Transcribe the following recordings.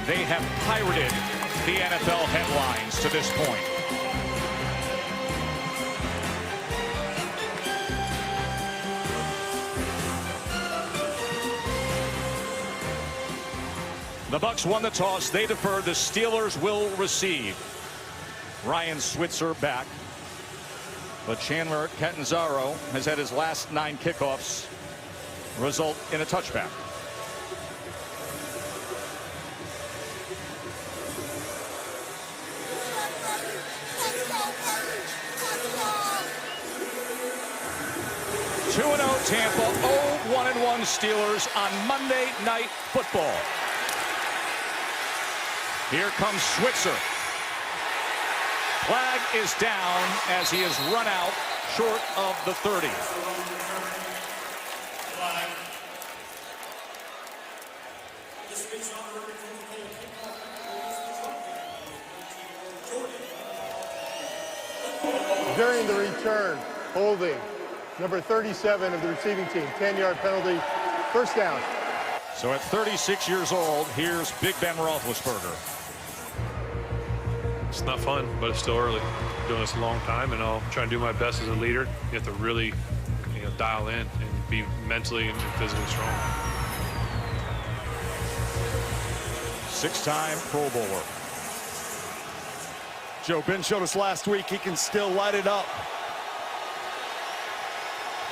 They have pirated the NFL headlines to this point. The Bucs won the toss. They defer. The Steelers will receive. Ryan Switzer back. But Chandler Catanzaro has had his last 9 kickoffs result in a touchback. Tampa 0-1-1 Steelers on Monday Night Football. Here comes Switzer. Flag is down as he is run out short of the 30. During the return, holding. Number 37 of the receiving team, 10-yard penalty, first down. So at 36 years old, here's Big Ben Roethlisberger. It's not fun, but it's still early. I'm doing this a long time, and I'll try and do my best as a leader. You have to really, dial in and be mentally and physically strong. 6-time Pro Bowler. Joe, Ben showed us last week he can still light it up.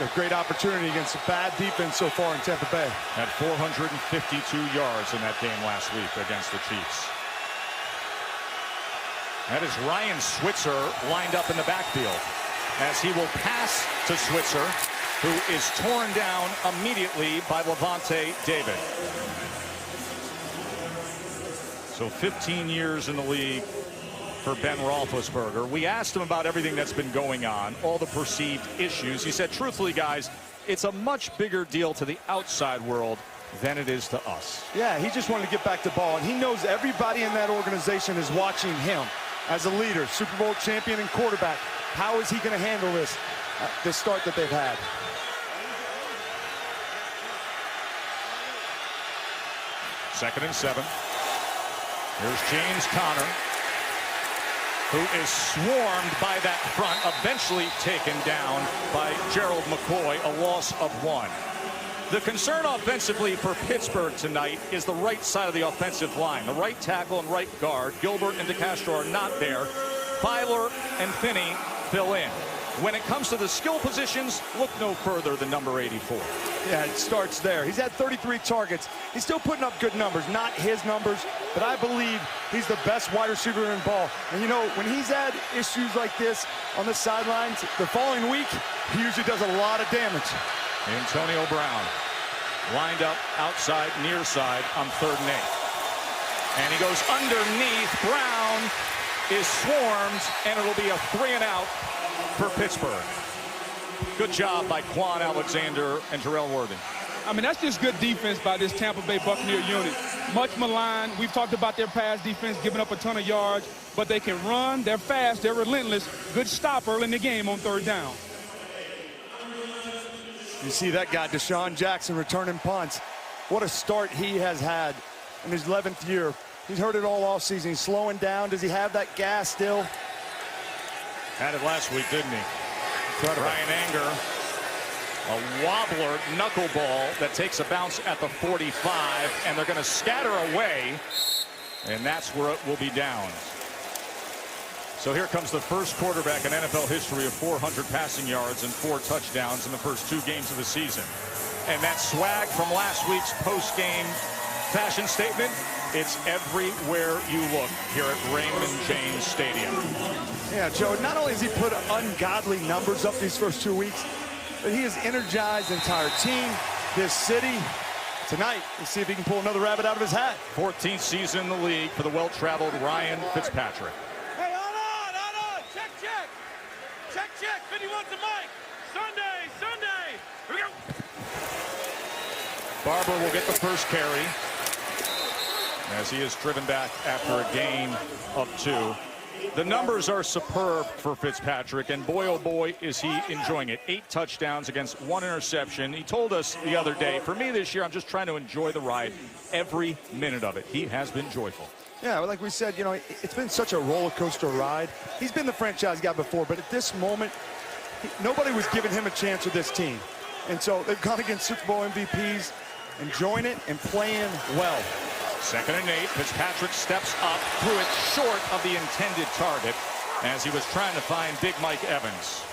A great opportunity against a bad defense so far in Tampa Bay. Had 452 yards in that game last week against the Chiefs. That is Ryan Switzer lined up in the backfield as he will pass to Switzer, who is torn down immediately by Levante David. So 15 years in the league for Ben Roethlisberger. We asked him about everything that's been going on, all the perceived issues. He said, truthfully, guys, it's a much bigger deal to the outside world than it is to us. Yeah, he just wanted to get back to ball, and he knows everybody in that organization is watching him as a leader, Super Bowl champion and quarterback. How is he going to handle this start that they've had? Second and 7. Here's James Conner, who is swarmed by that front, eventually taken down by Gerald McCoy, a loss of 1. The concern offensively for Pittsburgh tonight is the right side of the offensive line. The right tackle and right guard, Gilbert and DeCastro, are not there. Filer and Finney fill in. When it comes to the skill positions, look no further than number 84. Yeah, it starts there. He's had 33 targets. He's still putting up good numbers, not his numbers, but I believe he's the best wide receiver in ball. And when he's had issues like this on the sidelines, the following week, he usually does a lot of damage. Antonio Brown lined up outside, near side on 3rd and 8. And he goes underneath. Brown is swarmed, and it'll be a 3-and-out for Pittsburgh. Good job by Quan Alexander and Terrell Worthy. I mean, that's just good defense by this Tampa Bay Buccaneer unit. Much maligned. We've talked about their pass defense, giving up a ton of yards, but they can run. They're fast. They're relentless. Good stop early in the game on 3rd down. You see that guy, Deshaun Jackson, returning punts. What a start he has had in his 11th year. He's heard it all offseason. He's slowing down. Does he have that gas still? Had it last week, didn't he? Incredible. Ryan Anger, a wobbler knuckleball that takes a bounce at the 45, and they're going to scatter away, and that's where it will be down. So here comes the first quarterback in NFL history of 400 passing yards and 4 touchdowns in the first 2 games of the season. And that swag from last week's post-game fashion statement, it's everywhere you look here at Raymond James Stadium. Yeah, Joe, not only has he put ungodly numbers up these first 2 weeks, but he has energized the entire team, this city. Tonight, let's see if he can pull another rabbit out of his hat. 14th season in the league for the well-traveled Ryan Fitzpatrick. Hey, hold on. Check. Check. 51 to Mike. Sunday. Here we go. Barber will get the first carry as he is driven back after a gain of 2. The numbers are superb for Fitzpatrick, and boy, oh boy, is he enjoying it. 8 touchdowns against 1 interception. He told us the other day, for me this year, I'm just trying to enjoy the ride every minute of it. He has been joyful. Yeah, like we said, you know, it's been such a roller coaster ride. He's been the franchise guy before, but at this moment, nobody was giving him a chance with this team. And so they've gone against Super Bowl MVPs, enjoying it and playing well. 2nd and 8. Fitzpatrick steps up, threw it short of the intended target as he was trying to find Big Mike Evans.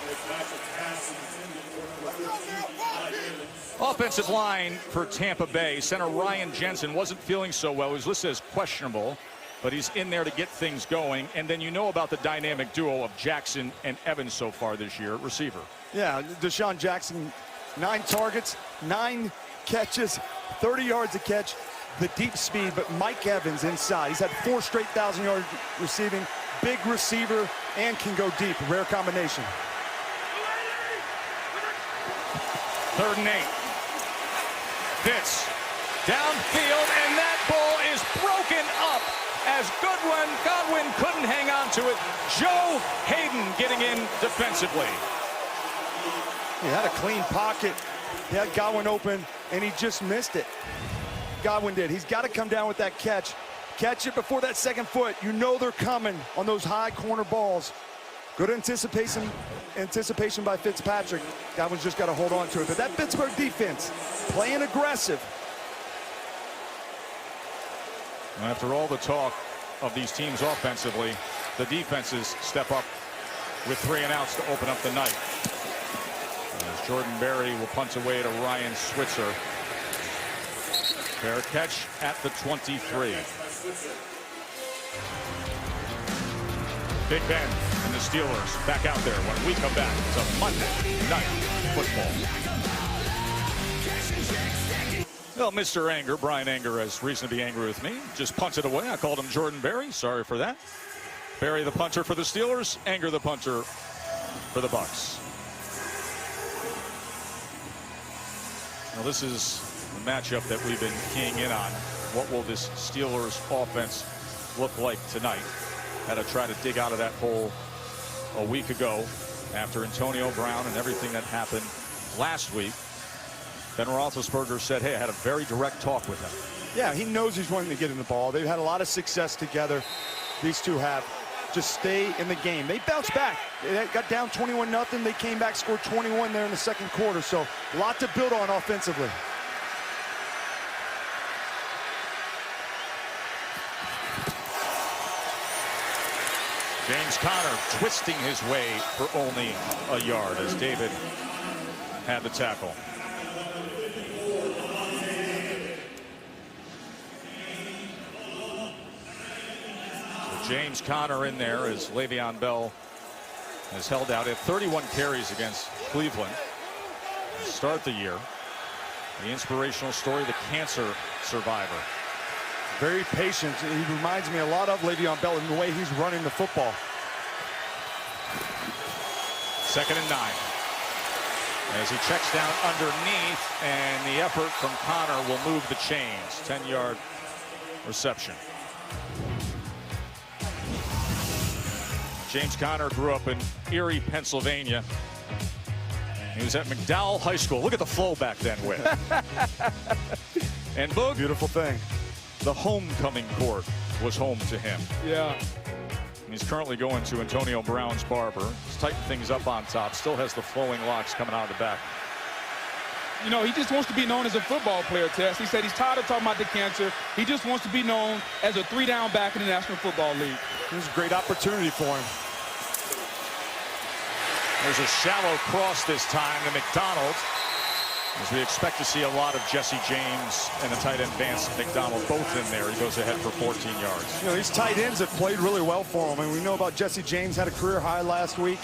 Offensive line for Tampa Bay. Center Ryan Jensen wasn't feeling so well. He was listed as questionable, but he's in there to get things going. And then you know about the dynamic duo of Jackson and Evans so far this year at receiver. Yeah, Deshaun Jackson, 9 targets, 9 catches, 30 yards a catch. The deep speed, but Mike Evans inside. He's had 4 straight 1,000-yard receiving, big receiver, and can go deep. Rare combination. 3rd and 8. Fitz downfield, and that ball is broken up as Godwin couldn't hang on to it. Joe Hayden getting in defensively. He had a clean pocket. He had Godwin open, and he just missed it. Godwin did. He's got to come down with that catch. Catch it before that 2nd foot. You know they're coming on those high corner balls. Good anticipation by Fitzpatrick. Godwin's just got to hold on to it. But that Pittsburgh defense, playing aggressive. After all the talk of these teams offensively, the defenses step up with 3 and outs to open up the night. As Jordan Berry will punt away to Ryan Switzer. Fair catch at the 23. Big Ben and the Steelers back out there when we come back to Monday Night Football. Well, Mr. Anger, Brian Anger, has reason to be angry with me. Just punted away. I called him Jordan Berry. Sorry for that. Berry the punter for the Steelers. Anger the punter for the Bucs. Well, this is the matchup that we've been keying in on. What will this Steelers offense look like tonight? Had to try to dig out of that hole a week ago after Antonio Brown and everything that happened last week. Ben Roethlisberger said, hey, I had a very direct talk with him. Yeah, he knows he's wanting to get in the ball. They've had a lot of success together. These two have. Just stay in the game. They bounced back. They got down 21-0. They came back, scored 21 there in the 2nd quarter. So a lot to build on offensively. James Conner twisting his way for only a yard as David had the tackle. So James Conner in there as Le'Veon Bell has held out at 31 carries against Cleveland to start the year. The inspirational story, the cancer survivor. Very patient. He reminds me a lot of Le'Veon Bell in the way he's running the football. 2nd and 9. As he checks down underneath, and the effort from Conner will move the chains. 10-yard reception. James Conner grew up in Erie, Pennsylvania. He was at McDowell High School. Look at the flow back then, Whit. And Boog, beautiful thing. The homecoming court was home to him. Yeah. He's currently going to Antonio Brown's barber. He's tightened things up on top. Still has the flowing locks coming out of the back. You know, he just wants to be known as a football player, Tess. He said he's tired of talking about the cancer. He just wants to be known as a 3-down back in the National Football League. This is a great opportunity for him. There's a shallow cross this time to McDonald. As we expect to see a lot of Jesse James and the tight end Vance McDonald both in there. He goes ahead for 14 yards. You know, these tight ends have played really well for him. And we know about Jesse James, had a career high last week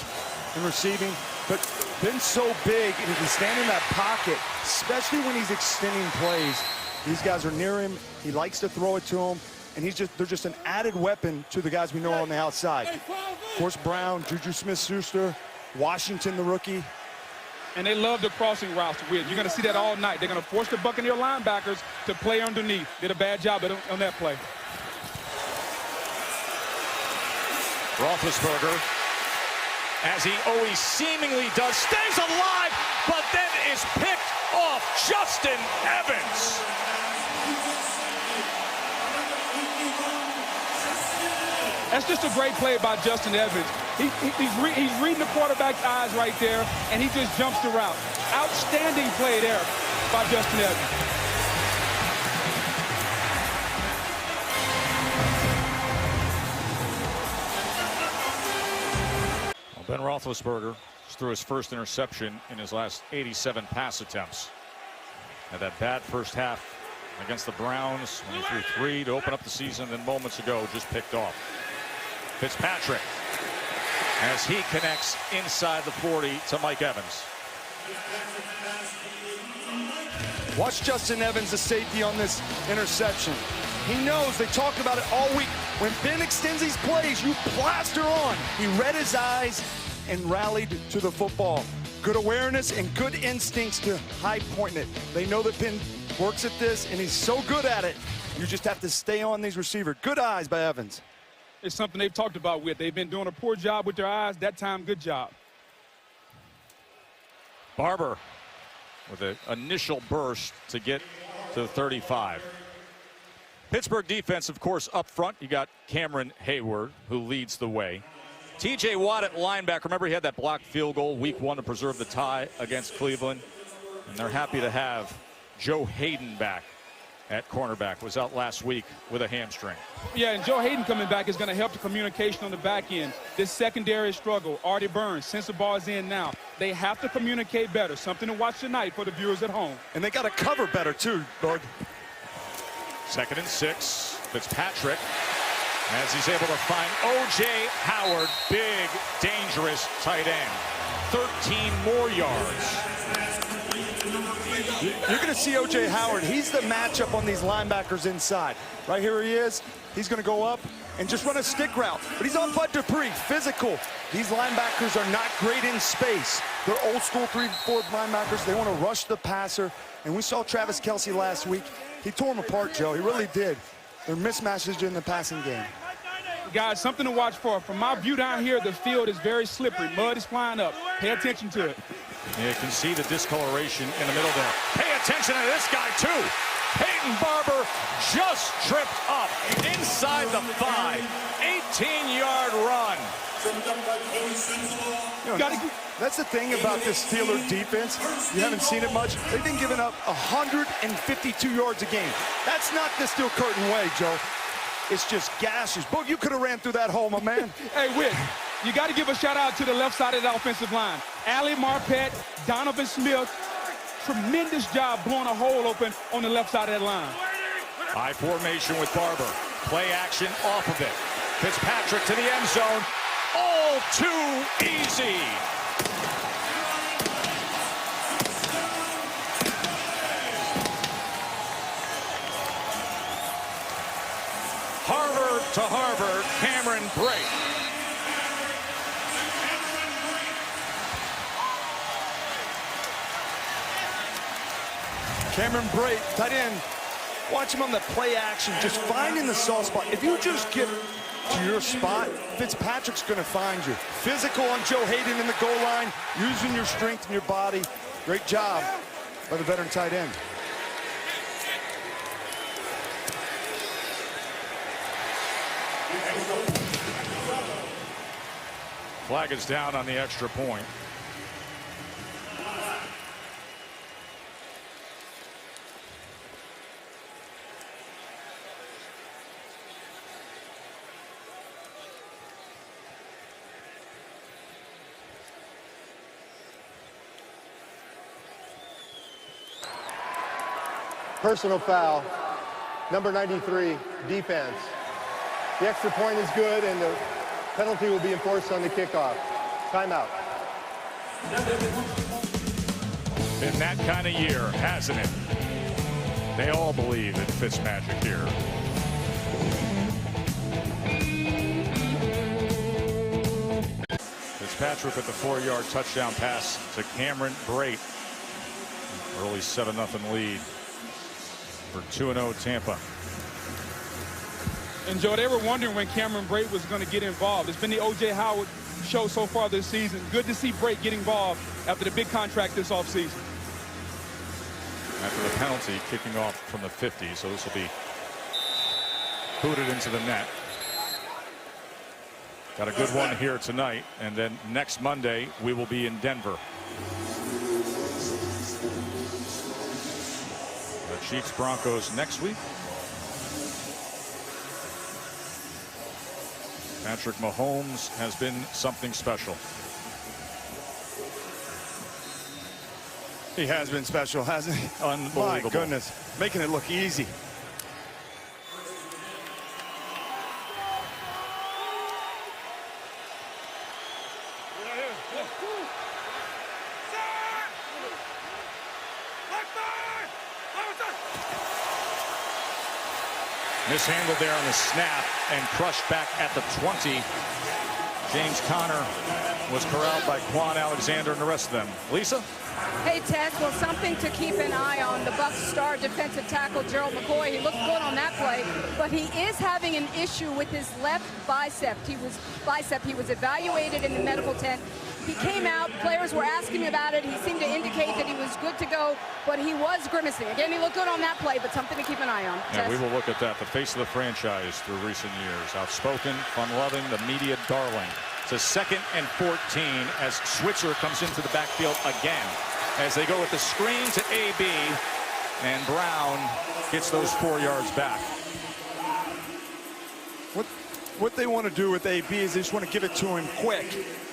in receiving, but been so big and he can stand in that pocket, especially when he's extending plays. These guys are near him. He likes to throw it to them, and they're just an added weapon to the guys we know on the outside. Of course, Brown, Juju Smith-Schuster, Washington, the rookie. And they love the crossing routes. You're going to see that all night. They're going to force the Buccaneer linebackers to play underneath. Did a bad job on that play. Roethlisberger, as he always seemingly does, stays alive, but then is picked off. Justin Evans. That's just a great play by Justin Evans. He's reading the quarterback's eyes right there, and he just jumps the route. Outstanding play there by Justin Evans. Well, Ben Roethlisberger threw his first interception in his last 87 pass attempts. Had that bad first half against the Browns when he threw 3 to open up the season, then moments ago just picked off. Fitzpatrick, as he connects inside the 40 to Mike Evans. Watch Justin Evans, the safety, on this interception. He knows, they talked about it all week. When Ben extends these plays, you plaster on. He read his eyes and rallied to the football. Good awareness and good instincts to high point it. They know that Ben works at this, and he's so good at it. You just have to stay on these receivers. Good eyes by Evans. It's something they've talked about with. They've been doing a poor job with their eyes. That time, good job. Barber with an initial burst to get to the 35. Pittsburgh defense, of course, up front. You got Cameron Hayward, who leads the way. T.J. Watt at linebacker. Remember, he had that blocked field goal week 1 to preserve the tie against Cleveland. And they're happy to have Joe Hayden back at cornerback. Was out last week with a hamstring. Yeah, and Joe Hayden coming back is going to help the communication on the back end. This secondary struggle, Artie Burns, since the ball is in now, they have to communicate better. Something to watch tonight for the viewers at home. And they got to cover better, too, Doug. 2nd and 6. Fitzpatrick, as he's able to find O.J. Howard, big, dangerous tight end. 13 more yards. You're going to see O.J. Howard. He's the matchup on these linebackers inside. Right here he is. He's going to go up and just run a stick route. But he's on Bud Dupree, physical. These linebackers are not great in space. They're old school 3-4 linebackers. They want to rush the passer. And we saw Travis Kelce last week. He tore him apart, Joe. He really did. They're mismatches in the passing game. Guys, something to watch for. From my view down here, the field is very slippery. Mud is flying up. Pay attention to it. You can see the discoloration in the middle there. Pay attention to this guy, too. Peyton Barber just tripped up inside the 5. 18-yard run. You know, that's the thing about this Steelers defense. You haven't seen it much. They've been giving up 152 yards a game. That's not the Steel Curtain way, Joe. It's just gashes. Bo, you could have ran through that hole, my man. Hey, Whit, you got to give a shout-out to the left side of the offensive line. Ali Marpet, Donovan Smith, tremendous job blowing a hole open on the left side of that line. High formation with Barber. Play action off of it. Fitzpatrick to the end zone. All too easy. Harvard to Harvard, Cameron Brate. Cameron Brate, tight end. Watch him on the play action, just finding the soft spot. If you just get to your spot, Fitzpatrick's going to find you. Physical on Joe Hayden in the goal line, using your strength and your body. Great job by the veteran tight end. Flag is down on the extra point. Personal foul, number 93, defense. The extra point is good, and the penalty will be enforced on the kickoff. Timeout. Been that kind of year, hasn't it? They all believe in Fitzmagic here. Fitzpatrick with the 4-yard touchdown pass to Cameron Brate. Early 7-0 lead for 2-0 Tampa. And, Joe, they were wondering when Cameron Brate was going to get involved. It's been the O.J. Howard show so far this season. Good to see Brate get involved after the big contract this offseason. After the penalty, kicking off from the 50, so this will be booted into the net. Got a good one here tonight, and then next Monday we will be in Denver. The Chiefs Broncos next week. Patrick Mahomes has been something special. He has been special, hasn't he? Unbelievable. My goodness, making it look easy. Mishandled there on the snap and crushed back at the 20. James Conner was corralled by Quan Alexander and the rest of them. Lisa? Hey, Ted, well, something to keep an eye on. The Bucs star defensive tackle Gerald McCoy, he looked good on that play, but he is having an issue with his left bicep. He was evaluated in the medical tent. He came out, players were asking him about it. He seemed to indicate that he was good to go, but he was grimacing. Again, he looked good on that play, but something to keep an eye on. Yeah, we will look at that. The face of the franchise through recent years. Outspoken, fun-loving, the media darling. It's a 2nd and 14 as Switzer comes into the backfield again. As they go with the screen to AB, and Brown gets those 4 yards back. What they want to do with AB is they just want to give it to him quick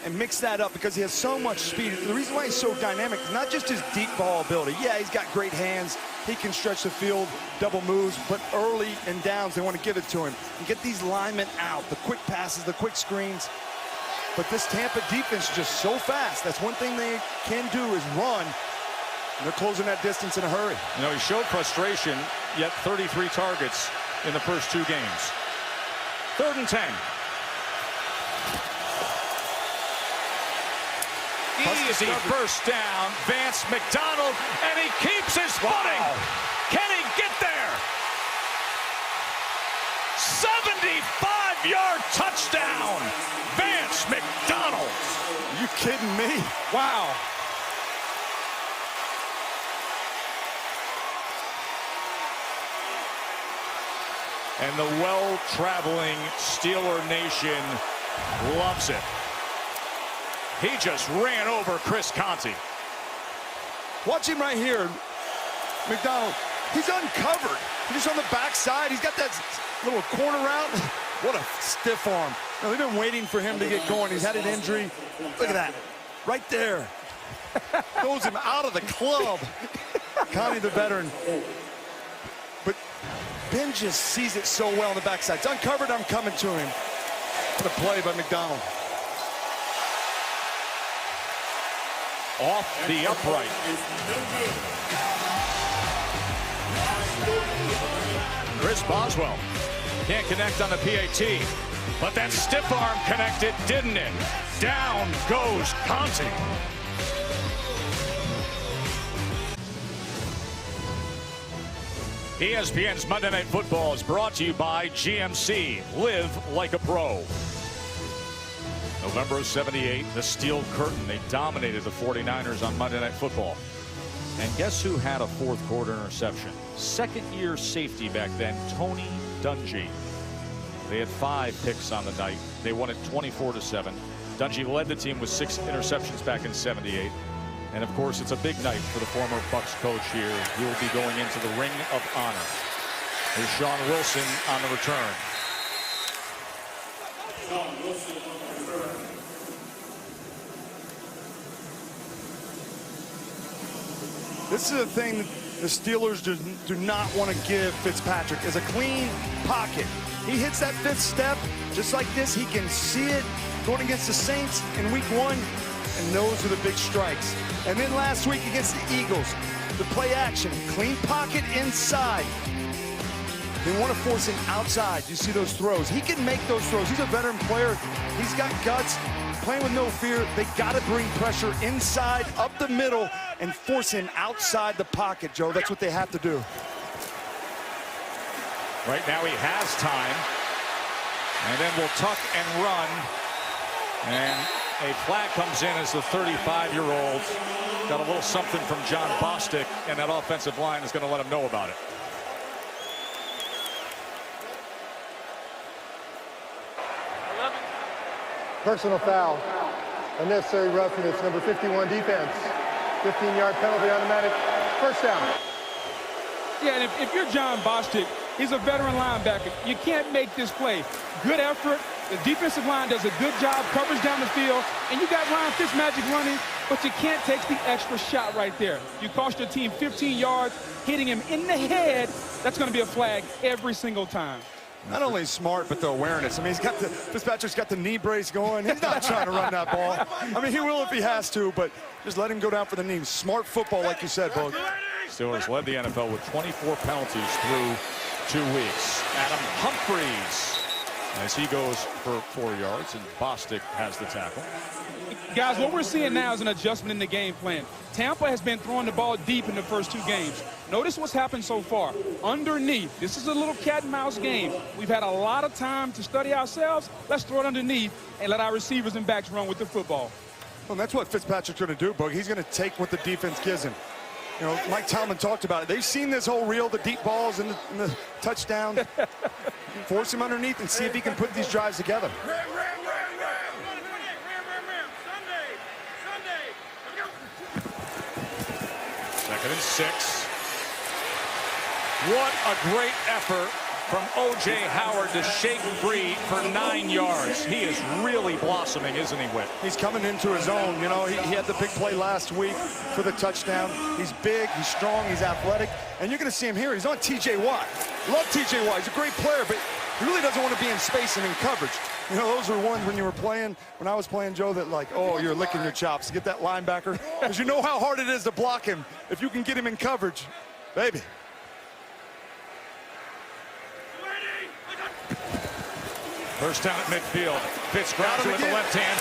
and mix that up because he has so much speed. The reason why he's so dynamic is not just his deep ball ability. Yeah, he's got great hands. He can stretch the field, double moves, but early and downs, they want to give it to him and get these linemen out, the quick passes, the quick screens. But this Tampa defense is just so fast. That's one thing they can do is run. And they're closing that distance in a hurry. You know, he showed frustration, yet 33 targets in the first 2 games. 3rd and 10. Easy first down. Vance McDonald, and he keeps his footing. Can he get there? 75-yard touchdown. Vance McDonald. Are you kidding me? Wow. And the well-traveling Steeler Nation loves it. He just ran over Chris Conte. Watch him right here. McDonald, he's uncovered. He's on the backside. He's got that little corner route. What a stiff arm. Now, they've been waiting for him to get going. He's had an injury. Look at that. Right there. Throws him out of the club. Conte, the veteran. But Ben just sees it so well on the backside. It's uncovered. I'm coming to him. What a play by McDonald. Off the upright. Chris Boswell can't connect on the PAT, but that stiff arm connected, didn't it? Down goes Conte. ESPN's Monday Night Football is brought to you by GMC. Live like a pro. November of '78, the Steel Curtain. They dominated the 49ers on Monday Night Football. And guess who had a 4th quarter interception? 2nd-year safety back then, Tony Dungy. They had 5 picks on the night. They won it 24-7. Dungy led the team with 6 interceptions back in '78. And of course, it's a big night for the former Bucs coach here. He will be going into the Ring of Honor. Here's Sean Wilson on the return. This is a thing that the Steelers do not want to give Fitzpatrick, is a clean pocket. He hits that 5th step just like this. He can see it going against the Saints in week 1, and those are the big strikes. And then last week against the Eagles, the play action, clean pocket inside. They want to force him outside. You see those throws. He can make those throws. He's a veteran player. He's got guts. Playing with no fear. They got to bring pressure inside, up the middle, and force him outside the pocket, Joe. That's what they have to do. Right now he has time. And then we'll tuck and run. And a flag comes in as the 35-year-old got a little something from John Bostic, and that offensive line is going to let him know about it. Personal foul. Unnecessary roughness, number 51 defense. 15-yard penalty, automatic. First down. Yeah, and if you're John Bostic, he's a veteran linebacker. You can't make this play. Good effort. The defensive line does a good job, coverage down the field, and you got Ryan Fitzmagic running, but you can't take the extra shot right there. You cost your team 15 yards, hitting him in the head. That's going to be a flag every single time. Not only smart, but the awareness. I mean, Fitzpatrick's got the knee brace going. He's not trying to run that ball. I mean, he will if he has to, but just let him go down for the knee. Smart football, like you said, Bo. Steelers led the NFL with 24 penalties through 2 weeks. Adam Humphries, as he goes for 4 yards, and Bostic has the tackle. Guys, what we're seeing now is an adjustment in the game plan. Tampa has been throwing the ball deep in the first 2 games. Notice what's happened so far. Underneath, this is a little cat and mouse game. We've had a lot of time to study ourselves. Let's throw it underneath and let our receivers and backs run with the football. Well, that's what Fitzpatrick's going to do, Boog. He's going to take what the defense gives him. You know, Mike Tomlin talked about it. They've seen this whole reel, the deep balls and the touchdown. Force him underneath and see if he can put these drives together. Second and 6. What a great effort from O.J. Howard to shake free for 9 yards. He is really blossoming, isn't he, Whit? He's coming into his own. You know, he had the big play last week for the touchdown. He's big, he's strong, he's athletic. And you're going to see him here. He's on T.J. Watt. Love T.J. Watt. He's a great player, but he really doesn't want to be in space and in coverage. You know, those are ones when you were playing, when I was playing, Joe, that like, oh, you're licking your chops to get that linebacker. Because you know how hard it is to block him. If you can get him in coverage, baby. First down at midfield. Fitz grabs it with the left hand.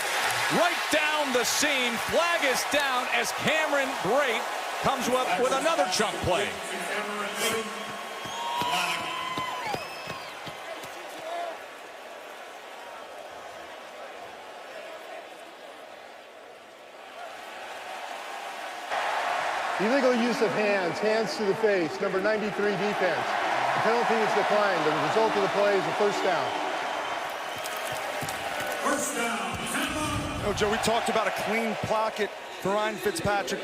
Right down the seam. Flag is down as Cameron Brate comes up with another chunk play. Illegal use of hands to the face, number 93 defense. The penalty is declined. The result of the play is a first down. You know, Joe, we talked about a clean pocket for Ryan Fitzpatrick,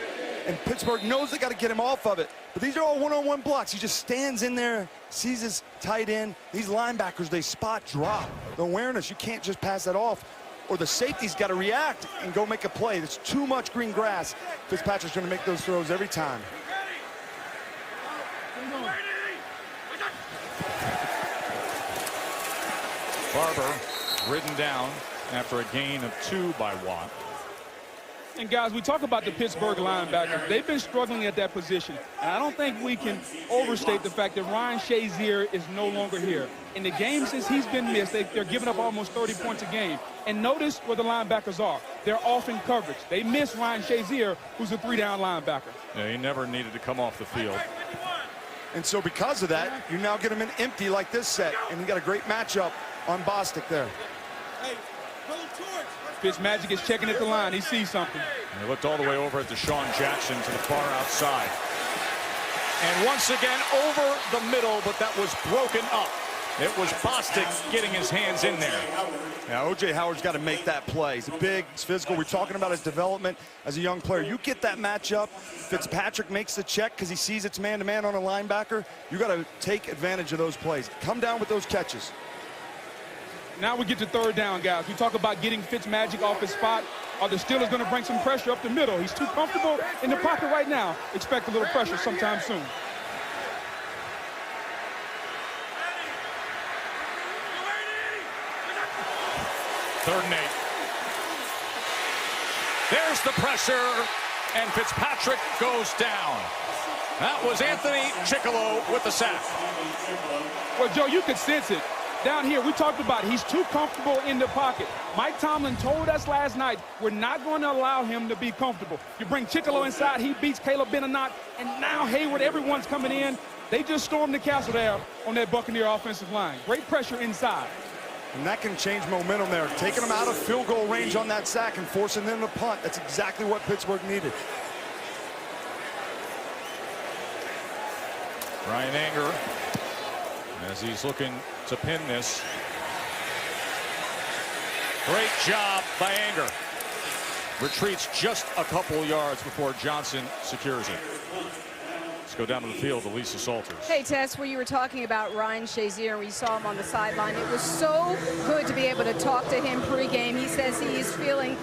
and Pittsburgh knows they got to get him off of it. But these are all one-on-one blocks. He just stands in there, sees his tight end. These linebackers, they spot drop. The awareness, you can't just pass that off, or the safety's got to react and go make a play. There's too much green grass. Fitzpatrick's going to make those throws every time. Barber ridden down after a gain of 2 by Watt. And guys, we talk about the Pittsburgh linebackers. They've been struggling at that position. And I don't think we can overstate the fact that Ryan Shazier is no longer here. In the game since he's been missed, they're giving up almost 30 points a game. And notice where the linebackers are. They're off in coverage. They miss Ryan Shazier, who's a 3-down linebacker. Yeah, he never needed to come off the field. And so because of that, you now get him in empty like this set. And you got a great matchup on Bostic there. Fitzmagic is checking at the line. He sees something. And he looked all the way over at Deshaun Jackson to the far outside. And once again over the middle, but that was broken up. It was Bostic getting his hands in there. Now, O.J. Howard's got to make that play. He's big, he's physical. We're talking about his development as a young player. You get that matchup. Fitzpatrick makes the check because he sees it's man-to-man on a linebacker. You got to take advantage of those plays. Come down with those catches. Now we get to third down, guys. We talk about getting Fitzmagic off his spot. Are the Steelers going to bring some pressure up the middle? He's too comfortable in the pocket right now. Expect a little pressure sometime soon. Third and 8. There's the pressure, and Fitzpatrick goes down. That was Anthony Chickillo with the sack. Well, Joe, you could sense it. Down here, we talked about he's too comfortable in the pocket. Mike Tomlin told us last night, we're not going to allow him to be comfortable. You bring Chickillo inside, he beats Caleb Benenot, and now Hayward, everyone's coming in. They just stormed the castle there on that Buccaneer offensive line. Great pressure inside. And that can change momentum there. Taking them out of field goal range on that sack and forcing them to punt. That's exactly what Pittsburgh needed. Ryan Anger, as he's looking to pin this. Great job by Anger. Retreats just a couple yards before Johnson secures it. Let's go down to the field to Lisa Salters. Hey, Tess, where you were talking about Ryan Shazier, we saw him on the sideline. It was so good to be able to talk to him pregame. He says he's feeling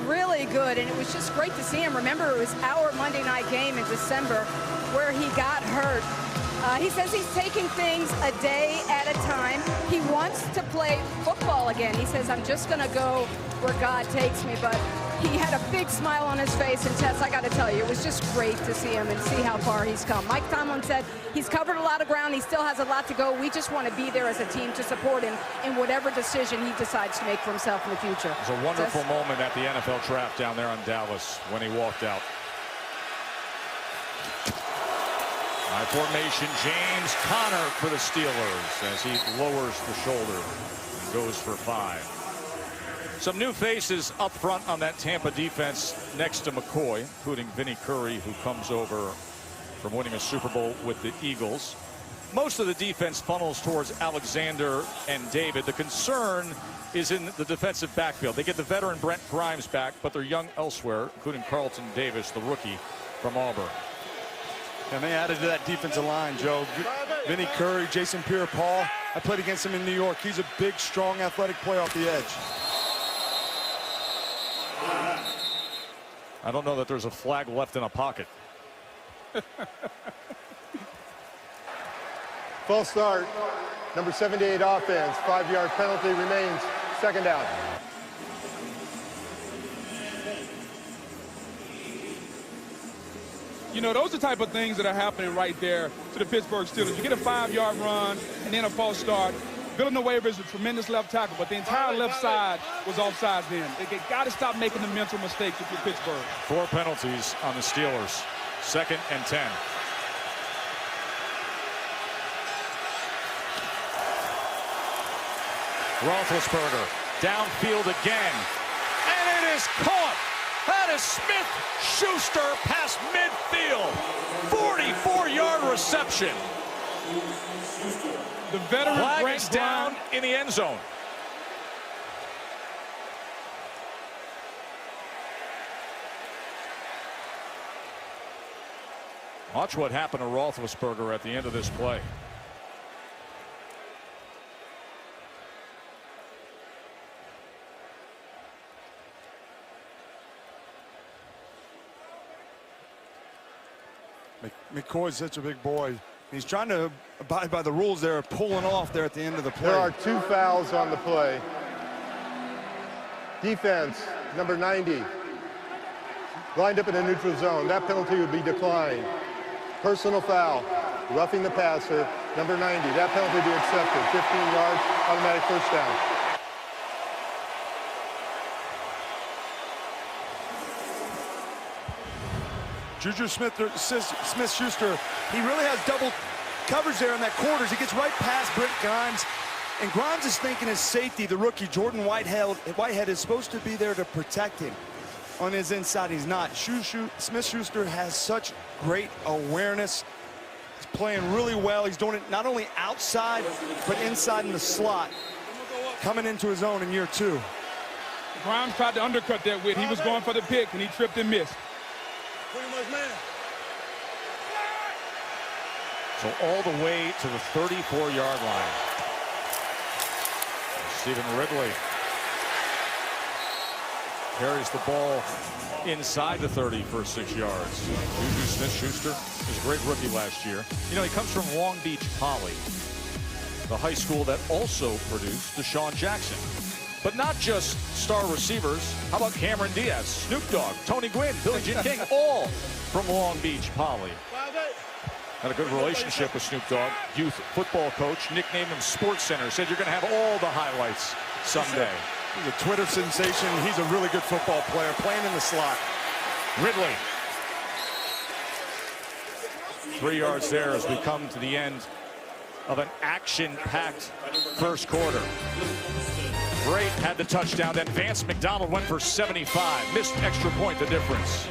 really good, and it was just great to see him. Remember, it was our Monday night game in December where he got hurt. He says he's taking things a day at a time. He wants to play football again. He says, I'm just going to go where God takes me. But he had a big smile on his face. And, Tess, I got to tell you, it was just great to see him and see how far he's come. Mike Tomlin said he's covered a lot of ground. He still has a lot to go. We just want to be there as a team to support him in whatever decision he decides to make for himself in the future. It was a wonderful moment at the NFL draft down there on Dallas when he walked out. High formation, James Conner for the Steelers as he lowers the shoulder and goes for 5. Some new faces up front on that Tampa defense next to McCoy, including Vinnie Curry, who comes over from winning a Super Bowl with the Eagles. Most of the defense funnels towards Alexander and David. The concern is in the defensive backfield. They get the veteran Brent Grimes back, but they're young elsewhere, including Carlton Davis, the rookie from Auburn. And they added to that defensive line, Joe. Vinnie Curry, Jason Pierre-Paul. I played against him in New York. He's a big, strong, athletic player off the edge. I don't know that there's a flag left in a pocket. False start. Number 78 offense. 5-yard penalty remains. Second down. You know, those are the type of things that are happening right there to the Pittsburgh Steelers. You get a 5-yard run and then a false start. Villanueva is a tremendous left tackle, but the entire left side was offsides then. They got to stop making the mental mistakes if you're Pittsburgh. 4 penalties on the Steelers. 2nd and 10. Roethlisberger downfield again, and it is caught. That is Smith-Schuster past midfield. 44-yard reception. The veteran flag is down in the end zone. Watch what happened to Roethlisberger at the end of this play. McCoy's such a big boy. He's trying to abide by the rules there, pulling off there at the end of the play. There are 2 fouls on the play. Defense, number 90, lined up in a neutral zone. That penalty would be declined. Personal foul, roughing the passer, number 90. That penalty would be accepted. 15 yards, automatic first down. Juju Smith-Schuster, he really has double coverage there in that quarters. He gets right past Brent Grimes, and Grimes is thinking his safety, the rookie Jordan Whitehead is supposed to be there to protect him. On his inside, he's not. Smith-Schuster has such great awareness. He's playing really well. He's doing it not only outside, but inside in the slot. Coming into his own in year 2. Grimes tried to undercut that with. He was going for the pick, and he tripped and missed. So all the way to the 34-yard line. Stephen Ridley carries the ball inside the 30 for 6 yards. Juju Smith-Schuster was a great rookie last year. You know, he comes from Long Beach Poly, the high school that also produced Deshaun Jackson. But not just star receivers. How about Cameron Diaz, Snoop Dogg, Tony Gwynn, Billie Jean King, all from Long Beach Poly. Had a good relationship with Snoop Dogg. Youth football coach, nicknamed him Sports Center. Said you're going to have all the highlights someday. He's a Twitter sensation. He's a really good football player, playing in the slot. Ridley. 3 yards there as we come to the end of an action-packed first quarter. Great had the touchdown. Then Vance McDonald went for 75. Missed extra point, the difference.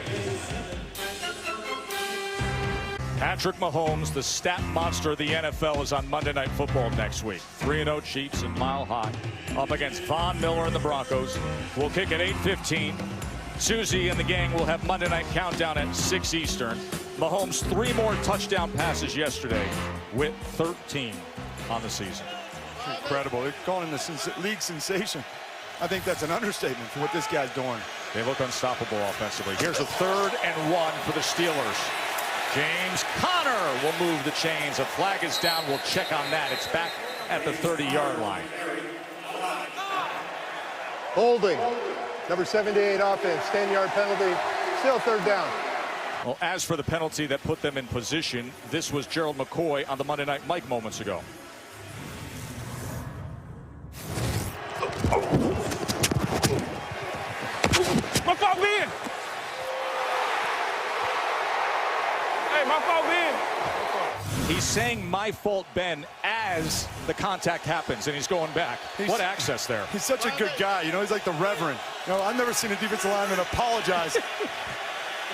Patrick Mahomes, the stat monster of the NFL, is on Monday Night Football next week. 3-0 Chiefs and Mile High up against Von Miller and the Broncos. We'll kick at 8:15. Susie and the gang will have Monday Night Countdown at 6 Eastern. Mahomes 3 more touchdown passes yesterday with 13 on the season. Incredible. They're calling the league sensation. I think that's an understatement for what this guy's doing. They look unstoppable offensively. Here's a 3rd and 1 for the Steelers. James Conner will move the chains. A flag is down. We'll check on that. It's back at the 30-yard line. Holding. Number 78 offense. 10-yard penalty. Still 3rd down. Well, as for the penalty that put them in position, this was Gerald McCoy on the Monday Night Mike moments ago. My fault, Ben. Hey, my fault, Ben. He's saying my fault, Ben, as the contact happens, and he's going back. What access there. He's such a good guy. You know, he's like the Reverend. You know, I've never seen a defensive lineman apologize.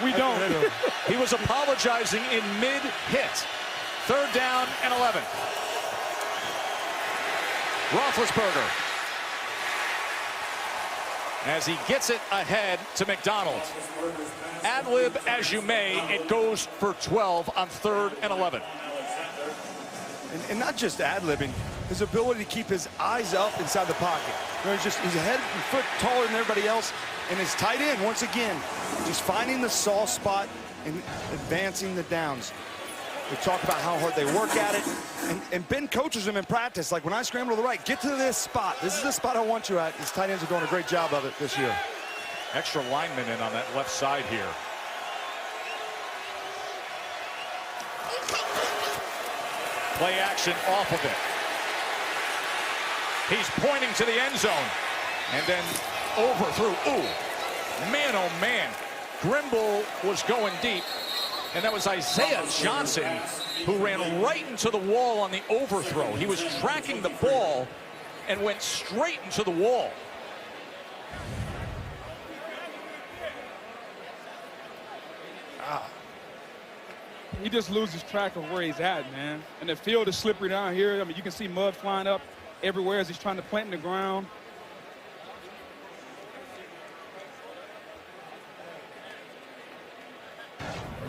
We don't. He was apologizing in mid-hit. 3rd down and 11. Roethlisberger. As he gets it ahead to McDonald. Ad-lib as you may, it goes for 12 on 3rd and 11. And not just ad-libbing, his ability to keep his eyes up inside the pocket. You know, he's a head and foot taller than everybody else. And his tight end, once again, just finding the soft spot and advancing the downs. We talk about how hard they work at it. And Ben coaches them in practice. Like, when I scramble to the right, get to this spot. This is the spot I want you at. His tight ends are doing a great job of it this year. Extra lineman in on that left side here. Play action off of it. He's pointing to the end zone. And then overthrew. Ooh, man, oh man. Grimble was going deep. And that was Isaiah Johnson, who ran right into the wall on the overthrow. He was tracking the ball and went straight into the wall. He just loses track of where he's at, man. And the field is slippery down here. I mean, you can see mud flying up everywhere as he's trying to plant in the ground.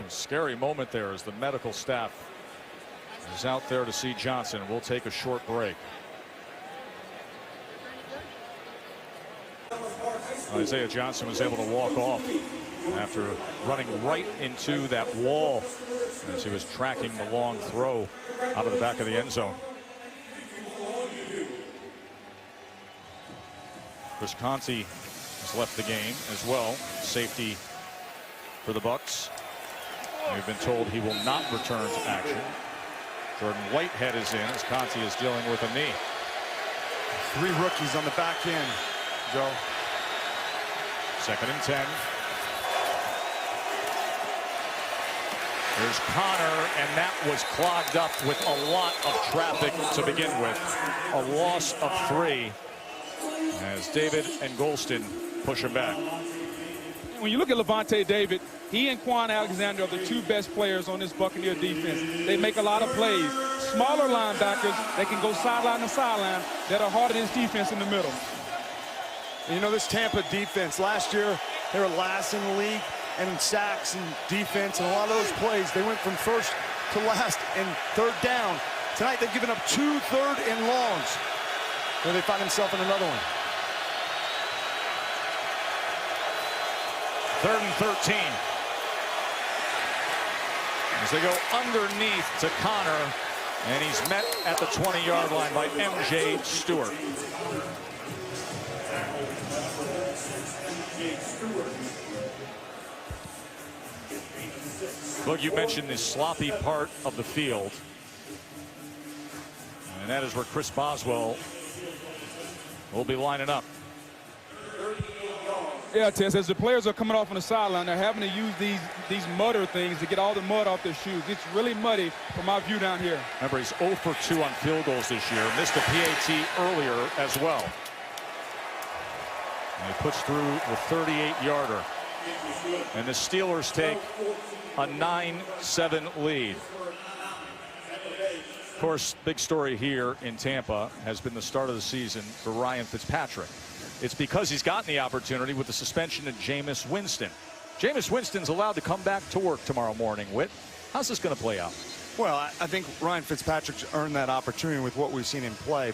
Scary moment there as the medical staff is out there to see Johnson. We'll take a short break. Isaiah Johnson was able to walk off after running right into that wall as he was tracking the long throw out of the back of the end zone. Chris Conte has left the game as well. Safety for the Bucs. We've been told he will not return to action. Jordan Whitehead is in as Conte is dealing with a knee. 3 rookies on the back end, Joe. 2nd and 10. There's Connor, and that was clogged up with a lot of traffic to begin with. A loss of 3 as David and Golston push him back. When you look at Levante David, he and Quan Alexander are the 2 best players on this Buccaneer defense. They make a lot of plays. Smaller linebackers that can go sideline to sideline that are hard in this defense in the middle. And you know, this Tampa defense, last year, they were last in the league and in sacks and defense, and a lot of those plays, they went from first to last in 3rd down. Tonight, they've given up 2 3rd and longs. Where they find themselves in another one. 3rd and 13. As they go underneath to Connor, and he's met at the 20-yard line by M.J. Stewart. Look, you mentioned the sloppy part of the field. And that is where Chris Boswell will be lining up. Yeah, Tess, as the players are coming off on the sideline, they're having to use these mudder things to get all the mud off their shoes. It's really muddy from my view down here. Remember, he's 0 for 2 on field goals this year. Missed a PAT earlier as well. And he puts through the 38-yarder. And the Steelers take a 9-7 lead. Of course, big story here in Tampa has been the start of the season for Ryan Fitzpatrick. It's because he's gotten the opportunity with the suspension of Jameis Winston. Jameis Winston's allowed to come back to work tomorrow morning. Whit, how's this going to play out? Well, I think Ryan Fitzpatrick's earned that opportunity with what we've seen him play.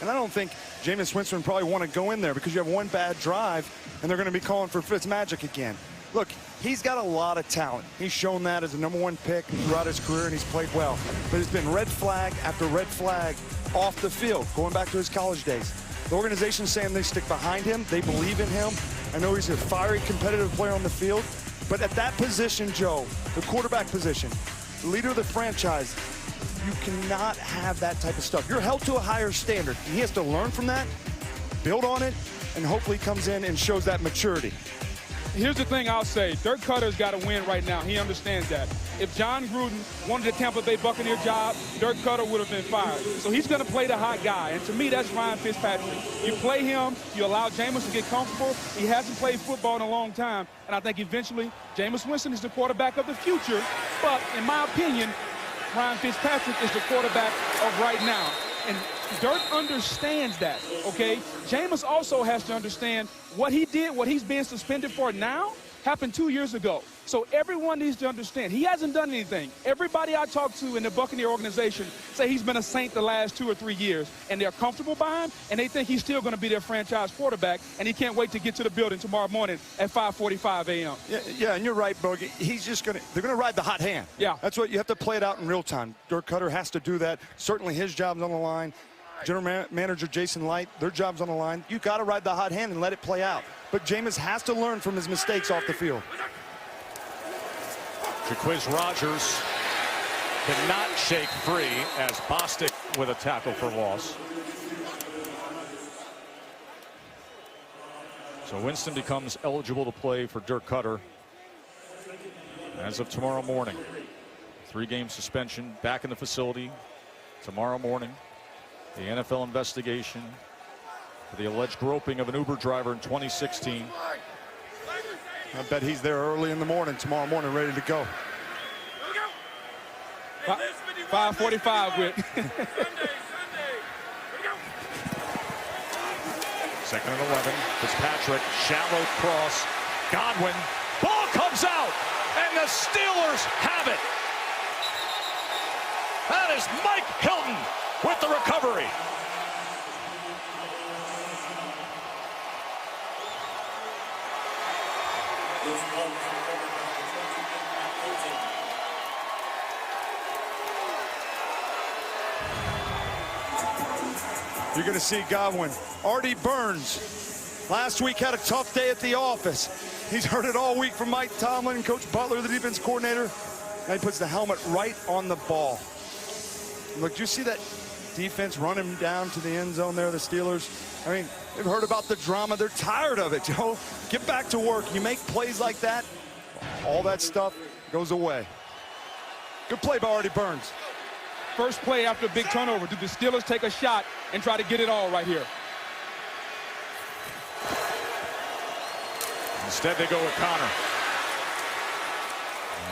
And I don't think Jameis Winston would probably want to go in there because you have one bad drive and they're going to be calling for Fitzmagic again. Look, he's got a lot of talent. He's shown that as a #1 pick throughout his career, and he's played well. But it's been red flag after red flag off the field, going back to his college days. The organization's saying they stick behind him. They believe in him. I know he's a fiery, competitive player on the field. But at that position, Joe, the quarterback position, the leader of the franchise, you cannot have that type of stuff. You're held to a higher standard. He has to learn from that, build on it, and hopefully comes in and shows that maturity. Here's the thing I'll say. Dirk Cutter's got to win right now. He understands that. If John Gruden wanted the Tampa Bay Buccaneer job, Dirk Cutter would have been fired. So he's going to play the hot guy. And to me, that's Ryan Fitzpatrick. You play him, you allow Jameis to get comfortable. He hasn't played football in a long time. And I think eventually Jameis Winston is the quarterback of the future. But in my opinion, Ryan Fitzpatrick is the quarterback of right now. And Dirk understands that, okay? Jameis also has to understand what he did, what he's being suspended for now, happened 2 years ago. So everyone needs to understand. He hasn't done anything. Everybody I talk to in the Buccaneer organization say he's been a Saint the last 2 or 3 years, and they're comfortable by him, and they think he's still going to be their franchise quarterback, and he can't wait to get to the building tomorrow morning at 5:45 a.m. Yeah, and you're right, Bogey. They're going to ride the hot hand. Yeah. That's what you have to play it out in real time. Dirk Cutter has to do that. Certainly his job's on the line. General Manager Jason Light, their job's on the line. You got to ride the hot hand and let it play out. But Jameis has to learn from his mistakes off the field. Jaquiz Rogers cannot shake free as Bostic with a tackle for loss. So Winston becomes eligible to play for Dirk Cutter as of tomorrow morning. 3-game suspension, back in the facility tomorrow morning. The NFL investigation for the alleged groping of an Uber driver in 2016. I bet he's there early in the morning, tomorrow morning, ready to go. 5:45 with. Second and 11. Fitzpatrick, shallow cross. Godwin, ball comes out, and the Steelers have it. That is Mike Hilton with the recovery. You're going to see Godwin. Artie Burns last week had a tough day at the office. He's heard it all week from Mike Tomlin and Coach Butler, the defense coordinator. Now he puts the helmet right on the ball. Look, did you see that defense run him down to the end zone there, the Steelers? I mean, they've heard about the drama. They're tired of it, Joe. Get back to work. You make plays like that, all that stuff goes away. Good play by Artie Burns. First play after a big turnover. Do the Steelers take a shot and try to get it all right here? Instead, they go with Connor.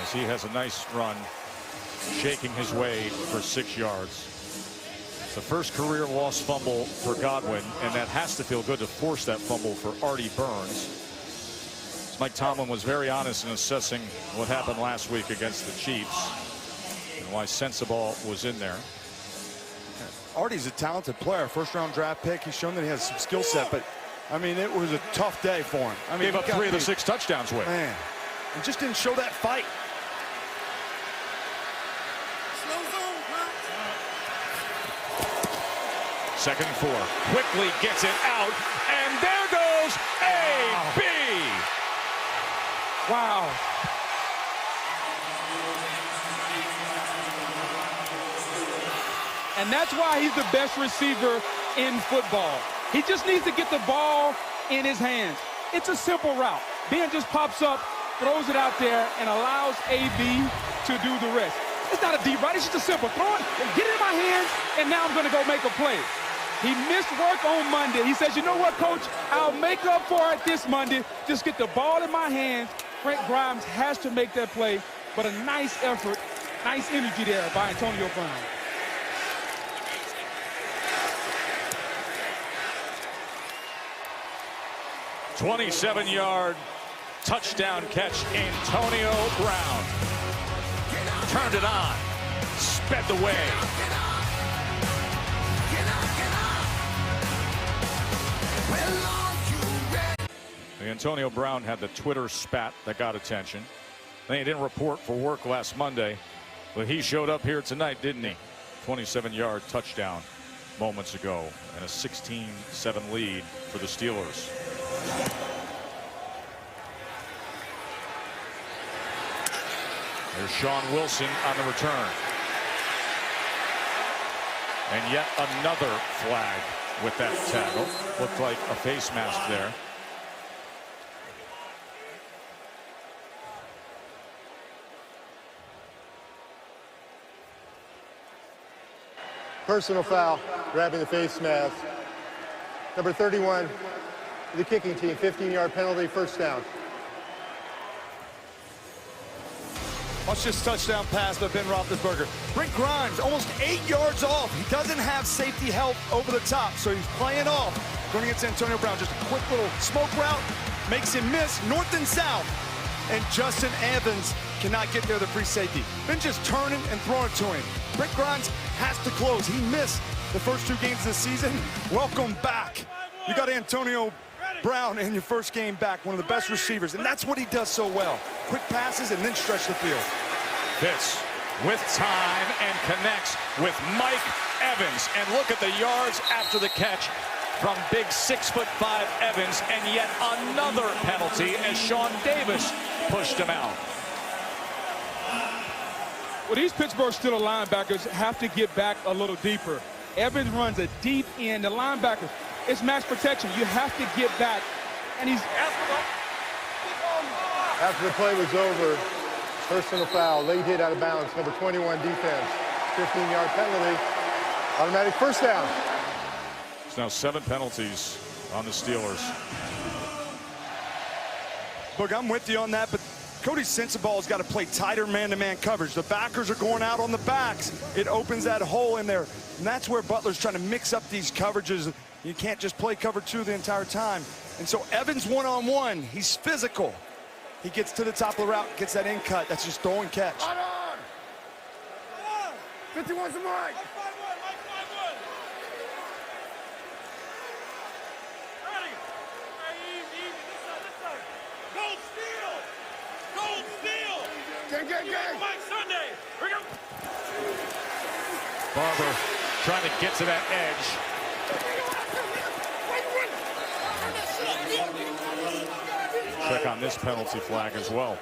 As he has a nice run, shaking his way for 6 yards. It's the first career lost fumble for Godwin, and that has to feel good to force that fumble for Artie Burns. Mike Tomlin was very honest in assessing what happened last week against the Chiefs and why Sensabaugh was in there. Artie's a talented player, first-round draft pick. He's shown that he has some skill set, but I mean, it was a tough day for him. I mean, gave up 3 of the 6 touchdowns with. Man, he just didn't show that fight. Second and 4. Quickly gets it out, and there goes A.B. Wow. And that's why he's the best receiver in football. He just needs to get the ball in his hands. It's a simple route. Ben just pops up, throws it out there, and allows AB to do the rest. It's not a deep route. It's just a simple throw it, get it in my hands, and now I'm going to go make a play. He missed work on Monday. He says, you know what, Coach? I'll make up for it this Monday. Just get the ball in my hands. Frank Grimes has to make that play, but a nice effort, nice energy there by Antonio Brown. A 27-yard touchdown catch, Antonio Brown. Turned it on, sped the way. Antonio Brown had the Twitter spat that got attention. Then he didn't report for work last Monday, but he showed up here tonight, didn't he? 27-yard touchdown moments ago, and a 16-7 lead for the Steelers. There's Sean Wilson on the return. And yet another flag with that tackle. Looked like a face mask there. Personal foul, grabbing the face mask. Number 31, the kicking team, 15-yard penalty, first down. Watch this touchdown pass by Ben Roethlisberger. Brent Grimes almost 8 yards off. He doesn't have safety help over the top, so he's playing off. Going against Antonio Brown, just a quick little smoke route, makes him miss north and south. And Justin Evans cannot get there, the free safety. Ben just turning and throwing it to him. Brent Grimes has to close. He missed the first 2 games of the season. Welcome back. You got Antonio Brown in your first game back, one of the best receivers, and that's what he does so well. Quick passes and then stretch the field. Fitz with time and connects with Mike Evans. And look at the yards after the catch from big 6'5" Evans, and yet another penalty as Sean Davis pushed him out. Well, these Pittsburgh Steelers linebackers have to get back a little deeper. Evans runs a deep end. The linebackers, it's max protection. You have to get back. And he's After the play was over, personal foul, late hit out of bounds, number 21 defense, 15-yard penalty, automatic first down. There's now 7 penalties on the Steelers. Look, I'm with you on that, but Cody Sensabaugh's got to play tighter man-to-man coverage. The backers are going out on the backs. It opens that hole in there, and that's where Butler's trying to mix up these coverages. You can't just play cover 2 the entire time. And so Evans one-on-one, he's physical. He gets to the top of the route, gets that in cut. That's just throw and catch. 51's the mark. Barber trying to get to that edge. Check on this penalty flag as well.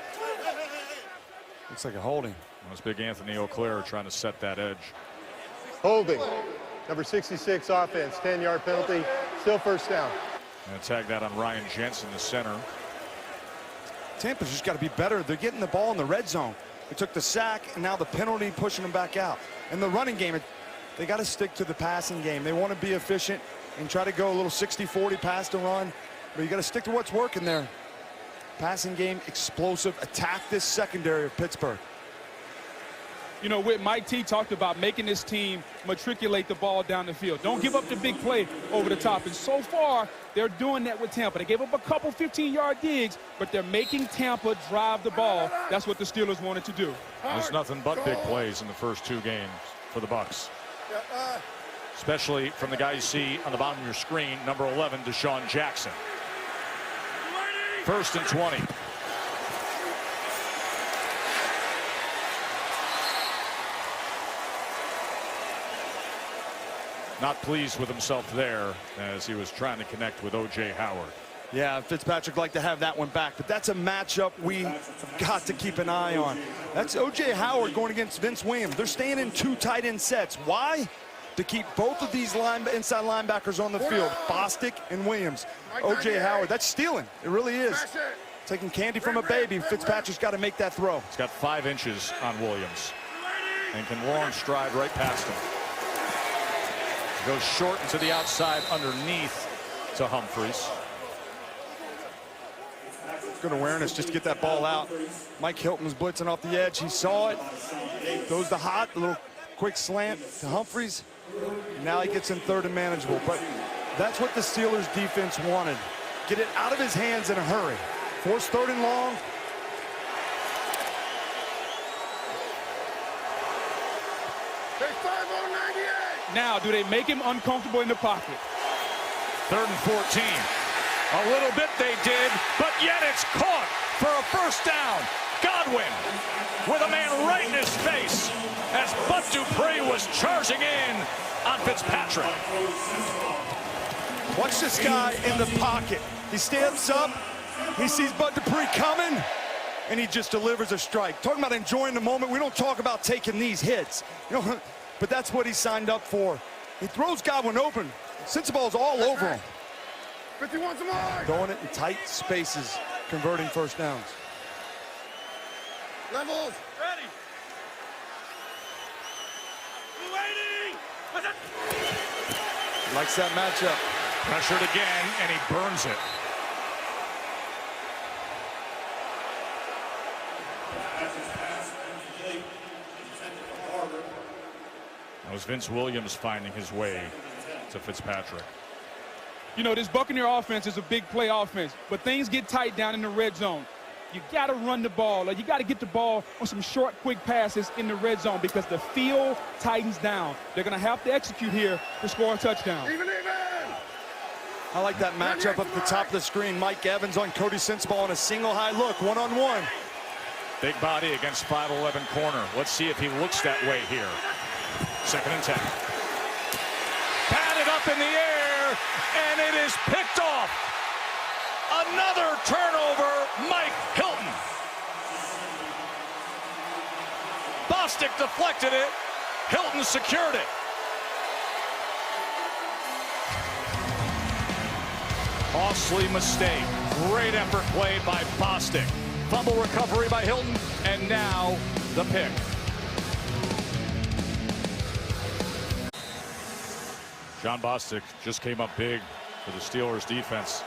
Looks like a holding. That's big Anthony O'Clair trying to set that edge. Holding. Number 66 offense, 10-yard penalty, still first down. And tag that on Ryan Jensen, the center. Tampa's just got to be better. They're getting the ball in the red zone. They took the sack, and now the penalty pushing them back out. And the running game, they got to stick to the passing game. They want to be efficient and try to go a little 60-40 pass to run, but you got to stick to what's working there. Passing game, explosive, attack this secondary of Pittsburgh. You know, Whit, Mike T talked about making this team matriculate the ball down the field. Don't give up the big play over the top. And so far, they're doing that with Tampa. They gave up a couple 15-yard digs, but they're making Tampa drive the ball. That's what the Steelers wanted to do. There's nothing but big plays in the first 2 games for the Bucs. Especially from the guy you see on the bottom of your screen, number 11, Deshaun Jackson. 1st and 20. Not pleased with himself there as he was trying to connect with O.J. Howard. Yeah, Fitzpatrick like to have that one back, but that's a matchup we got to keep an eye on. That's O.J. Howard going against Vince Williams. They're staying in 2 tight end sets. Why? to keep both of these inside linebackers on the field, Bostic and Williams. O.J. Howard, that's stealing. It really is. Taking candy from a baby. Fitzpatrick's got to make that throw. He's got 5 inches on Williams and can long stride right past him. Goes short and to the outside underneath to Humphries. Good awareness just to get that ball out. Mike Hilton's blitzing off the edge. He saw it. Goes to Hot, a little quick slant to Humphries. Now he gets in third and manageable. But that's what the Steelers defense wanted. Get it out of his hands in a hurry. Force third and long. Now, do they make him uncomfortable in the pocket? 3rd and 14. A little bit they did, but yet it's caught for a first down. Godwin with a man right in his face as Bud Dupree was charging in on Fitzpatrick. Watch this guy in the pocket. He steps up, he sees Bud Dupree coming, and he just delivers a strike. Talking about enjoying the moment. We don't talk about taking these hits, but that's what he signed up for. He throws Godwin open. Sensaball's all over him. 51 some more. Throwing it in tight spaces, converting first downs. Levels. Ready. Waiting. Likes that matchup. Pressured again, and he burns it. That was Vince Williams finding his way to Fitzpatrick. You know, this Buccaneer offense is a big play offense, but things get tight down in the red zone. You got to run the ball. You got to get the ball on some short, quick passes in the red zone because the field tightens down. They're going to have to execute here to score a touchdown. Even. I like that matchup up at the top of the screen. Mike Evans on Cody Sensaball on a single high look, one-on-one. Big body against 5'11" corner. Let's see if he looks that way here. 2nd and 10. Batted up in the air, and it is picked off. Another turnover, Mike Hilton. Bostic deflected it. Hilton secured it. Costly mistake. Great effort play by Bostic. Fumble recovery by Hilton, and now the pick. John Bostic just came up big for the Steelers defense,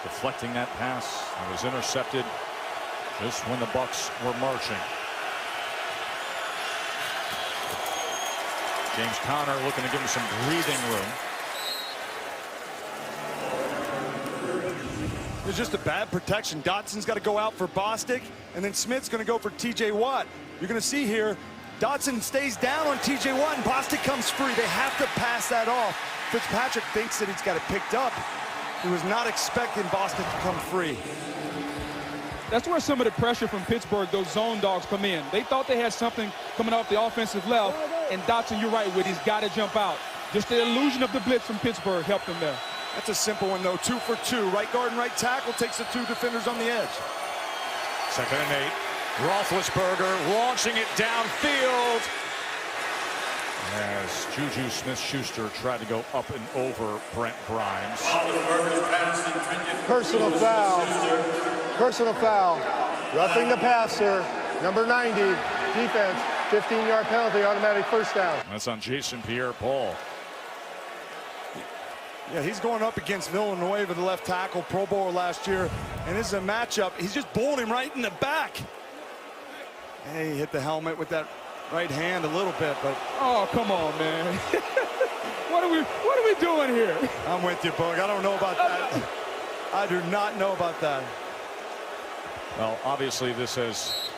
deflecting that pass. It was intercepted just when the Bucs were marching. James Conner looking to give him some breathing room. There's just a bad protection. Dotson's got to go out for Bostic, and then Smith's going to go for T.J. Watt. You're going to see here, Dotson stays down on T.J. Watt, and Bostic comes free. They have to pass that off. Fitzpatrick thinks that he's got it picked up. He was not expecting Bostic to come free. That's where some of the pressure from Pittsburgh, those zone dogs, come in. They thought they had something coming off the offensive left, and Dotson, you're right, with he's got to jump out. Just the illusion of the blitz from Pittsburgh helped him there. That's a simple one, though. 2 for 2. Right guard and right tackle takes the 2 defenders on the edge. 2nd and 8. Roethlisberger launching it downfield as Juju Smith-Schuster tried to go up and over Brent Grimes. Personal foul. Personal foul. Roughing the passer. Number 90. Defense. 15-yard penalty. Automatic first down. That's on Jason Pierre-Paul. Yeah, he's going up against Villanueva, the left tackle, Pro Bowler last year. And this is a matchup. He's just bowling him right in the back. Hey, he hit the helmet with that right hand a little bit, but... Oh, come on, man. What are we doing here? I'm with you, Bug. I don't know about that. I do not know about that. Well, obviously this has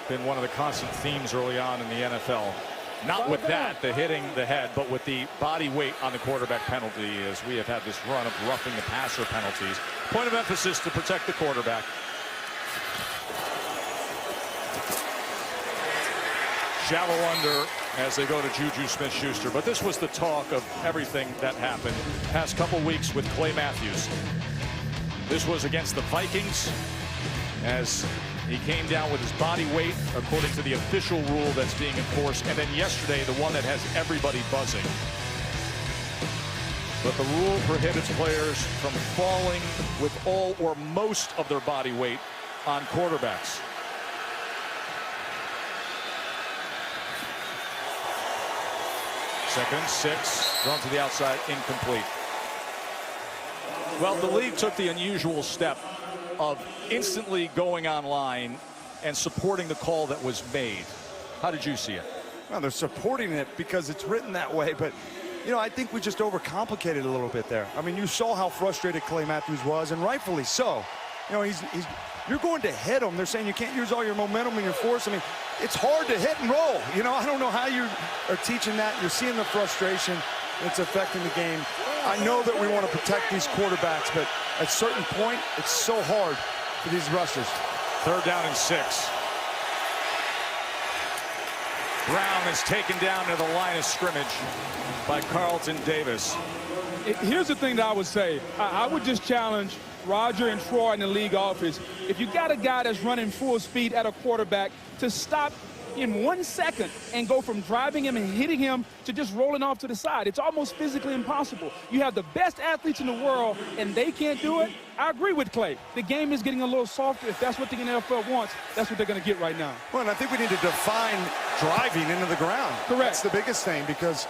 been one of the constant themes early on in the NFL. Not with that, the hitting the head, but with the body weight on the quarterback penalty, as we have had this run of roughing the passer penalties. Point of emphasis to protect the quarterback. Shallow under as they go to Juju Smith-Schuster. But this was the talk of everything that happened past couple weeks with Clay Matthews. This was against the Vikings as He came down with his body weight, according to the official rule that's being enforced. And then yesterday, the one that has everybody buzzing. But the rule prohibits players from falling with all or most of their body weight on quarterbacks. Second and 6, thrown to the outside, incomplete. Well, the league took the unusual step of instantly going online and supporting the call that was made. How did you see it? Well, they're supporting it because it's written that way, but you know, I think we just overcomplicated a little bit there. I mean, you saw how frustrated Clay Matthews was, and rightfully so. You know, you're going to hit him. They're saying you can't use all your momentum and your force. I mean, it's hard to hit and roll. You know, I don't know how you are teaching that. You're seeing the frustration. It's affecting the game. I know that we want to protect these quarterbacks, but at a certain point, it's so hard for these rushers. 3rd down and 6. Brown is taken down to the line of scrimmage by Carlton Davis. Here's the thing that I would say. I would just challenge Roger and Troy in the league office. If you got a guy that's running full speed at a quarterback, to stop in 1 second and go from driving him and hitting him to just rolling off to the side. It's almost physically impossible. You have the best athletes in the world, and they can't do it. I agree with Clay. The game is getting a little softer. If that's what the NFL wants, that's what they're going to get right now. Well, and I think we need to define driving into the ground. Correct. That's the biggest thing, because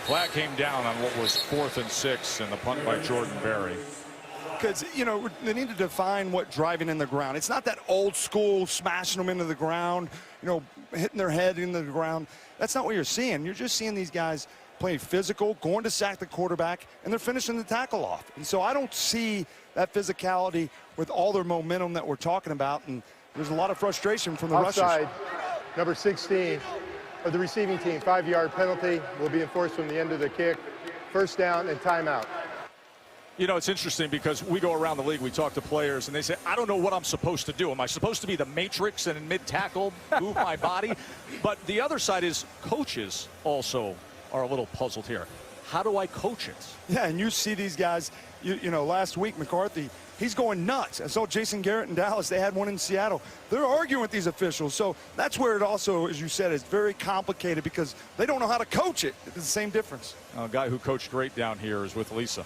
Flag came down on what was 4th and 6 and the punt by Jordan Berry. because, you know, they need to define what driving in the ground. It's not that old school smashing them into the ground, you know, hitting their head into the ground. That's not what you're seeing. You're just seeing these guys playing physical, going to sack the quarterback, and they're finishing the tackle off. And so I don't see that physicality with all their momentum that we're talking about, and there's a lot of frustration from the Offside, rushers. number 16 of the receiving team, 5-yard penalty will be enforced from the end of the kick. First down and timeout. You know, it's interesting because we go around the league, we talk to players, and they say, I don't know what I'm supposed to do. Am I supposed to be the Matrix and in mid-tackle, move my body? But the other side is coaches also are a little puzzled here. How do I coach it? Yeah, and you see these guys, you know, last week, McCarthy, he's going nuts. I saw Jason Garrett in Dallas. They had one in Seattle. They're arguing with these officials. So that's where it also, as you said, is very complicated because they don't know how to coach it. It's the same difference. A guy who coached great down here is with Lisa.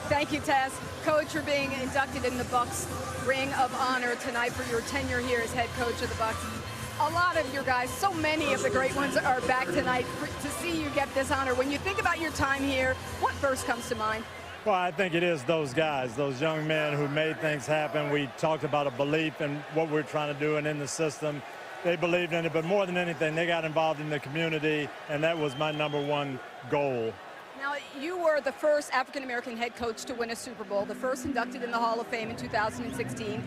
Thank you, Tess. Coach, you're being inducted in the Bucs Ring of Honor tonight for your tenure here as head coach of the Bucs. A lot of your guys, so many of the great ones are back tonight to see you get this honor. When you think about your time here, what first comes to mind? Well, I think it is those guys, those young men who made things happen. We talked about a belief in what we're trying to do and in the system. They believed in it, but more than anything, they got involved in the community, and that was my #1 goal. Now, you were the first African-American head coach to win a Super Bowl, the first inducted in the Hall of Fame in 2016.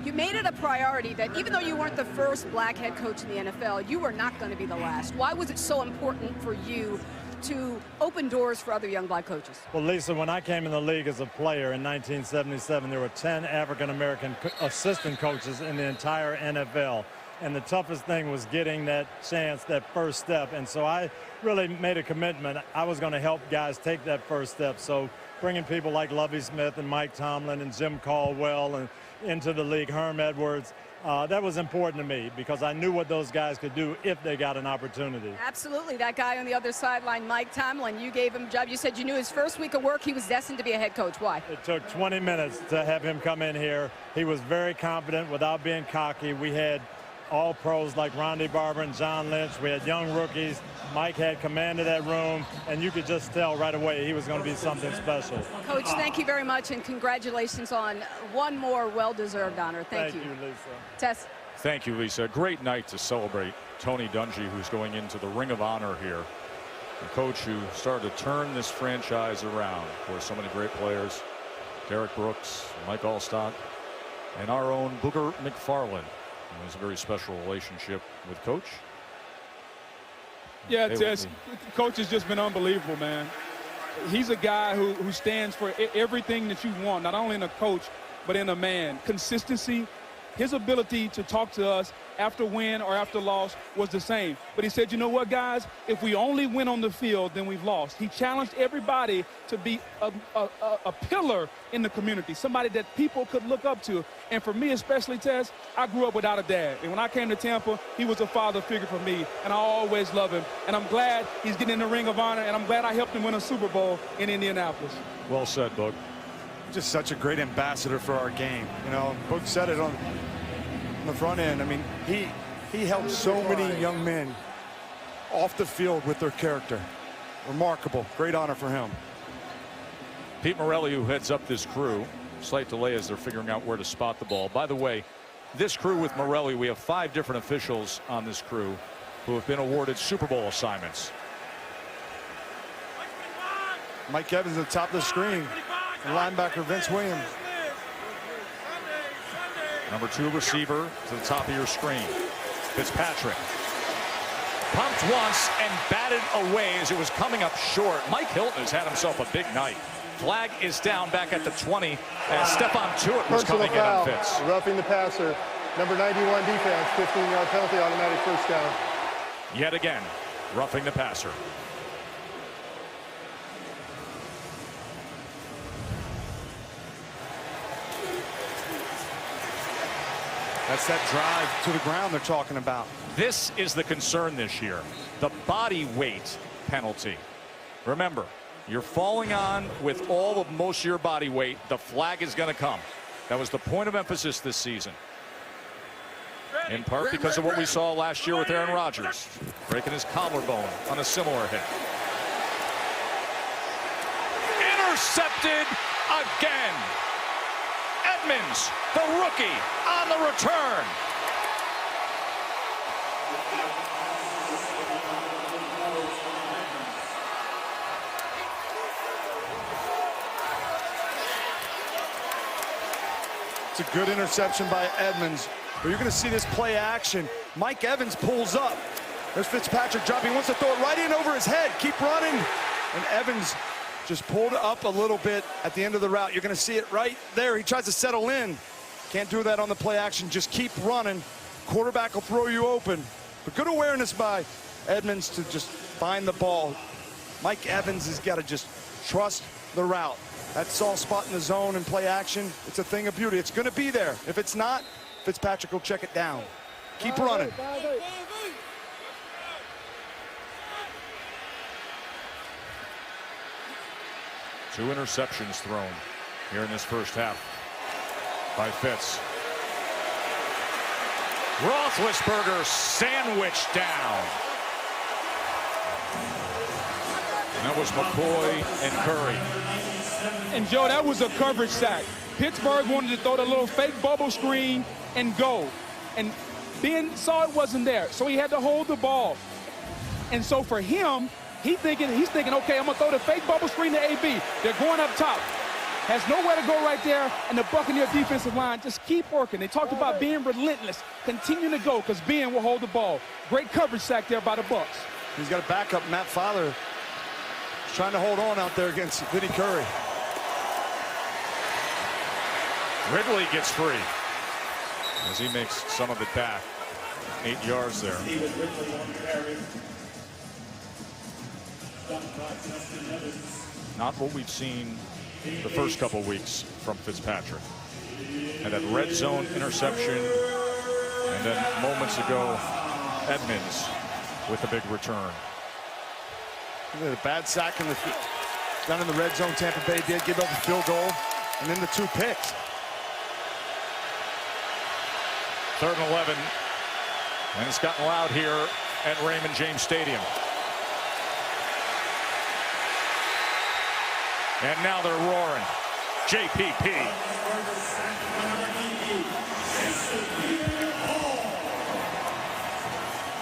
You made it a priority that even though you weren't the first black head coach in the NFL, you were not going to be the last. Why was it so important for you to open doors for other young black coaches? Well, Lisa, when I came in the league as a player in 1977, there were 10 African-American assistant coaches in the entire NFL. And the toughest thing was getting that chance, that first step. And so I really made a commitment. I was going to help guys take that first step. So bringing people like Lovie Smith and Mike Tomlin and Jim Caldwell and into the league, Herm Edwards, that was important to me because I knew what those guys could do if they got an opportunity. Absolutely. That guy on the other sideline, Mike Tomlin, you gave him a job. You said you knew his first week of work he was destined to be a head coach. Why? It took 20 minutes to have him come in here. He was very confident without being cocky. We had all pros like Ronde Barber and John Lynch. We had young rookies. Mike had command of that room, and you could just tell right away he was going to be something special. Coach, thank you very much, and congratulations on one more well-deserved honor. Thank you. Thank you, Lisa. Tess. Thank you, Lisa. Great night to celebrate Tony Dungy, who's going into the Ring of Honor here. The coach who started to turn this franchise around for so many great players. Derek Brooks, Mike Allstott, and our own Booger McFarland. It was a very special relationship with Coach. Yeah, Tess, Coach has just been unbelievable, man. He's a guy who stands for everything that you want, not only in a coach, but in a man. Consistency, his ability to talk to us after win or after loss was the same. But he said, you know what, guys, if we only win on the field, then we've lost. He challenged everybody to be a pillar in the community, somebody that people could look up to. And for me, especially, Tess, I grew up without a dad. And when I came to Tampa, he was a father figure for me, and I always love him. And I'm glad he's getting in the Ring of Honor, and I'm glad I helped him win a Super Bowl in Indianapolis. Well said, Boog. Just such a great ambassador for our game. You know, Boog said it on the front end. I mean, he helped so many young men off the field with their character. Remarkable. Great honor for him. Pete Morelli, who heads up this crew, slight delay as they're figuring out where to spot the ball. By the way, this crew with Morelli, we have 5 different officials on this crew who have been awarded Super Bowl assignments. Mike Evans at the top of the screen. And linebacker Vince Williams. Number 2 receiver to the top of your screen. Fitzpatrick. Pumped once and batted away as it was coming up short. Mike Hilton has had himself a big night. Flag is down back at the 20 as Stephon Tuitt was coming in on Fitz. Roughing the passer. Number 91 defense. 15-yard penalty, automatic first down. Yet again, roughing the passer. That's that drive to the ground they're talking about. This is the concern this year, the body weight penalty. Remember, you're falling on with all of most of your body weight, the flag is going to come. That was the point of emphasis this season. In part because of what we saw last year with Aaron Rodgers, breaking his collarbone on a similar hit. Intercepted again. Edmonds, the rookie, on the return. It's a good interception by Edmonds. But you're going to see this play action. Mike Evans pulls up. There's Fitzpatrick dropping. He wants to throw it right in over his head. Keep running. And Evans just pulled up a little bit at the end of the route. You're going to see it right there. He tries to settle in. Can't do that on the play action. Just keep running. Quarterback will throw you open. But good awareness by Edmonds to just find the ball. Mike Evans has got to just trust the route. That soft spot in the zone and play action, it's a thing of beauty. It's going to be there. If it's not, Fitzpatrick will check it down. Keep running. Two interceptions thrown here in this first half by Fitz. Roethlisberger sandwiched down. And that was McCoy and Curry. And Joe, that was a coverage sack. Pittsburgh wanted to throw the little fake bubble screen and go. And Ben saw it wasn't there, so he had to hold the ball. And so for him, he's thinking, okay, I'm gonna throw the fake bubble screen to AB. They're going up top. Has nowhere to go right there, and the Buccaneer defensive line just keep working. They talked about being relentless, continuing to go, because Ben will hold the ball. Great coverage sack there by the Bucs. He's got a backup, Matt Fowler. He's trying to hold on out there against Vinny Curry. Ridley gets free as he makes some of it back. 8 yards there. Not what we've seen the first couple weeks from Fitzpatrick. And that red zone interception, and then moments ago, Edmonds with a big return. The bad sack down in the red zone. Tampa Bay did give up a field goal, and then the 2 picks. 3rd and 11, and it's gotten loud here at Raymond James Stadium. And now they're roaring. JPP.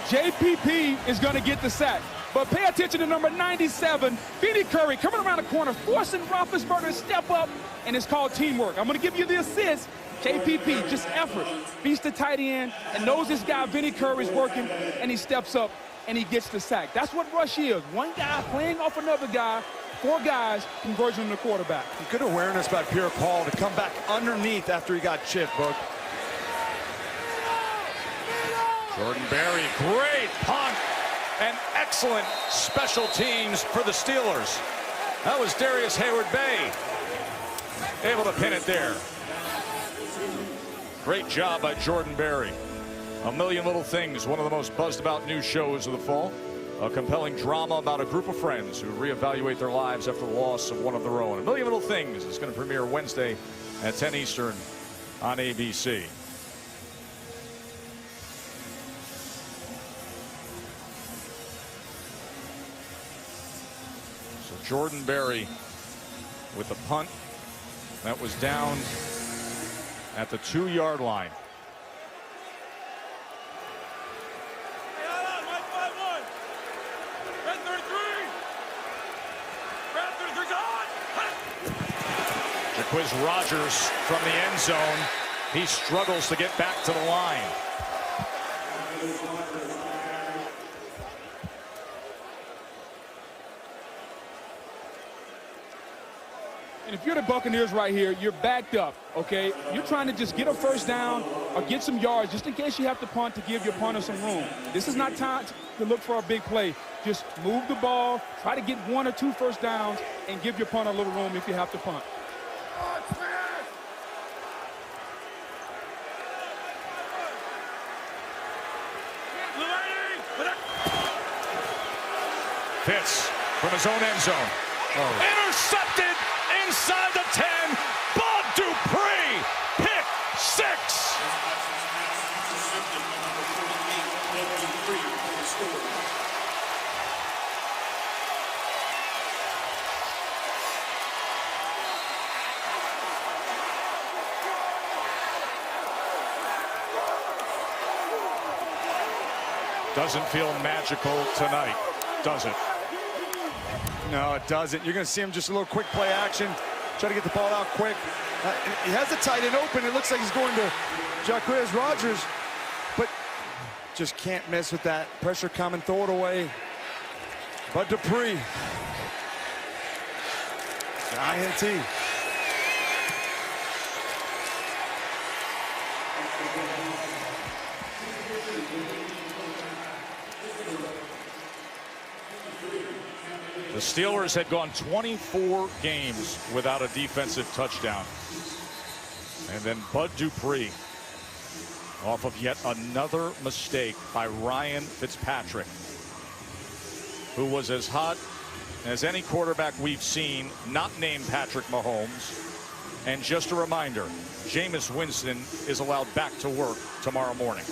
JPP is going to get the sack. But pay attention to number 97, Vinny Curry, coming around the corner, forcing Roethlisberger to step up, and it's called teamwork. I'm going to give you the assist. JPP, just effort. Beats the tight end and knows this guy, Vinny Curry, is working, and he steps up and he gets the sack. That's what rush is. One guy playing off another guy, 4 guys converging on the quarterback. Good awareness by Pierre Paul to come back underneath after he got chipped, Boog. Jordan Berry, great punt and excellent special teams for the Steelers. That was Darius Hayward-Bay able to pin it there. Great job by Jordan Berry. A Million Little Things, one of the most buzzed about news shows of the fall. A compelling drama about a group of friends who reevaluate their lives after the loss of one of their own. A Million Little Things is going to premiere Wednesday at 10 Eastern on ABC. So Jordan Berry with the punt that was down at the 2-yard line. Quiz Rogers from the end zone. He struggles to get back to the line. And if you're the Buccaneers right here, you're backed up, okay? You're trying to just get a first down or get some yards just in case you have to punt to give your punter some room. This is not time to look for a big play. Just move the ball, try to get 1 or 2 first downs, and give your punter a little room if you have to punt. Pitts from his own end zone. Intercepted inside the 10. Bud Dupree, pick 6. Doesn't feel magical tonight, does it? No, it doesn't. You're going to see him just a little quick play action. Try to get the ball out quick. He has the tight end open. It looks like he's going to Quiz Rogers, but just can't miss with that. Pressure coming, throw it away. Bud Dupree. INT. The Steelers had gone 24 games without a defensive touchdown. And then Bud Dupree, off of yet another mistake by Ryan Fitzpatrick, who was as hot as any quarterback we've seen, not named Patrick Mahomes. And just a reminder, Jameis Winston is allowed back to work tomorrow morning.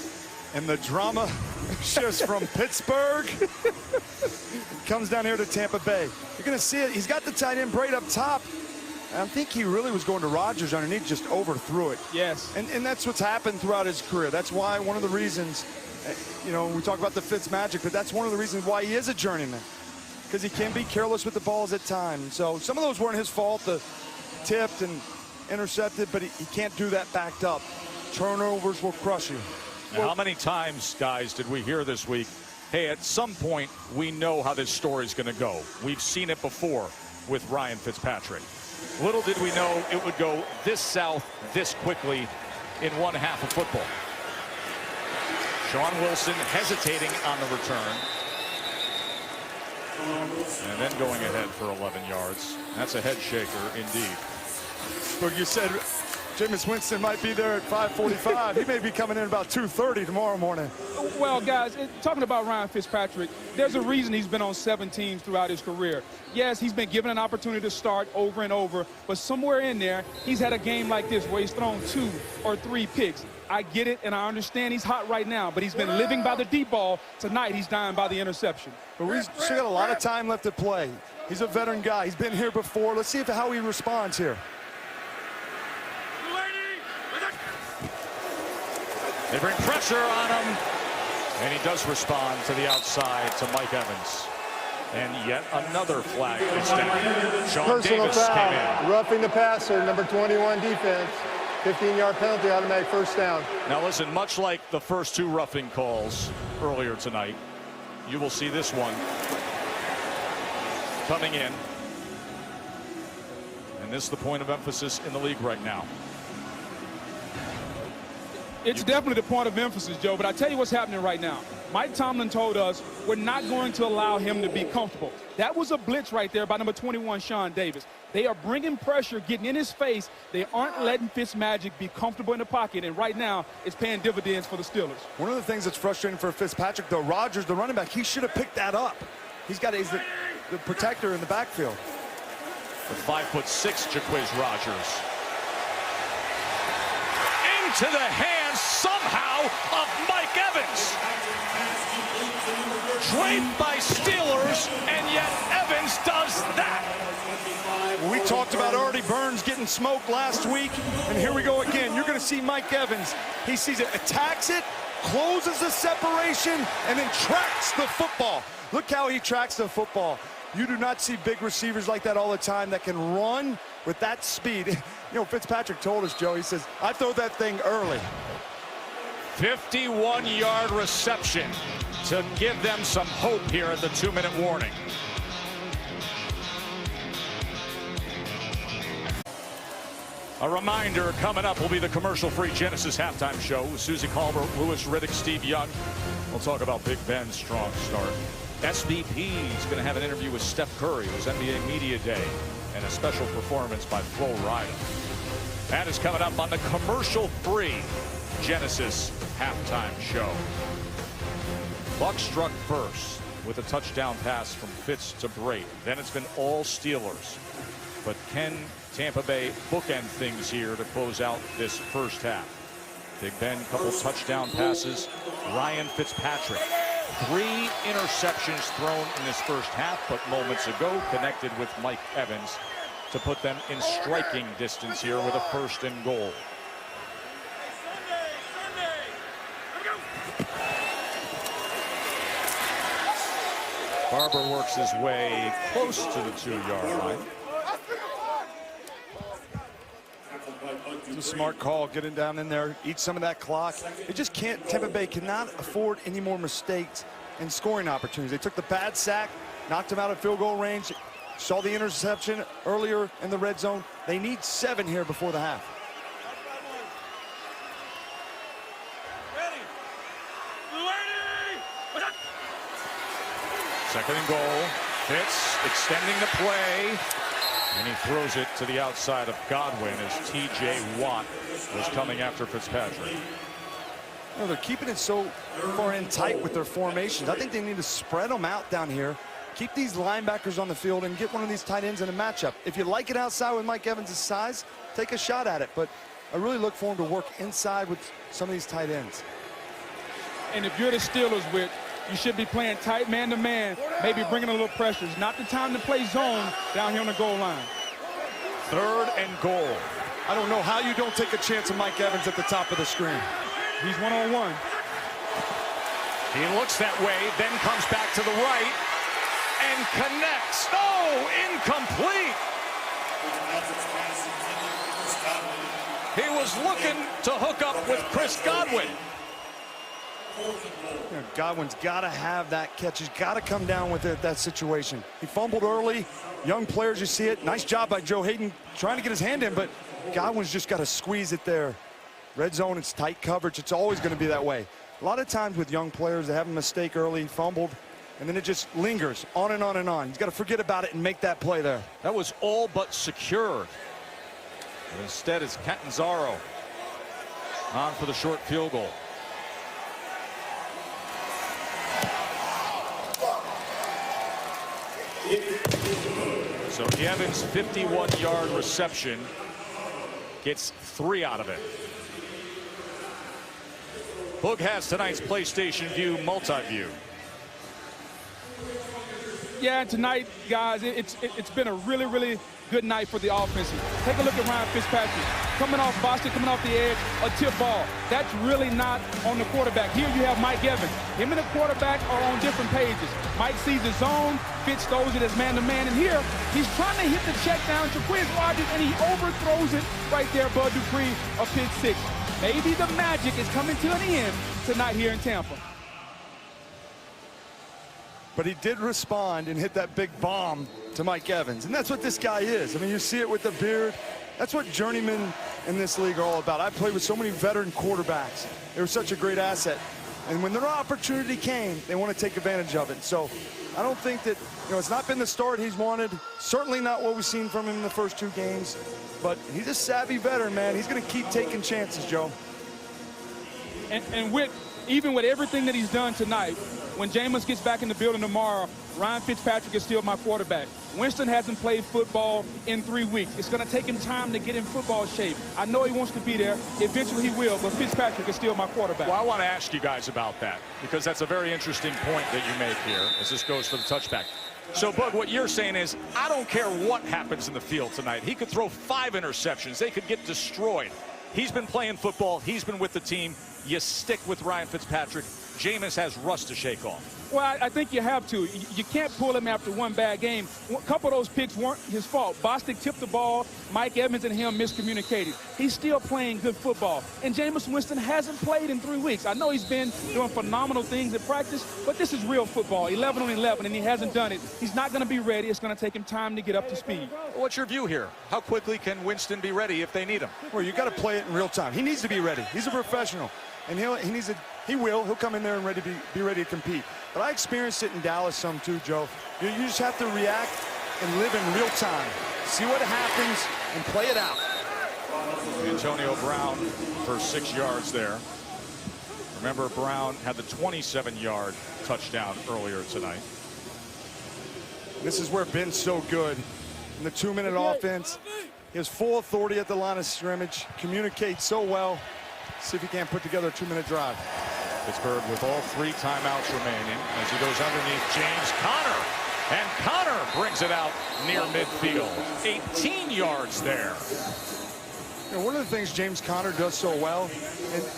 And the drama shifts from Pittsburgh. Comes down here to Tampa Bay. You're going to see it. He's got the tight end Braid up top. I think he really was going to Rodgers underneath, just overthrew it. Yes. And that's what's happened throughout his career. That's why one of the reasons, you know, we talk about the Fitz magic, but that's one of the reasons why he is a journeyman. Because he can be careless with the balls at times. So some of those weren't his fault, the tipped and intercepted, but he can't do that backed up. Turnovers will crush you. Now, how many times, guys, did we hear this week, hey, at some point, we know how this story is going to go. We've seen it before with Ryan Fitzpatrick. Little did we know it would go this south this quickly in one half of football. Sean Wilson hesitating on the return. And then going ahead for 11 yards. That's a head shaker indeed. But you said Jameis Winston might be there at 5:45. He may be coming in about 2:30 tomorrow morning. Well, guys, talking about Ryan Fitzpatrick, there's a reason he's been on 7 teams throughout his career. Yes, he's been given an opportunity to start over and over, but somewhere in there, he's had a game like this where he's thrown 2 or 3 picks. I get it, and I understand he's hot right now, but he's been living by the deep ball. Tonight, he's dying by the interception. But we've still got a lot of time left to play. He's a veteran guy. He's been here before. Let's see how he responds here. They bring pressure on him, and he does respond to the outside to Mike Evans. And yet another flag is down. Sean Personal Davis came foul, in. roughing the passer, number 21 defense. 15-yard penalty, automatic first down. Now listen, much like the first 2 roughing calls earlier tonight, you will see this one coming in. And this is the point of emphasis in the league right now. It's definitely the point of emphasis, Joe, but I tell you what's happening right now. Mike Tomlin told us we're not going to allow him to be comfortable. That was a blitz right there by number 21, Sean Davis. They are bringing pressure, getting in his face. They aren't letting Fitzmagic be comfortable in the pocket, and right now it's paying dividends for the Steelers. One of the things that's frustrating for Fitzpatrick, though, Rodgers, the running back, he should have picked that up. He's the protector in the backfield. The 5'6" Jaquiz Rogers. Into the hands somehow of Mike Evans. Draped by Steelers, and yet Evans does that. We talked about Artie Burns getting smoked last week, and here we go again. You're going to see Mike Evans. He sees it, attacks it, closes the separation, and then tracks the football. Look how he tracks the football. You do not see big receivers like that all the time that can run with that speed. You know, Fitzpatrick told us, Joe, he says, I throw that thing early. 51-yard reception to give them some hope here at the 2-minute warning. A reminder, coming up will be the commercial-free Genesis halftime show with Susie Colbert, Louis Riddick, Steve Young. We'll talk about Big Ben's strong start. SVP is going to have an interview with Steph Curry. It was NBA Media Day, and a special performance by Flo Rida. That is coming up on the commercial-free Genesis halftime show. Bucs struck first with a touchdown pass from Fitz to Brate. Then it's been all Steelers. But can Tampa Bay bookend things here to close out this first half? Big Ben, couple touchdown passes. Ryan Fitzpatrick, 3 interceptions thrown in this first half, but moments ago connected with Mike Evans to put them in striking distance here with a 1st and goal. Barber works his way close to the 2-yard line. It's a smart call, getting down in there, eat some of that clock. They just can't, Tampa Bay cannot afford any more mistakes and scoring opportunities. They took the bad sack, knocked him out of field goal range, saw the interception earlier in the red zone. They need 7 here before the half. Second and goal. Fitz extending the play. And he throws it to the outside of Godwin as T.J. Watt was coming after Fitzpatrick. You know, they're keeping it so far in tight with their formations. I think they need to spread them out down here. Keep these linebackers on the field and get one of these tight ends in a matchup. If you like it outside with Mike Evans' size, take a shot at it. But I really look for him to work inside with some of these tight ends. And if you're the Steelers, Wick, you should be playing tight man-to-man, maybe bringing a little pressure. It's not the time to play zone down here on the goal line. 3rd and goal. I don't know how you don't take a chance of Mike Evans at the top of the screen. He's one-on-one. He looks that way, then comes back to the right and connects. Oh, incomplete. He was looking to hook up with Chris Godwin. You know, Godwin's got to have that catch. He's got to come down with it, that situation. He fumbled early. Young players, you see it. Nice job by Joe Hayden trying to get his hand in, but Godwin's just got to squeeze it there. Red zone, it's tight coverage. It's always going to be that way. A lot of times with young players, they have a mistake early, fumbled, and then it just lingers on and on and on. He's got to forget about it and make that play there. That was all but secured. But instead, it's Catanzaro on for the short field goal. So Evans' 51-yard reception gets 3 out of it. Boog has tonight's PlayStation View multi-view. Yeah, tonight, guys, it's been a really good night for the offense. Take a look at Ryan Fitzpatrick. Coming off Boston, coming off the edge, a tip ball. That's really not on the quarterback. Here you have Mike Evans. Him and the quarterback are on different pages. Mike sees the zone, Fitz throws it as man-to-man, and here he's trying to hit the check down to Jaquiz Rogers, and he overthrows it right there, Bud Dupree, a pick 6. Maybe the magic is coming to an end tonight here in Tampa. But he did respond and hit that big bomb to Mike Evans. And that's what this guy is. I mean, you see it with the beard. That's what journeyman in this league are all about. I played with so many veteran quarterbacks. They were such a great asset. And when their opportunity came, they want to take advantage of it. So I don't think that, it's not been the start he's wanted. Certainly not what we've seen from him in the first 2 games. But he's a savvy veteran, man. He's going to keep taking chances, Joe. And even with everything that he's done tonight, when Jameis gets back in the building tomorrow, Ryan Fitzpatrick is still my quarterback. Winston hasn't played football in 3 weeks. It's going to take him time to get in football shape. I know he wants to be there. Eventually he will, but Fitzpatrick is still my quarterback. Well, I want to ask you guys about that, because that's a very interesting point that you make here as this goes for the touchback. So, Bug, what you're saying is, I don't care what happens in the field tonight. He could throw 5 interceptions. They could get destroyed. He's been playing football. He's been with the team. You stick with Ryan Fitzpatrick. Jameis has rust to shake off. Well, I think you have to. You can't pull him after one bad game. A couple of those picks weren't his fault. Bostic tipped the ball. Mike Evans and him miscommunicated. He's still playing good football. And Jameis Winston hasn't played in 3 weeks. I know he's been doing phenomenal things at practice, but this is real football, 11 on 11, and he hasn't done it. He's not going to be ready. It's going to take him time to get up to speed. What's your view here? How quickly can Winston be ready if they need him? Well, you got to play it in real time. He needs to be ready. He's a professional, and he'll come in there and be ready to compete. But I experienced it in Dallas some too, Joe. You just have to react and live in real time. See what happens and play it out. Antonio Brown for 6 yards there. Remember, Brown had the 27-yard touchdown earlier tonight. This is where Ben's so good. In the 2-minute offense, he has full authority at the line of scrimmage, communicates so well. See if he can't put together a 2-minute drive. Pittsburgh with all 3 timeouts remaining as he goes underneath James Conner. And Conner brings it out near midfield. 18 yards there. One of the things James Conner does so well,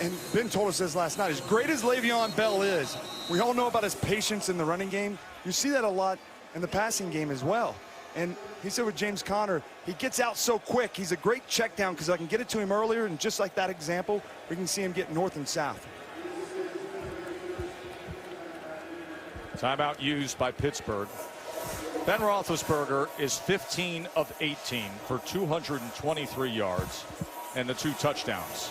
and Ben told us this last night, as great as Le'Veon Bell is, we all know about his patience in the running game. You see that a lot in the passing game as well. And he said with James Conner, he gets out so quick. He's a great check down because I can get it to him earlier, and just like that example, we can see him get north and south. Timeout used by Pittsburgh. Ben Roethlisberger is 15 of 18 for 223 yards and the 2 touchdowns.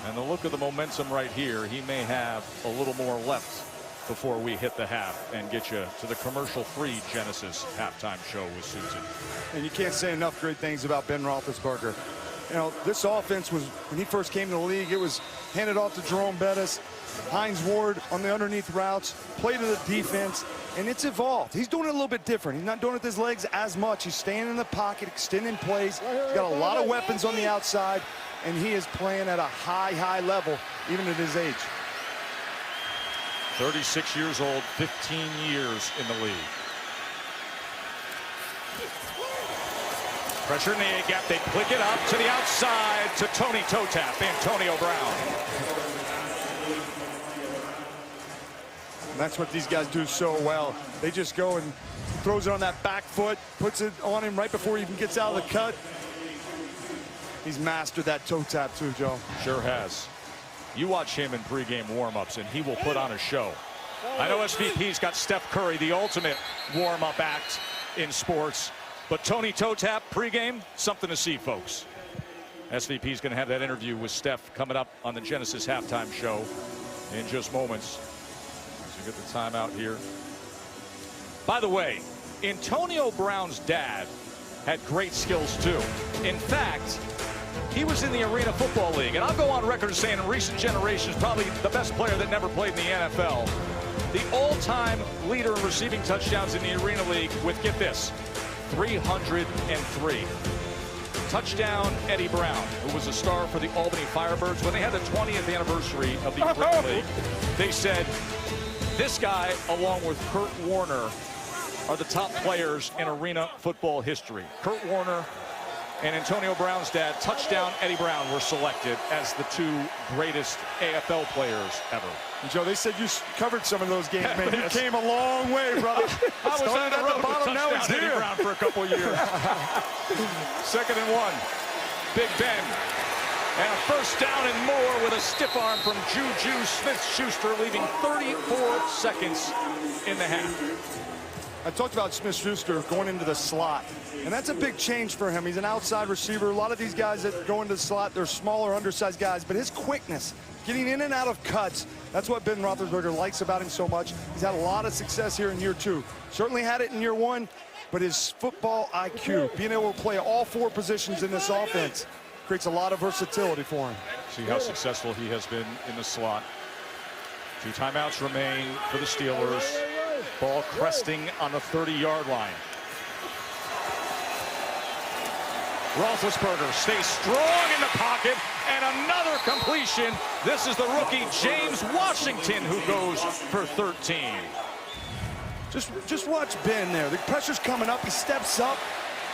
And the look of the momentum right here, he may have a little more left before we hit the half and get you to the commercial-free Genesis halftime show with Susan. And you can't say enough great things about Ben Roethlisberger. This offense was, when he first came to the league, it was handed off to Jerome Bettis, Hines Ward on the underneath routes, played to the defense, and it's evolved. He's doing it a little bit different. He's not doing it with his legs as much. He's staying in the pocket, extending plays. He's got a lot of weapons on the outside, and he is playing at a high level, even at his age. 36 years old, 15 years in the league. Pressure in the A-gap. They click it up to the outside to Tony Toe Tap, Antonio Brown. And that's what these guys do so well. They just go and throws it on that back foot, puts it on him right before he even gets out of the cut. He's mastered that toe tap too, Joe. Sure has. You watch him in pregame warm-ups, and he will put on a show. I know SVP's got Steph Curry, the ultimate warm-up act in sports, but Tony Toe Tap pregame, something to see, folks. SVP's going to have that interview with Steph coming up on the Genesis halftime show in just moments. As we get the timeout here. By the way, Antonio Brown's dad had great skills too. In fact, he was in the Arena Football League, and I'll go on record saying in recent generations, probably the best player that never played in the NFL. The all-time leader in receiving touchdowns in the Arena League with, get this, 303. Touchdown Eddie Brown, who was a star for the Albany Firebirds. When they had the 20th anniversary of the Arena League, they said, this guy, along with Kurt Warner, are the top players in Arena football history. Kurt Warner and Antonio Brown's dad, Touchdown Eddie Brown, were selected as the 2 greatest AFL players ever. And Joe, they said you covered some of those games, man. You came a long way, brother. I was on the road with bottom, now he's Touchdown Eddie here. Brown for a couple of years. 2nd and 1. Big Ben. And a first down and more with a stiff arm from Juju Smith-Schuster, leaving 34 seconds in the half. I talked about Smith-Schuster going into the slot. And that's a big change for him. He's an outside receiver. A lot of these guys that go into the slot, they're smaller, undersized guys, but his quickness, getting in and out of cuts, that's what Ben Roethlisberger likes about him so much. He's had a lot of success here in year 2. Certainly had it in year 1, but his football IQ, being able to play all 4 positions in this offense, creates a lot of versatility for him. See how successful he has been in the slot. 2 timeouts remain for the Steelers. Ball cresting on the 30-yard line. Roethlisberger stays strong in the pocket, and another completion. This is the rookie James Washington who goes for 13. Just watch Ben there. The pressure's coming up. He steps up.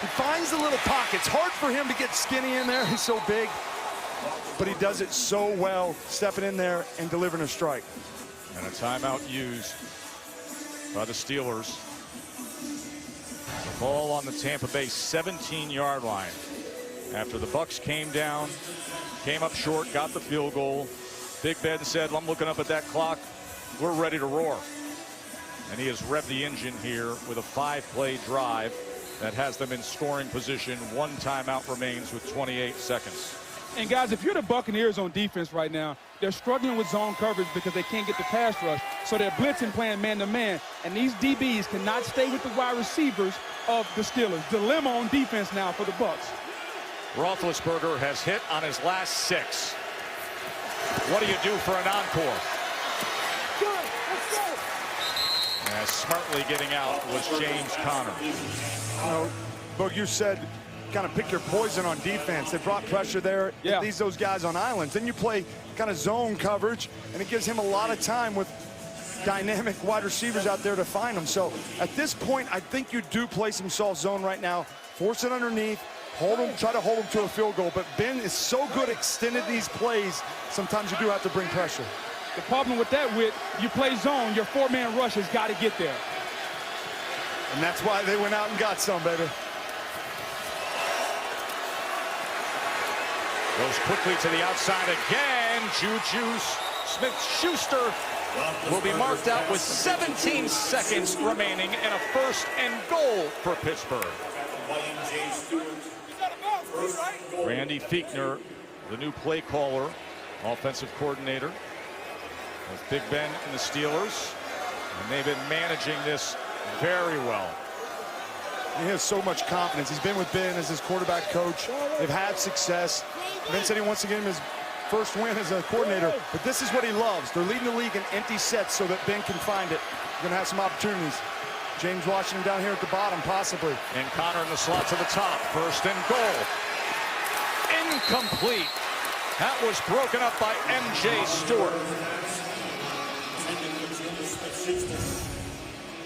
He finds the little pockets. Hard for him to get skinny in there. He's so big. But he does it so well, stepping in there and delivering a strike. And a timeout used by the Steelers. The ball on the Tampa Bay 17-yard line. After the Bucs came down, came up short, got the field goal. Big Ben said, I'm looking up at that clock. We're ready to roar. And he has revved the engine here with a 5-play drive that has them in scoring position. 1 timeout remains with 28 seconds. And guys, if you're the Buccaneers on defense right now, they're struggling with zone coverage because they can't get the pass rush. So they're blitzing, playing man-to-man. And these DBs cannot stay with the wide receivers of the Steelers. Dilemma on defense now for the Bucs. Roethlisberger has hit on his last 6. What do you do for an encore? As smartly getting out was James Conner. You know, Boog, you said kind of pick your poison on defense. They brought pressure there. Yeah. It leaves those guys on islands. Then you play kind of zone coverage, and it gives him a lot of time with dynamic wide receivers out there to find them. So at this point, I think you do play some soft zone right now. Force it underneath. Hold him, try to hold him to a field goal. But Ben is so good at extending these plays, sometimes you do have to bring pressure. The problem with that, you play zone, your 4-man rush has got to get there. And that's why they went out and got some, baby. Goes quickly to the outside again. Juju Smith-Schuster will be marked out with 17 seconds remaining and a 1st and goal for Pittsburgh. Randy Fichtner, the new play caller, offensive coordinator with Big Ben and the Steelers, and they've been managing this very well. He has so much confidence. He's been with Ben as his quarterback coach. They've had success. Ben said he wants to get him his first win as a coordinator, but this is what he loves. They're leading the league in empty sets so that Ben can find it. Going to have some opportunities. James Washington down here at the bottom, possibly. And Conner in the slot to the top. 1st and goal. Incomplete. That was broken up by M.J. Stewart.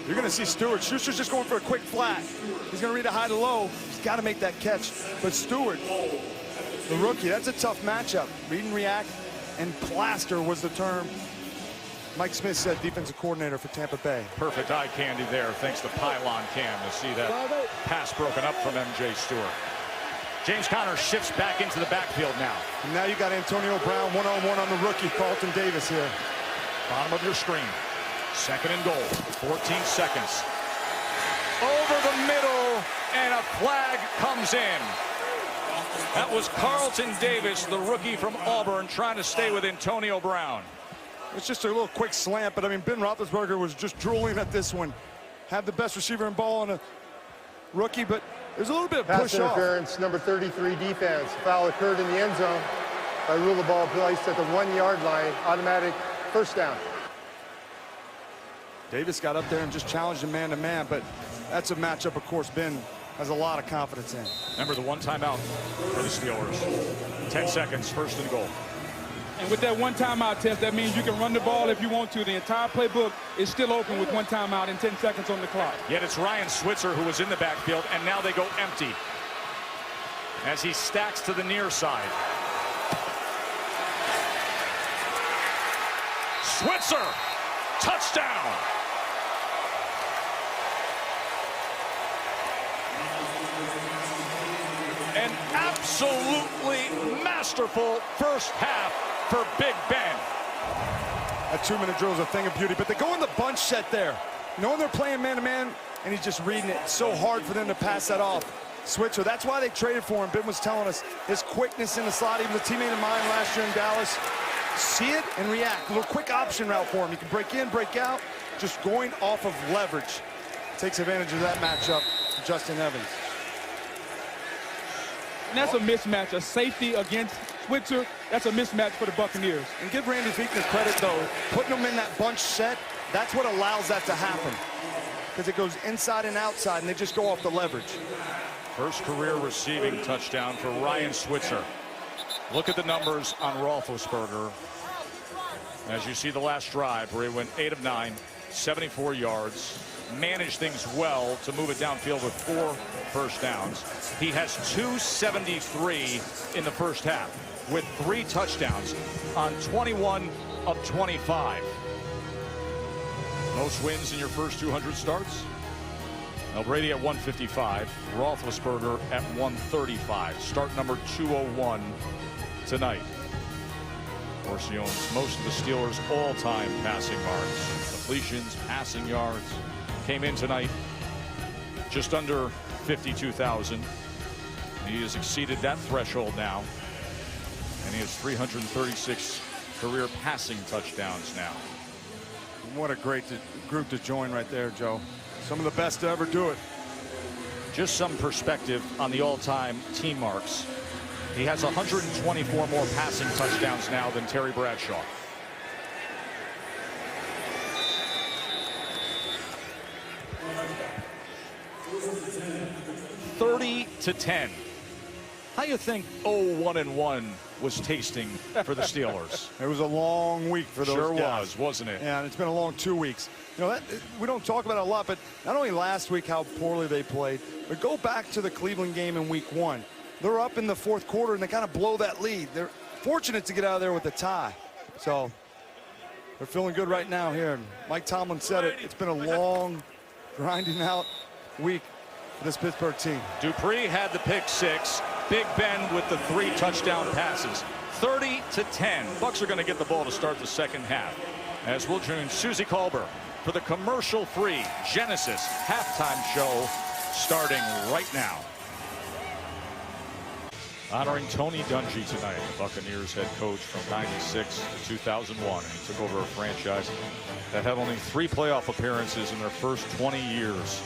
You're going to see Stewart. Schuster's just going for a quick flat. He's going to read a high to low. He's got to make that catch. But Stewart, the rookie, that's a tough matchup. Read and react, and plaster was the term Mike Smith said, defensive coordinator for Tampa Bay. Perfect eye candy there, thanks to Pylon Cam, to see that pass broken up from M.J. Stewart. James Conner shifts back into the backfield now. And now you got Antonio Brown one-on-one on the rookie, Carlton Davis here. Bottom of your screen. 2nd and goal. 14 seconds. Over the middle, and a flag comes in. That was Carlton Davis, the rookie from Auburn, trying to stay with Antonio Brown. It's just a little quick slant, but I mean, Ben Roethlisberger was just drooling at this one. Have the best receiver and ball on a rookie, but there's a little bit of Pass push off. interference, number 33 defense. Foul occurred in the end zone. By rule of ball placed at the 1-yard line. Automatic 1st down. Davis got up there and just challenged him man-to-man, but that's a matchup, of course, Ben has a lot of confidence in. Remember the 1 timeout for the Steelers. 10 seconds, 1st and goal. And with that 1 timeout test, that means you can run the ball if you want to. The entire playbook is still open with 1 timeout and 10 seconds on the clock. Yet it's Ryan Switzer who was in the backfield, and now they go empty as he stacks to the near side. Switzer, touchdown. An absolutely masterful first half for Big Ben. That 2-minute drill is a thing of beauty, but they go in the bunch set there. Knowing they're playing man-to-man, and he's just reading it. It's so hard for them to pass that off. switcher. That's why they traded for him. Ben was telling us his quickness in the slot. He was a teammate of mine last year in Dallas. See it and react. A little quick option route for him. He can break in, break out, just going off of leverage. Takes advantage of that matchup for Justin Evans. And that's a mismatch, a safety against Switzer. That's a mismatch for the Buccaneers. And give Randy Fichtner credit, though. Putting him in that bunch set, that's what allows that to happen. Because it goes inside and outside, and they just go off the leverage. First career receiving touchdown for Ryan Switzer. Look at the numbers on Roethlisberger. As you see the last drive where he went 8 of 9, 74 yards, managed things well to move it downfield with 4 first downs. He has 273 in the first half with 3 touchdowns on 21 of 25. Most wins in your first 200 starts. Now Brady at 155, Roethlisberger at 135. Start number 201 tonight. Of course, he owns most of the Steelers' all-time passing marks. Completions, passing yards. Came in tonight just under 52,000. He has exceeded that threshold now. And he has 336 career passing touchdowns now. What a great group to join right there, Joe. Some of the best to ever do it. Just some perspective on the all-time team marks. He has 124 more passing touchdowns now than Terry Bradshaw. $30-10. How you think 0-1-1 was tasting for the Steelers? It was a long week for those Sure guys. was, wasn't it? Yeah, and it's been a long 2 weeks. You know, we don't talk about it a lot, but not only last week how poorly they played, but go back to the Cleveland game in week 1. They're up in the 4th quarter, and they kind of blow that lead. They're fortunate to get out of there with a tie. So they're feeling good right now here. And Mike Tomlin said it. It's been a long, grinding out week for this Pittsburgh team. Dupree had the pick 6. Big Ben with the 3 touchdown passes. 30-10. Bucs are going to get the ball to start the second half. As we'll join Susie Colbert for the commercial-free Genesis halftime show starting right now. Honoring Tony Dungy tonight, the Buccaneers head coach from 96 to 2001. And he took over a franchise that had only 3 playoff appearances in their first 20 years.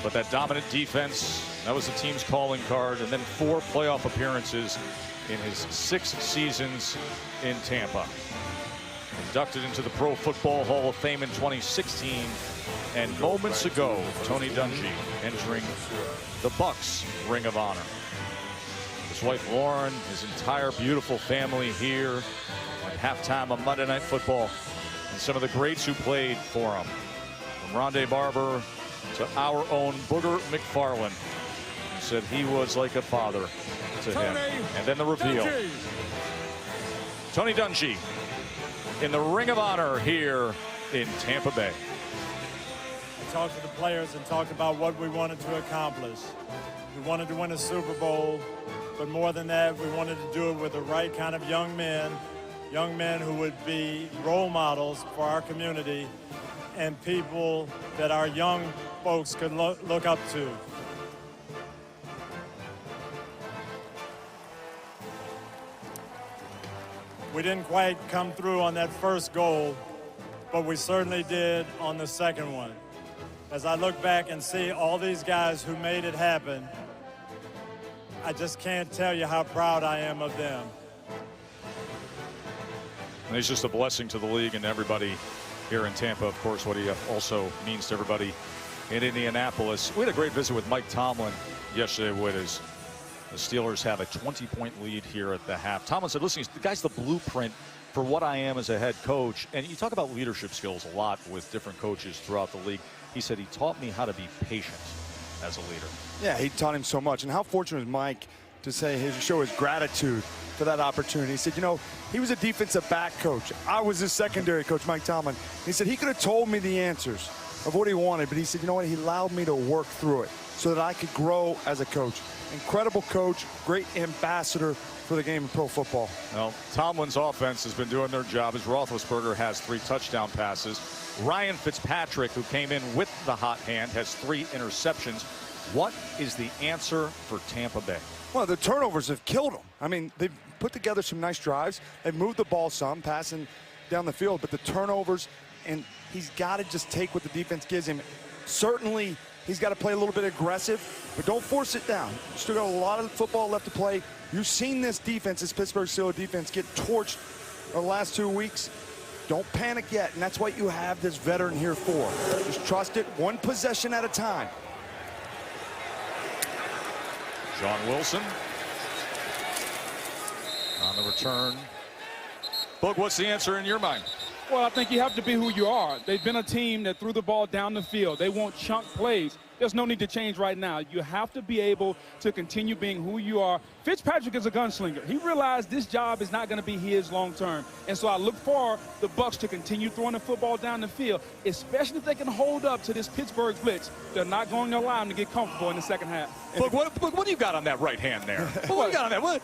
But that dominant defense, that was the team's calling card. And then 4 playoff appearances in his 6 seasons in Tampa. Inducted into the Pro Football Hall of Fame in 2016. And moments ago, Tony Dungy entering the Bucs Ring of Honor. His wife Lauren, his entire beautiful family here at halftime of Monday Night Football. And some of the greats who played for him. From Rondé Barber to our own Booger McFarland. He said he was like a father to him. And then the reveal. Dungy. Tony Dungy in the Ring of Honor here in Tampa Bay. We talked to the players and talked about what we wanted to accomplish. We wanted to win a Super Bowl, but more than that, we wanted to do it with the right kind of young men who would be role models for our community and people that our young folks could look up to. We didn't quite come through on that first goal, but we certainly did on the second one. As I look back and see all these guys who made it happen, I just can't tell you how proud I am of them. And he's just a blessing to the league and everybody here in Tampa. Of course, what he also means to everybody in Indianapolis. We had a great visit with Mike Tomlin yesterday with his. The Steelers have a 20-point lead here at the half. Tomlin said, listen, the guy's the blueprint for what I am as a head coach. And you talk about leadership skills a lot with different coaches throughout the league. He said he taught me how to be patient as a leader. Yeah, he taught him so much. And how fortunate is Mike to show his gratitude for that opportunity. He said, you know, he was a defensive back coach. I was his secondary coach, Mike Tomlin. He said he could have told me the answers of what he wanted, but he said, you know what, he allowed me to work through it so that I could grow as a coach. Incredible coach, great ambassador for the game of pro football. Well, Tomlin's offense has been doing their job as Roethlisberger has 3 touchdown passes. Ryan Fitzpatrick, who came in with the hot hand, has 3 interceptions. What is the answer for Tampa Bay? Well, the turnovers have killed them. I mean, they've put together some nice drives. They've moved the ball some, passing down the field, but the turnovers, and he's got to just take what the defense gives him. Certainly, he's got to play a little bit aggressive, but don't force it down. Still got a lot of football left to play. You've seen this defense, this Pittsburgh Steelers defense, get torched the last 2 weeks. Don't panic yet, and that's what you have this veteran here for. Just trust it, one possession at a time. John Wilson on the return. Boog, what's the answer in your mind? Well, I think you have to be who you are. They've been a team that threw the ball down the field. They want chunk plays. There's no need to change right now. You have to be able to continue being who you are. Fitzpatrick is a gunslinger. He realized this job is not going to be his long term. And so I look for the Bucs to continue throwing the football down the field, especially if they can hold up to this Pittsburgh blitz. They're not going to allow him to get comfortable in the second half. Look, what do you got on that right hand there? What do you got on that? What?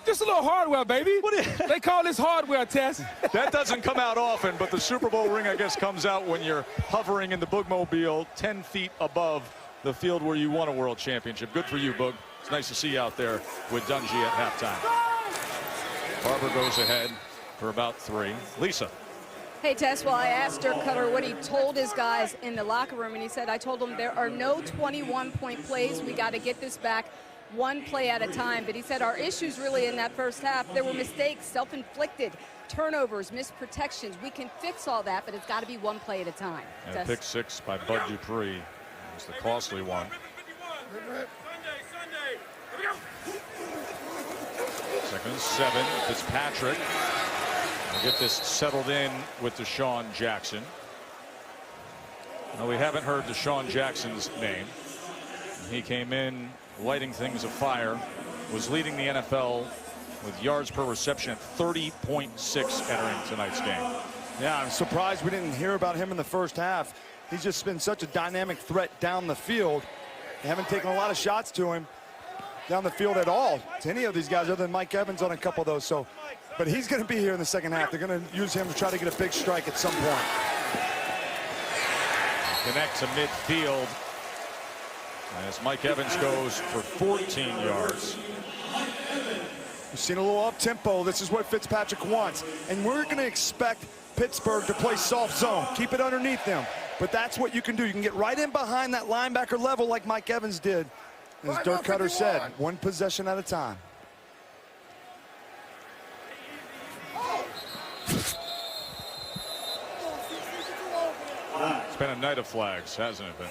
Just a little hardware, baby. They call this hardware, Tess. That doesn't come out often, but the Super Bowl ring, I guess, comes out when you're hovering in the Boogmobile 10 feet above the field where you won a world championship. Good for you, Boog. It's nice to see you out there with Dungy at halftime. Barber goes ahead for about 3. Lisa. Hey, Tess, well, I asked Dirk Cutter what he told his guys in the locker room, and he said, I told them there are no 21-point plays. We got to get this back one play at a time. But he said our issues really in that first half, there were mistakes, self-inflicted, turnovers, missed protections. We can fix all that, but it's got to be one play at a time. And pick 6 by Bud Dupree was the costly one. Second and 7. Fitzpatrick will get this settled in with Deshaun Jackson. Now, we haven't heard Deshaun Jackson's name. He came in lighting things afire, was leading the NFL with yards per reception at 30.6 entering tonight's game. Yeah, I'm surprised we didn't hear about him in the first half. He's just been such a dynamic threat down the field. They haven't taken a lot of shots to him down the field at all, to any of these guys other than Mike Evans on a couple of those. So, but he's going to be here in the second half. They're going to use him to try to get a big strike at some point. Connect to midfield as Mike Evans goes for 14 yards. We've seen a little up-tempo. This is what Fitzpatrick wants. And we're going to expect Pittsburgh to play soft zone. Keep it underneath them. But that's what you can do. You can get right in behind that linebacker level like Mike Evans did. As Dirk Cutter said, one possession at a time. It's been a night of flags, hasn't it been?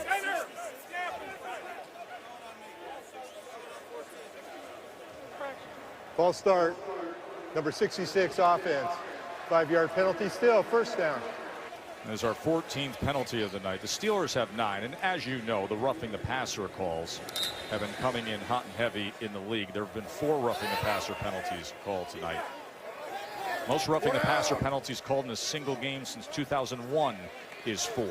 False start. Number 66 offense. 5-yard penalty still. First down. There's our 14th penalty of the night. The Steelers have 9, and as you know, the roughing the passer calls have been coming in hot and heavy in the league. There have been 4 roughing the passer penalties called tonight. Most roughing the passer penalties called in a single game since 2001 is 4.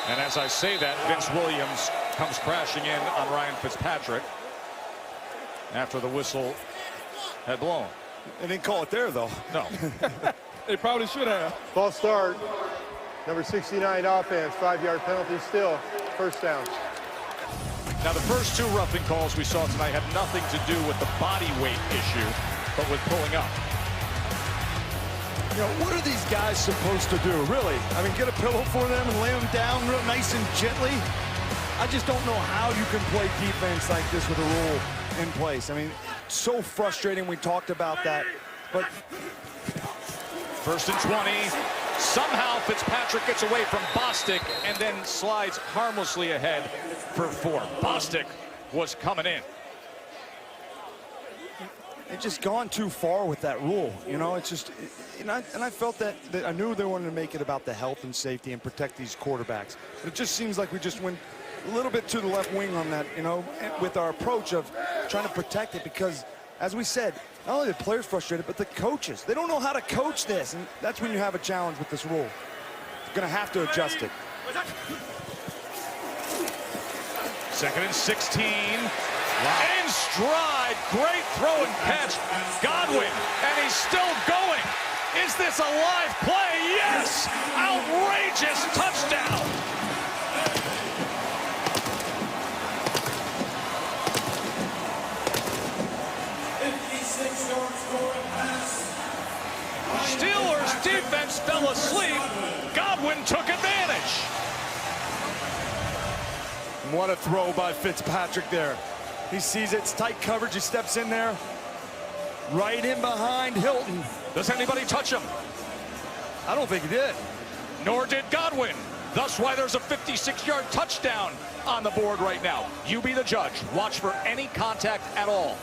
And as I say that, Vince Williams comes crashing in on Ryan Fitzpatrick after the whistle had blown. They didn't call it there, though. No. They probably should have. False start. Number 69 offense. 5-yard penalty still. First down. Now, the first 2 roughing calls we saw tonight had nothing to do with the body weight issue, but with pulling up. You know, what are these guys supposed to do, really? I mean, get a pillow for them and lay them down real nice and gently. I just don't know how you can play defense like this with a rule in place. I mean, so frustrating. We talked about that. But first and 20. Somehow Fitzpatrick gets away from Bostic and then slides harmlessly ahead for 4. Bostic was coming in. They've just gone too far with that rule. You know, it's just, and I felt that I knew they wanted to make it about the health and safety and protect these quarterbacks. But it just seems like we just went a little bit to the left wing on that, you know, with our approach of trying to protect it because, as we said, not only the players frustrated, but the coaches. They don't know how to coach this, and that's when you have a challenge with this rule. You're going to have to adjust it. Second and 16. In stride, great throw and catch. Godwin, and he's still going. Is this a live play? Yes! Outrageous touchdown! Steelers defense fell asleep. Godwin took advantage. What a throw by Fitzpatrick there. He sees it's tight coverage. He steps in there. Right in behind Hilton. Does anybody touch him? I don't think he did. Nor did Godwin. Thus why there's a 56-yard touchdown on the board right now. You be the judge. Watch for any contact at all.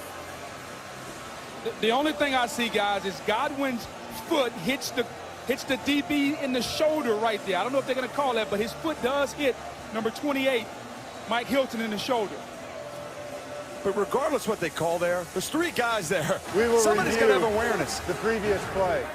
The only thing I see, guys, is Godwin's foot hits the DB in the shoulder right there. I don't know if they're going to call that, but his foot does hit number 28, Mike Hilton, in the shoulder. But regardless what they call there's three guys there. We will Somebody's going to have review awareness. the previous play.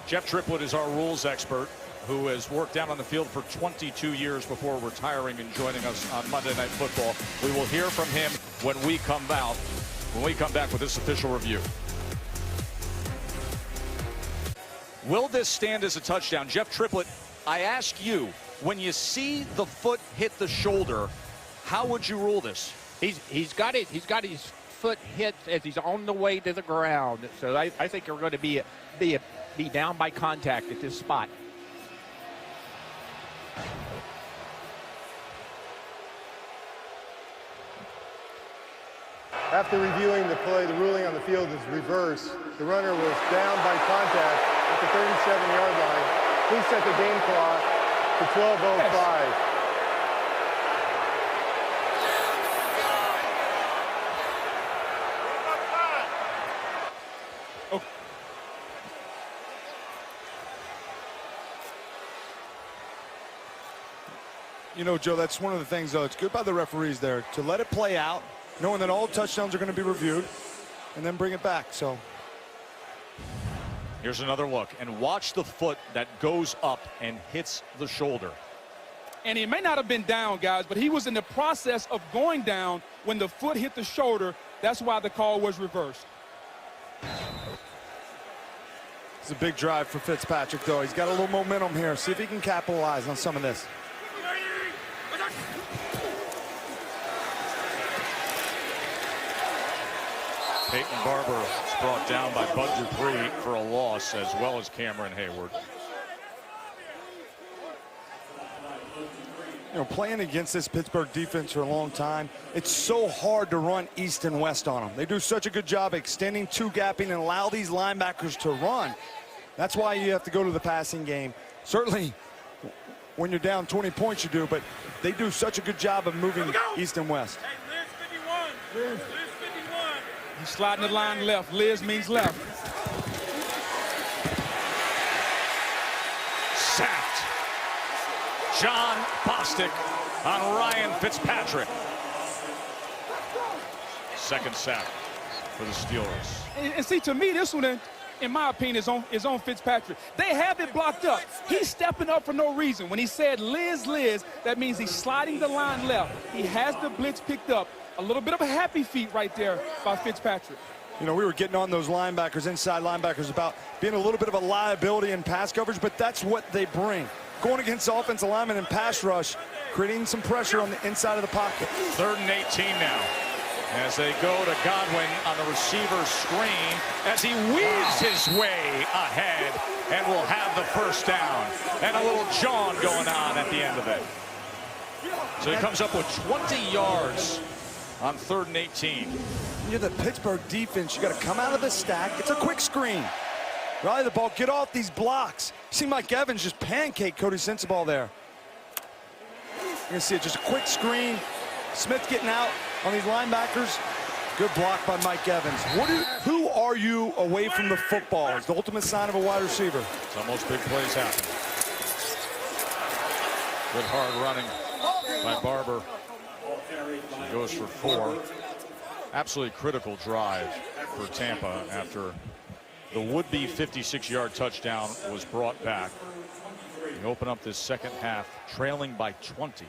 Jeff Triplett is our rules expert, who has worked down on the field for 22 years before retiring and joining us on Monday Night Football. We will hear from him when we come back with this official review. Will this stand as a touchdown? Jeff Triplett, I ask you, when you see the foot hit the shoulder, how would you rule this? He's got his foot hit as he's on the way to the ground. So I think you're going to be down by contact at this spot. After reviewing the play, the ruling on the field is reversed. The runner was down by contact at the 37-yard line. Please set the game clock to 12:05. You know, Joe, that's one of the things, though. It's good by the referees there to let it play out, knowing that all touchdowns are going to be reviewed, and then bring it back. So here's another look, and watch the foot that goes up and hits the shoulder. And he may not have been down, guys, but he was in the process of going down when the foot hit the shoulder. That's why the call was reversed. it's a big drive for Fitzpatrick, though. He's got a little momentum here. See if he can capitalize on some of this. Peyton Barber is brought down by Bud Dupree for a loss, as well as Cameron Hayward. You know, playing against this Pittsburgh defense for a long time, it's so hard to run east and west on them. They do such a good job extending two-gapping and allow these linebackers to run. That's why you have to go to the passing game. Certainly, when you're down 20 points, you do, but they do such a good job of moving east and west. Hey, Liz 51. Liz 51. He's sliding the line left. Liz means left. Sacked. John Bostic on Ryan Fitzpatrick. Second sack for the Steelers. And see, to me, this one, in my opinion, is on Fitzpatrick. They have it blocked up. He's stepping up for no reason. When he said Liz, that means he's sliding the line left. He has the blitz picked up. A little bit of a happy feet right there by Fitzpatrick. You know, we were getting on those linebackers, inside linebackers, about being a little bit of a liability in pass coverage, but that's what they bring. Going against offensive linemen in pass rush, creating some pressure on the inside of the pocket. 3rd and 18 now, as they go to Godwin on the receiver screen, as he weaves his way ahead and will have the first down. And a little John going on at the end of it. So he comes up with 20 yards on 3rd and 18. You're the Pittsburgh defense. You got to come out of the stack. It's a quick screen. Rally the ball. Get off these blocks. See Mike Evans just pancake Cody Sensabaugh there. You're going to see it. Just a quick screen. Smith getting out on these linebackers. Good block by Mike Evans. Who are you away from the football? It's the ultimate sign of a wide receiver. It's almost big plays happen. Good hard running by Barber. He goes for 4. Absolutely critical drive for Tampa after the would-be 56-yard touchdown was brought back. They open up this second half trailing by 20.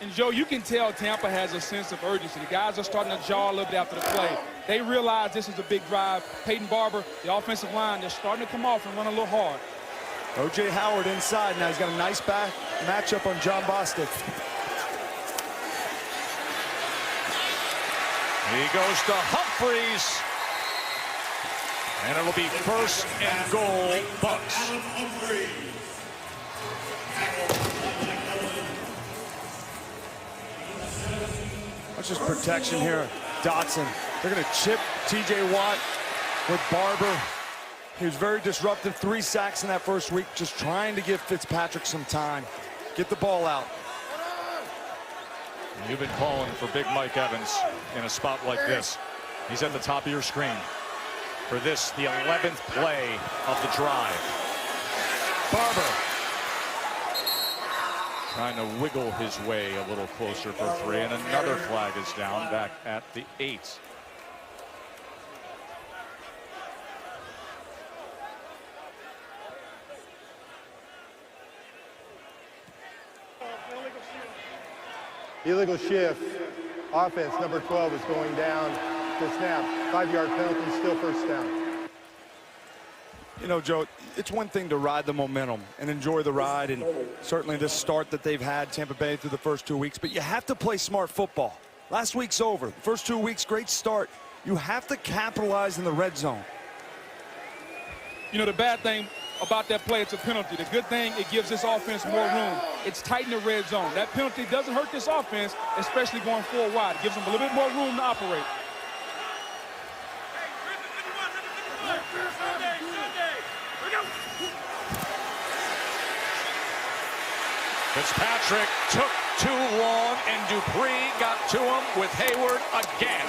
And, Joe, you can tell Tampa has a sense of urgency. The guys are starting to jaw a little bit after the play. They realize this is a big drive. Peyton Barber, the offensive line, they're starting to come off and run a little hard. O.J. Howard inside. Now he's got a nice back matchup on John Bostic. He goes to Humphreys. And it'll be first and goal, Bucs. That's just protection here. Dotson. They're going to chip T.J. Watt with Barber. He was very disruptive. 3 sacks in that first week, just trying to give Fitzpatrick some time. Get the ball out. You've been calling for Big Mike Evans in a spot like this. He's at the top of your screen. For this, the 11th play of the drive. Barber trying to wiggle his way a little closer for 3, and another flag is down back at the 8. Illegal shift. Offense, number 12 is going down to snap. 5-yard penalty, still first down. You know, Joe, it's one thing to ride the momentum and enjoy the ride, and certainly the start that they've had, Tampa Bay, through the first 2 weeks, but you have to play smart football. Last week's over. The first 2 weeks, great start. You have to capitalize in the red zone. You know, the bad thing about that play, it's a penalty. The good thing, it gives this offense more room. It's tight in the red zone. That penalty doesn't hurt this offense, especially going 4 wide. It gives them a little bit more room to operate. Fitzpatrick took too long, and Dupree got to him with Hayward again.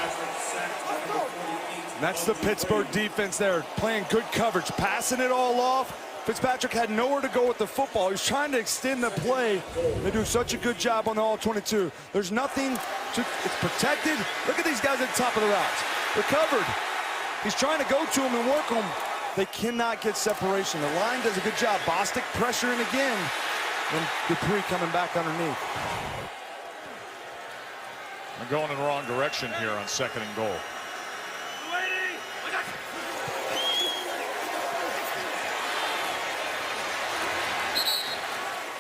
And that's the Pittsburgh defense there, playing good coverage, passing it all off. Fitzpatrick had nowhere to go with the football. He was trying to extend the play. They do such a good job on the all-22. There's nothing to, it's protected. Look at these guys at the top of the routes. They're covered. He's trying to go to them and work them. They cannot get separation. The line does a good job. Bostic pressuring again. And Dupree coming back underneath. We're going in the wrong direction here on 2nd and goal.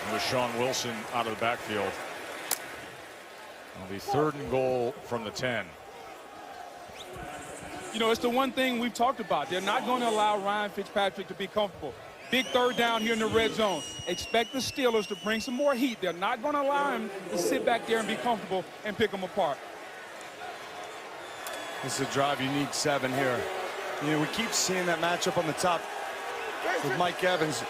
And with Sean Wilson out of the backfield, it'll be 3rd and goal from the 10. You know, it's the one thing we've talked about. They're not going to allow Ryan Fitzpatrick to be comfortable. Big 3rd down here in the red zone. Expect the Steelers to bring some more heat. They're not going to allow him to sit back there and be comfortable and pick them apart. This is a drive you need 7 here. You know, we keep seeing that matchup on the top with Mike Evans.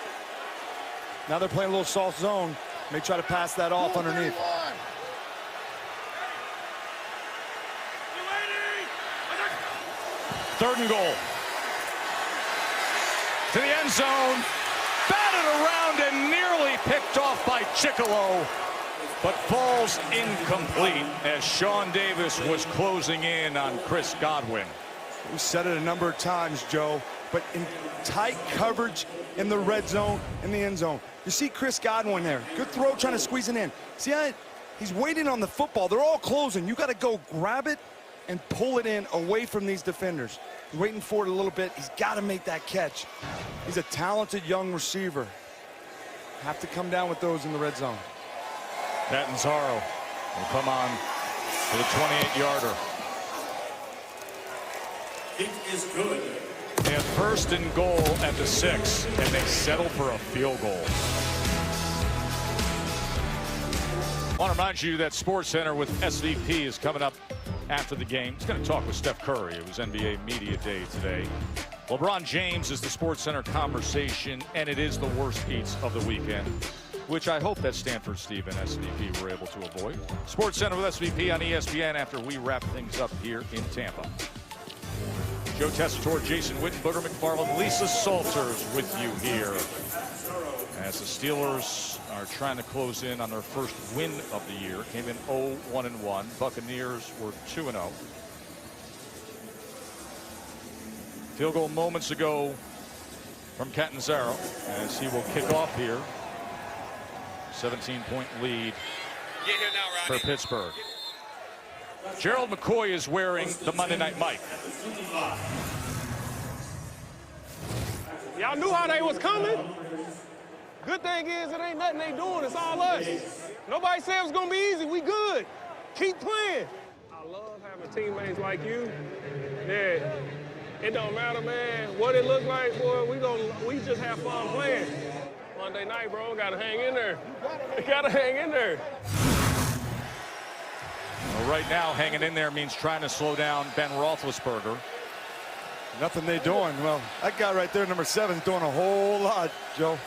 Now they're playing a little soft zone. May try to pass that off underneath. Third and goal. To the end zone. Batted around and nearly picked off by Chicolo, but falls incomplete as Sean Davis was closing in on Chris Godwin. We said it a number of times, Joe, but in tight coverage in the red zone, in the end zone. You see Chris Godwin there. Good throw, trying to squeeze it in. See how he's waiting on the football. They're all closing. You got to go grab it and pull it in away from these defenders. He's waiting for it a little bit. He's got to make that catch. He's a talented young receiver. Have to come down with those in the red zone. Catanzaro will come on for the 28-yarder. It is good. And 1st and goal at the 6, and they settle for a field goal. I want to remind you that SportsCenter with SVP is coming up after the game. He's going to talk with Steph Curry. It was NBA Media Day today. LeBron James is the SportsCenter conversation, and it is the worst beats of the weekend, which I hope that Stanford Steve and SVP were able to avoid. SportsCenter with SVP on ESPN after we wrap things up here in Tampa. Joe Tessitore, Jason Witten, Booger McFarland, Lisa Salters with you here as the Steelers are trying to close in on their first win of the year. Came in 0-1-1. Buccaneers were 2-0. Field goal moments ago from Catanzaro as he will kick off here. 17-point lead for Pittsburgh. Gerald McCoy is wearing the Monday Night Mike. Y'all knew how they was coming. Good thing is it ain't nothing they doing. It's all us. Nobody said it was going to be easy. We good. Keep playing. I love having teammates like you. Yeah. It don't matter, man, what it look like, boy. We just have fun playing. Monday night, bro, gotta hang in there. Gotta hang in there. Well, right now, hanging in there means trying to slow down Ben Roethlisberger. Nothing they doing. Well, that guy right there, number 7, is doing a whole lot, Joe.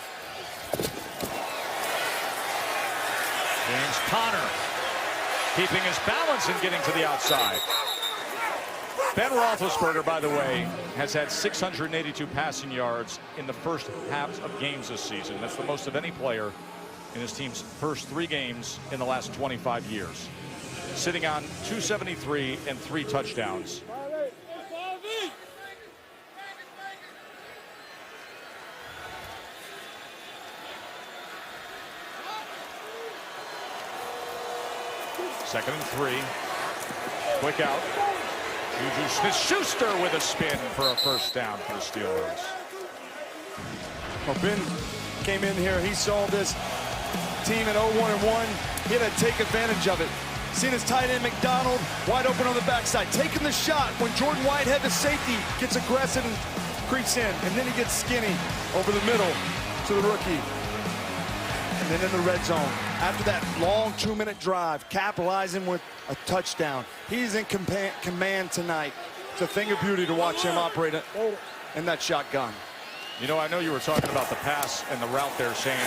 James Conner keeping his balance and getting to the outside. Ben Roethlisberger, by the way, has had 682 passing yards in the first halves of games this season. That's the most of any player in his team's first 3 games in the last 25 years. Sitting on 273 and 3 touchdowns. Second and 3. Quick out. Juju Smith-Schuster with a spin for a first down for the Steelers. Well, Ben came in here. He saw this team at 0-1-1. He had to take advantage of it. Seen his tight end McDonald wide open on the backside, taking the shot when Jordan Whitehead, the safety, gets aggressive and creeps in, and then he gets skinny over the middle to the rookie. And then in the red zone, after that long 2-minute drive, capitalizing with a touchdown. He's in command tonight. It's a thing of beauty to watch him operate in that shotgun. You know, I know you were talking about the pass and the route there, saying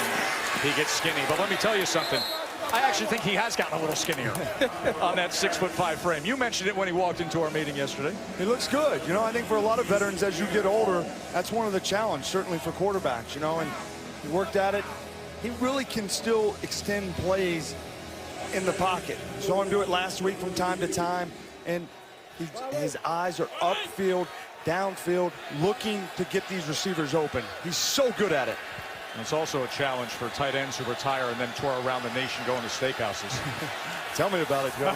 he gets skinny, but let me tell you something. I actually think he has gotten a little skinnier on that 6'5" frame. You mentioned it when he walked into our meeting yesterday. He looks good. You know, I think for a lot of veterans, as you get older, that's one of the challenges, certainly for quarterbacks, you know, and he worked at it. He really can still extend plays in the pocket. Saw him do it last week from time to time, and his eyes are upfield, downfield, looking to get these receivers open. He's so good at it. And it's also a challenge for tight ends who retire and then tour around the nation going to steakhouses. Tell me about it, Joe.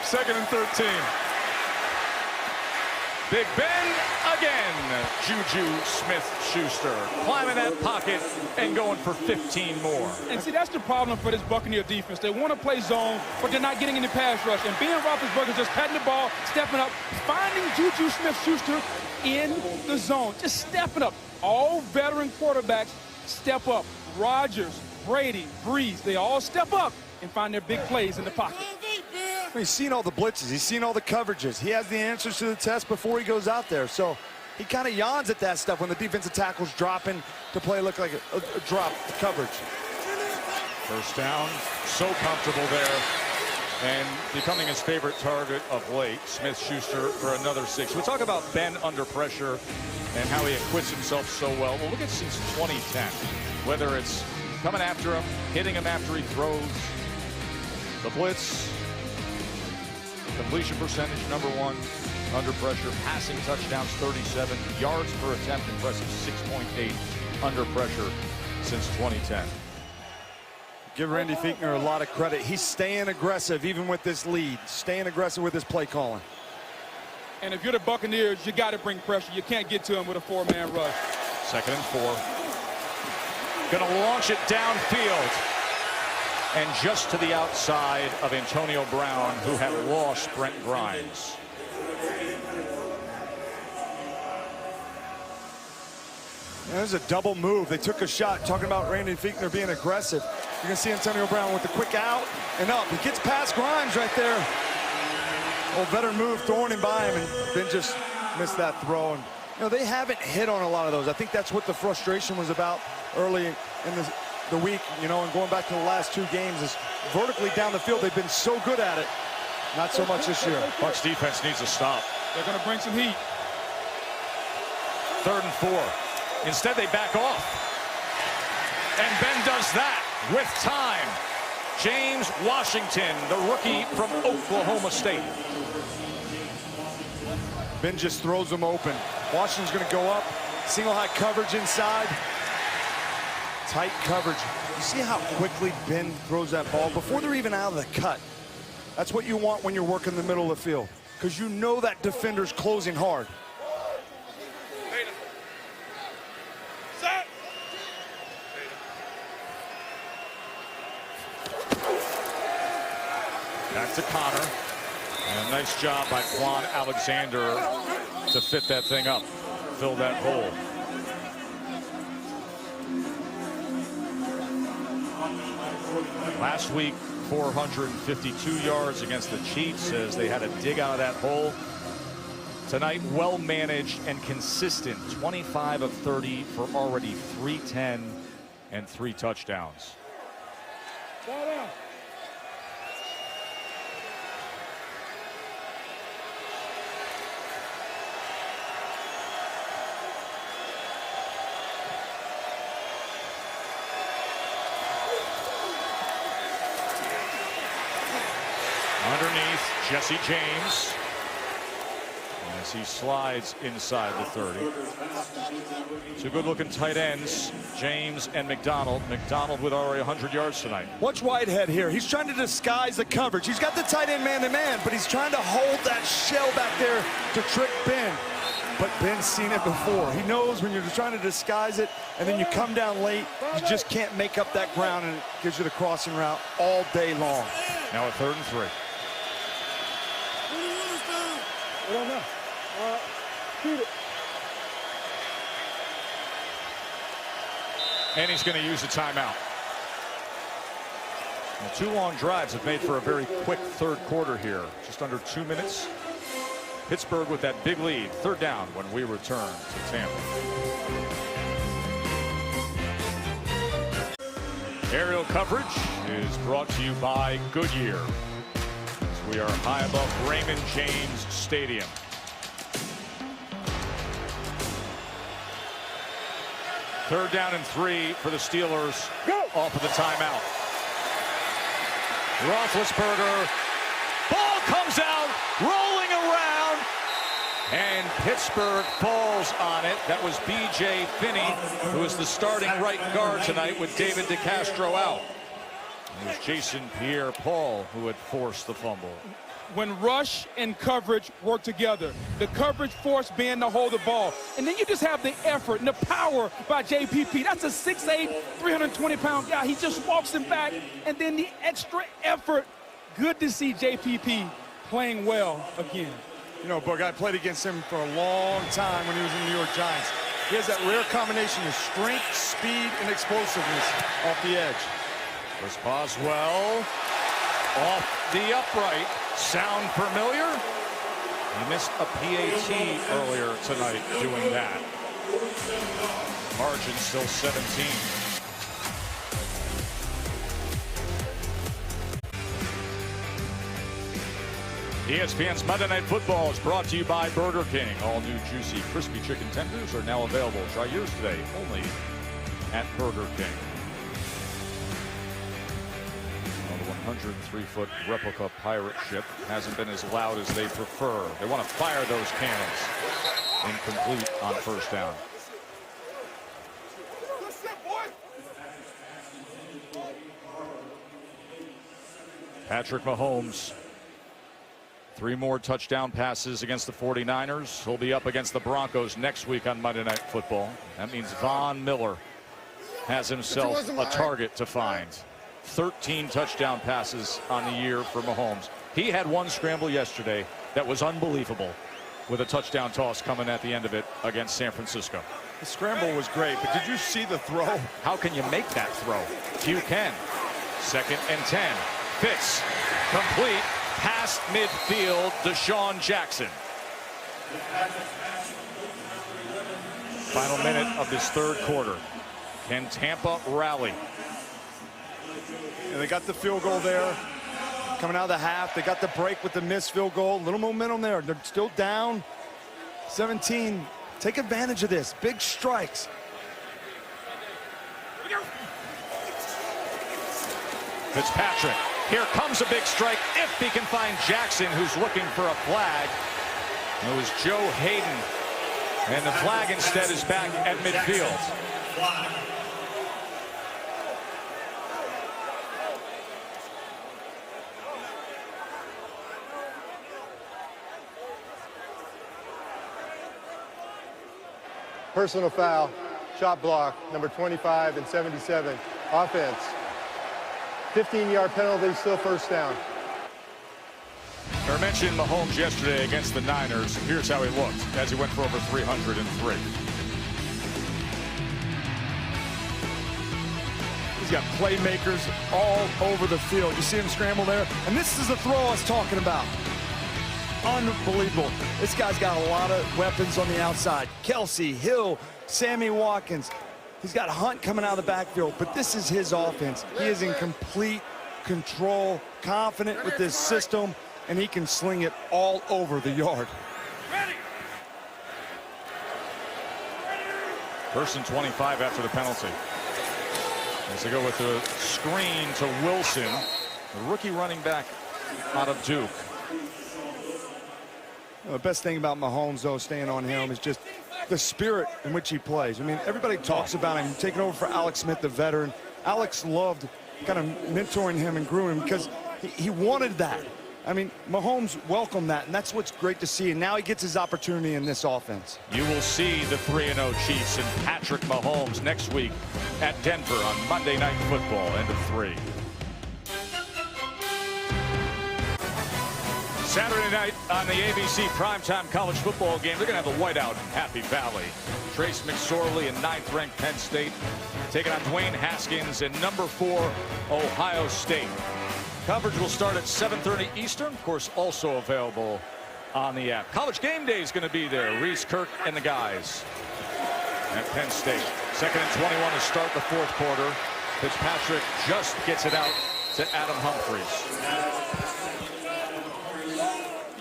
Second and 13. Big Ben again. Juju Smith-Schuster climbing that pocket and going for 15 more. And see, that's the problem for this Buccaneer defense. They want to play zone, but they're not getting in the pass rush. And Ben Roethlisberger just patting the ball, stepping up, finding Juju Smith-Schuster in the zone, just stepping up. All veteran quarterbacks step up. Rodgers, Brady, Breeze, they all step up and find their big plays in the pocket. He's seen all the blitzes. He's seen all the coverages. He has the answers to the test before he goes out there. So he kind of yawns at that stuff when the defensive tackle's dropping to play look like a drop coverage. First down, so comfortable there. And becoming his favorite target of late, Smith-Schuster for another 6. We talk about Ben under pressure and how he acquits himself so well. Well, look at since 2010. Whether it's coming after him, hitting him after he throws, the blitz, completion percentage #1 under pressure, passing touchdowns 37, yards per attempt impressive 6.8 under pressure since 2010. Give Randy Fichtner a lot of credit. He's staying aggressive even with this lead, staying aggressive with his play calling. And if you're the Buccaneers, you got to bring pressure. You can't get to him with a 4-man rush. Second and 4. Gonna launch it downfield. And just to the outside of Antonio Brown, who had lost Brent Grimes. There's a double move. They took a shot, talking about Randy Fichtner being aggressive. You're going to see Antonio Brown with the quick out and up. He gets past Grimes right there. Old veteran move, throwing him by him, and then just missed that throw. And, you know, they haven't hit on a lot of those. I think that's what the frustration was about early in the week, you know, and going back to the last 2 games is vertically down the field. They've been so good at it. Not so much this year. Bucs defense needs to stop. They're going to bring some heat. Third and 4. Instead, they back off. And Ben does that with time. James Washington, the rookie from Oklahoma State. Ben just throws them open. Washington's going to go up. Single high coverage inside. Tight coverage. You see how quickly Ben throws that ball before they're even out of the cut. That's what you want when you're working the middle of the field, because you know that defender's closing hard. Back to Connor. And a nice job by Quan Alexander to fit that thing up, fill that hole. Last week, 452 yards against the Chiefs as they had to dig out of that hole. Tonight, well managed and consistent. 25 of 30 for already 310 and 3 touchdowns. Underneath, Jesse James as he slides inside the 30. Two good-looking tight ends, James and McDonald. McDonald with already 100 yards tonight. Watch Whitehead here. He's trying to disguise the coverage. He's got the tight end man-to-man, but he's trying to hold that shell back there to trick Ben. But Ben's seen it before. He knows when you're just trying to disguise it and then you come down late, you just can't make up that ground, and it gives you the crossing route all day long. Now a 3rd and 3. I don't know. Shoot it. And he's going to use a timeout. Well, 2 long drives have made for a very quick 3rd quarter here. Just under 2 minutes. Pittsburgh with that big lead. 3rd down when we return to Tampa. Aerial coverage is brought to you by Goodyear. We are high above Raymond James Stadium. Third down and 3 for the Steelers. Off of the timeout. Roethlisberger. Ball comes out, rolling around, and Pittsburgh falls on it. That was B.J. Finney, who is the starting right guard tonight with David DeCastro out. It was Jason Pierre-Paul who had forced the fumble. When rush and coverage work together, the coverage forced Ben to hold the ball. And then you just have the effort and the power by JPP. That's a 6'8", 320-pound guy. He just walks him back, and then the extra effort. Good to see JPP playing well again. You know, Boog, I played against him for a long time when he was in the New York Giants. He has that rare combination of strength, speed, and explosiveness off the edge. Was Boswell off the upright. Sound familiar? He missed a PAT earlier tonight doing that. Margin still 17. ESPN's Monday Night Football is brought to you by Burger King. All new juicy, crispy chicken tenders are now available. Try yours today only at Burger King. 103-foot replica pirate ship hasn't been as loud as they prefer. They want to fire those cannons. Incomplete on 1st down. Patrick Mahomes. 3 more touchdown passes against the 49ers. He'll be up against the Broncos next week on Monday Night Football. That means Von Miller has himself a target to find. 13 touchdown passes on the year for Mahomes. He had 1 scramble yesterday that was unbelievable, with a touchdown toss coming at the end of it against San Francisco. The scramble was great, but did you see the throw? How can you make that throw? You can. 2nd and 10. Pitts complete past midfield. Deshaun Jackson. Final minute of this 3rd quarter. Can Tampa rally? And they got the field goal there. Coming out of the half, they got the break with the missed field goal. Little momentum there. They're still down 17. Take advantage of this. Big strikes. Fitzpatrick. Here comes a big strike if he can find Jackson, who's looking for a flag. It was Joe Hayden. And the flag instead is back at midfield. Personal foul, shot block, number 25 and 77. Offense. 15-yard penalty, still first down. I mentioned Mahomes yesterday against the Niners. Here's how he looked as he went for over 303. He's got playmakers all over the field. You see him scramble there? And this is the throw I was talking about. Unbelievable. This guy's got a lot of weapons on the outside. Kelsey, Hill, Sammy Watkins. He's got Hunt coming out of the backfield, but this is his offense. He is in complete control, confident with this system, and he can sling it all over the yard. First and 25 after the penalty. As they go with the screen to Wilson, the rookie running back out of Duke. The best thing about Mahomes, though, staying on him is just the spirit in which he plays. I mean, everybody talks about him taking over for Alex Smith, the veteran. Alex loved kind of mentoring him and grew him because he wanted that. I mean, Mahomes welcomed that, and that's what's great to see. And now he gets his opportunity in this offense. You will see the 3-0 Chiefs and Patrick Mahomes next week at Denver on Monday Night Football, end of 3. Saturday night on the ABC primetime college football game, they're going to have the whiteout in Happy Valley. Trace McSorley and 9th-ranked Penn State taking on Dwayne Haskins and number 4 Ohio State. Coverage will start at 7:30 Eastern, of course, also available on the app. College Game Day is going to be there. Reese, Kirk, and the guys at Penn State. 2nd and 21 to start the 4th quarter. Fitzpatrick just gets it out to Adam Humphries.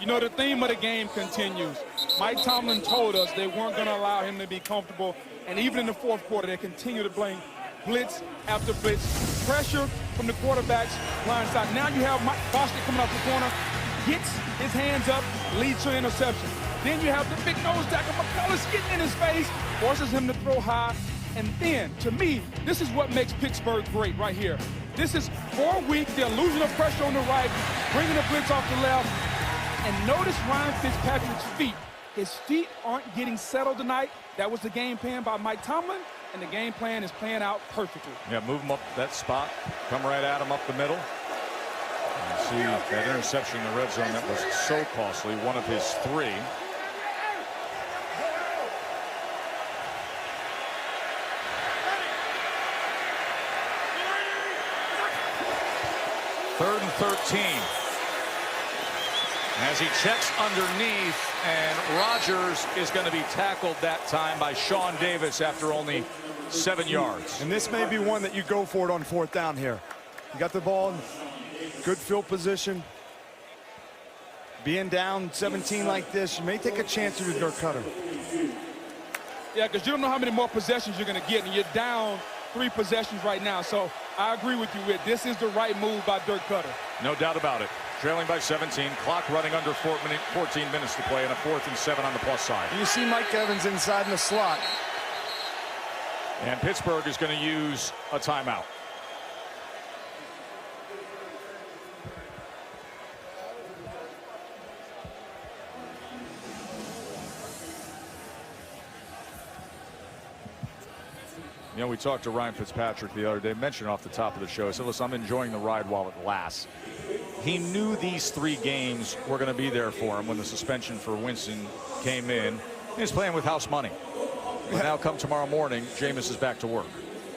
You know, the theme of the game continues. Mike Tomlin told us they weren't going to allow him to be comfortable. And even in the 4th quarter, they continue to bring blitz after blitz. Pressure from the quarterbacks, blindside. Now you have Mike Bostic coming off the corner, gets his hands up, leads to an interception. Then you have the big nose tackle, McCullough's getting in his face, forces him to throw high. And then, to me, this is what makes Pittsburgh great right here. This is 4 weeks, they're losing the pressure on the right, bringing the blitz off the left. And notice Ryan Fitzpatrick's feet. His feet aren't getting settled tonight. That was the game plan by Mike Tomlin, and the game plan is playing out perfectly. Yeah, move him up that spot. Come right at him up the middle. You see that interception in the red zone that was so costly, one of his 3. Third and 13. As he checks underneath, and Rodgers is going to be tackled that time by Sean Davis after only 7 yards. And this may be one that you go for it on 4th down here. You got the ball in good field position. Being down 17 like this, you may take a chance with Dirk Cutter. Yeah, because you don't know how many more possessions you're going to get, and you're down 3 possessions right now. So I agree with you, Whit. This is the right move by Dirk Cutter. No doubt about it. Trailing by 17, clock running under 14 minutes to play, and a 4th and 7 on the plus side. You see Mike Evans inside in the slot. And Pittsburgh is going to use a timeout. You know, we talked to Ryan Fitzpatrick the other day, mentioned off the top of the show. I said, listen, I'm enjoying the ride while it lasts. He knew these 3 games were going to be there for him when the suspension for Winston came in. He's playing with house money. And now come tomorrow morning, Jameis is back to work.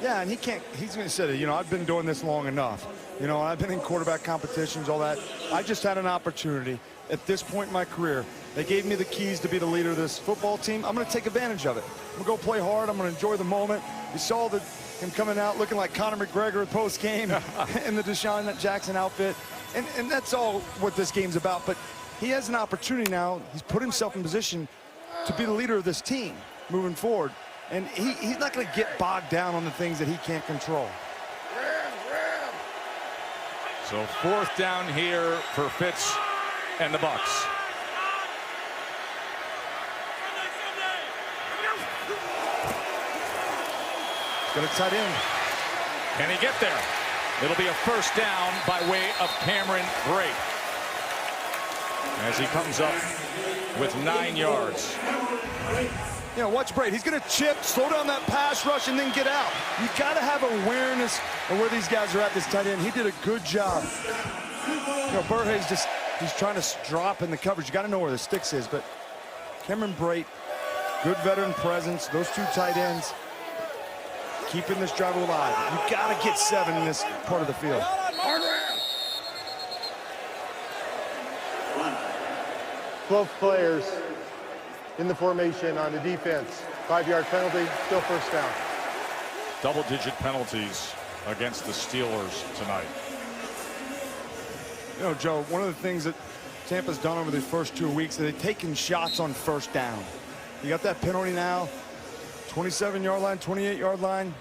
Yeah, and he's going to say, you know, I've been doing this long enough. You know, I've been in quarterback competitions, all that. I just had an opportunity at this point in my career. They gave me the keys to be the leader of this football team. I'm going to take advantage of it. I'm going to go play hard. I'm going to enjoy the moment. You saw him coming out looking like Conor McGregor post-game in the Deshaun Jackson outfit. And that's all what this game's about. But he has an opportunity now. He's put himself in position to be the leader of this team moving forward. And he's not going to get bogged down on the things that he can't control. So 4th down here for Fitz and the Bucs. Got a tight end. Can he get there? It'll be a 1st down by way of Cameron Brate. As he comes up with 9 yards. You know, watch Brady. He's going to chip, slow down that pass rush, and then get out. You got to have awareness of where these guys are at, this tight end. He did a good job. You know, Burhe's just, he's trying to drop in the coverage. You got to know where the sticks is, but Cameron Brate, good veteran presence. Those two tight ends keeping this drive alive. You got to get 7 in this part of the field. 12 players in the formation on the defense. 5-yard penalty, still first down. Double-digit penalties against the Steelers tonight. You know, Joe, one of the things that Tampa's done over these first 2 weeks is they've taken shots on first down. You got that penalty now, 27-yard line, 28-yard line.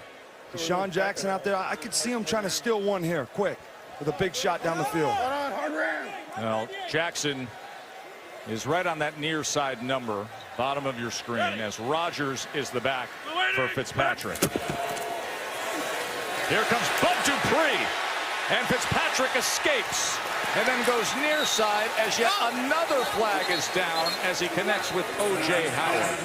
Deshaun Jackson out there. I could see him trying to steal one here, quick, with a big shot down the field. Well, Jackson is right on that near side number, bottom of your screen, as Rodgers is the back for Fitzpatrick. Here comes Bud Dupree, and Fitzpatrick escapes and then goes near side as yet another flag is down as he connects with O.J. Howard.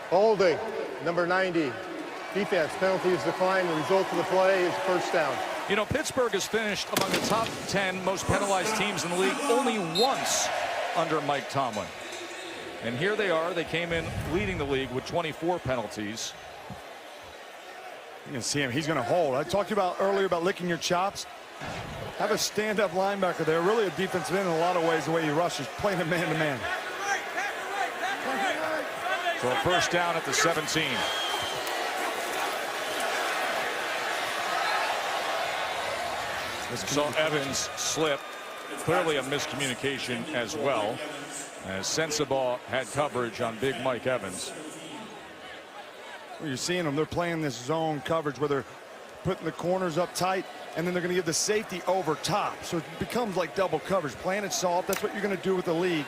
Holding, number 90. Defense, penalties decline. The result of the play is first down. You know, Pittsburgh has finished among the top 10 most penalized teams in the league only once under Mike Tomlin. And here they are. They came in leading the league with 24 penalties. You can see him. He's going to hold. I talked about earlier about licking your chops. Have a stand-up linebacker there. Really a defensive end in a lot of ways, the way he rushes, playing a man-to-man. So a first down at the 17. So Evans slip. Clearly a miscommunication as well, as Sensabaugh had coverage on big Mike Evans. Well, you're seeing them. They're playing this zone coverage where they're putting the corners up tight, and then they're going to give the safety over top. So it becomes like double coverage. Playing it soft. That's what you're going to do with the lead.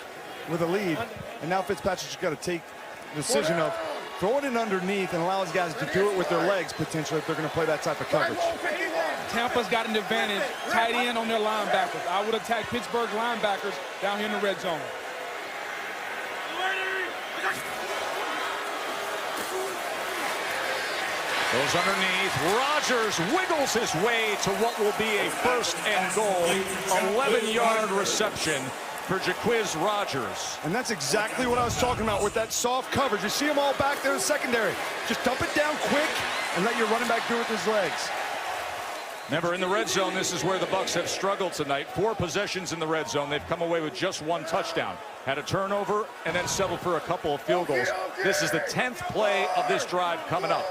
And now Fitzpatrick's just got to take the decision of throw it in underneath and allow his guys to do it with their legs potentially if they're going to play that type of coverage. Tampa's got an advantage tight end on their linebackers. I would attack Pittsburgh linebackers down here in the red zone. Goes underneath. Rodgers wiggles his way to what will be a first and goal. 11-yard reception for Jaquiz Rodgers. And that's exactly what I was talking about with that soft coverage. You see them all back there in the secondary. Just dump it down quick and let your running back do it with his legs. Remember, in the red zone, this is where the Bucs have struggled tonight. 4 possessions in the red zone. They've come away with just 1 touchdown. Had a turnover and then settled for a couple of field goals. This is the 10th play of this drive coming up.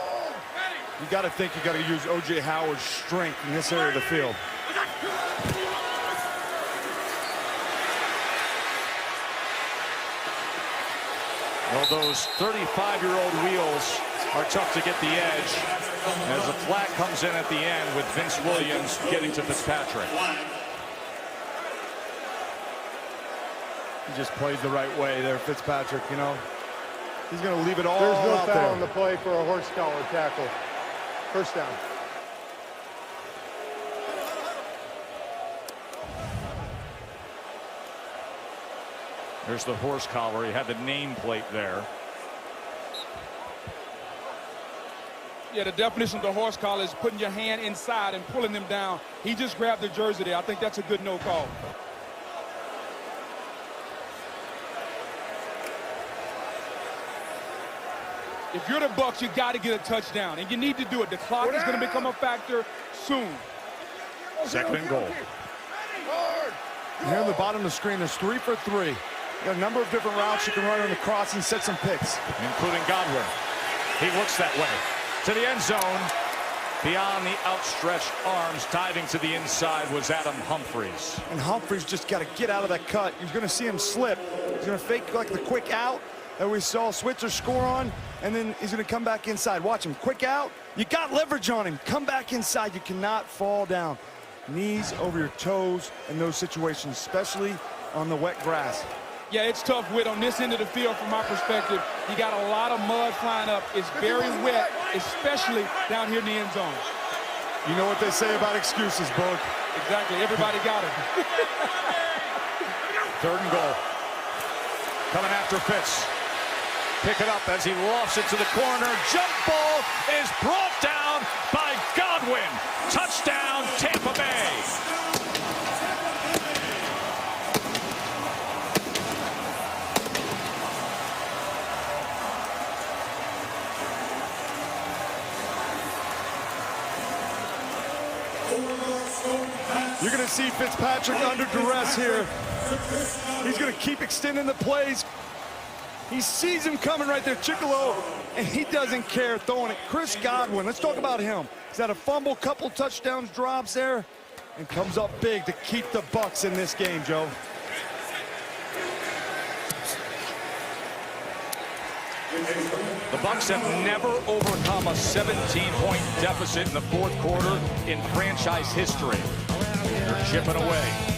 You got to think you got to use O.J. Howard's strength in this area of the field. Well, those 35-year-old wheels are tough to get the edge as a flag comes in at the end with Vince Williams getting to Fitzpatrick. He just played the right way there, Fitzpatrick, you know. He's going to leave it all There's no out foul there. on the play for a horse collar tackle. First down. There's the horse collar. He had the nameplate there. Yeah, the definition of the horse collar is putting your hand inside and pulling them down. He just grabbed the jersey there. I think that's a good no call. If you're the Bucs, you got to get a touchdown, and you need to do it. The clock is going to become a factor soon. Second and goal. Here on the bottom of the screen, there's 3 for 3. You got a number of different routes you can run on the cross and set some picks. Including Godwin. He looks that way. To the end zone. Beyond the outstretched arms, diving to the inside was Adam Humphries. And Humphries just got to get out of that cut. You're going to see him slip. He's going to fake like the quick out that we saw Switzer score on, and then he's going to come back inside. Watch him. Quick out. You got leverage on him. Come back inside. You cannot fall down. Knees over your toes in those situations, especially on the wet grass. Yeah, it's tough, Whit, on this end of the field from my perspective. You got a lot of mud flying up. It's very wet. especially down here in the end zone. You know what they say about excuses, Bug. Exactly. Everybody got it. 3rd and goal. Coming after Fitz. Pick it up as he lofts it to the corner. Jump ball is brought down by Godwin. Touchdown, Tampa Bay. You're going to see Fitzpatrick under duress here. He's going to keep extending the plays. He sees him coming right there, Chicolo, and he doesn't care throwing it. Chris Godwin, let's talk about him. He's had a fumble, couple touchdowns, drops there, and comes up big to keep the Bucs in this game, Joe. The Bucs have never overcome a 17-point deficit in the 4th quarter in franchise history. They're chipping away.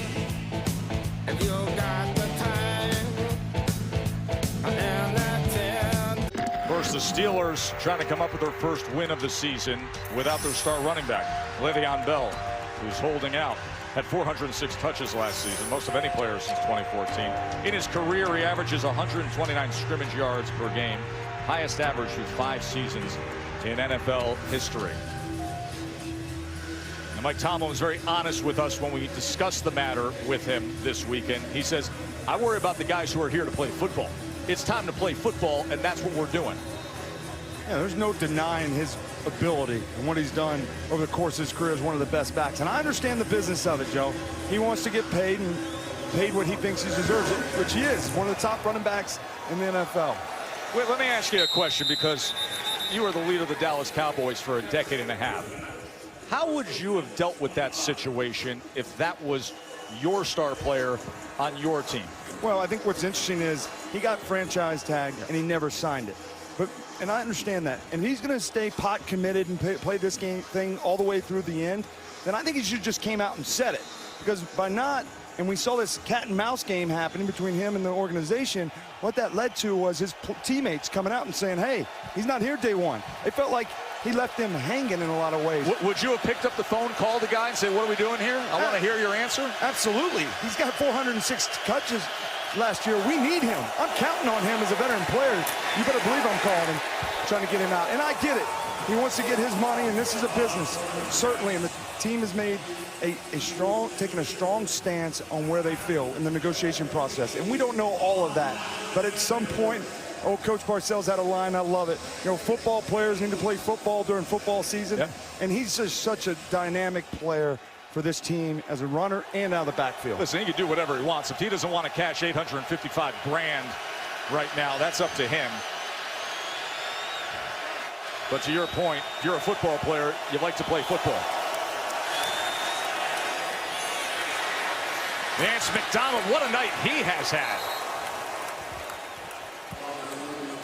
First, the Steelers trying to come up with their first win of the season without their star running back, Le'Veon Bell, who's holding out. Had 406 touches last season, most of any player since 2014. In his career, he averages 129 scrimmage yards per game, highest average through 5 seasons in NFL history. And Mike Tomlin was very honest with us when we discussed the matter with him this weekend. He says, I worry about the guys who are here to play football. It's time to play football, and that's what we're doing. Yeah, there's no denying his ability and what he's done over the course of his career as one of the best backs. And I understand the business of it, Joe. He wants to get paid and paid what he thinks he deserves, which he is, one of the top running backs in the NFL. Wait, let me ask you a question, because you were the leader of the Dallas Cowboys for a decade and a half. How would you have dealt with that situation if that was your star player on your team? Well, I think what's interesting is he got franchise tagged and he never signed it. And I understand that. And he's going to stay pot committed and play this game thing all the way through the end. Then I think he should just came out and said it. Because by not, and we saw this cat and mouse game happening between him and the organization, what that led to was his teammates coming out and saying, hey, he's not here day one. It felt like he left them hanging in a lot of ways. Would you have picked up the phone, called the guy and said, what are we doing here? I want to hear your answer. Absolutely. He's got 406 touches last year. We need him. I'm counting on him as a veteran player. You better believe I'm calling him, trying to get him out. And I get it. He wants to get his money, and this is a business, certainly. And the team has made taken a strong stance on where they feel in the negotiation process. And we don't know all of that. But at some point, Coach Parcells had a line, I love it. You know, football players need to play football during football season. Yeah. And he's just such a dynamic player for this team as a runner and out of the backfield. Listen, he can do whatever he wants. If he doesn't want to cash $855 grand right now, that's up to him. But to your point, if you're a football player, you like to play football. Vance McDonald, what a night he has had.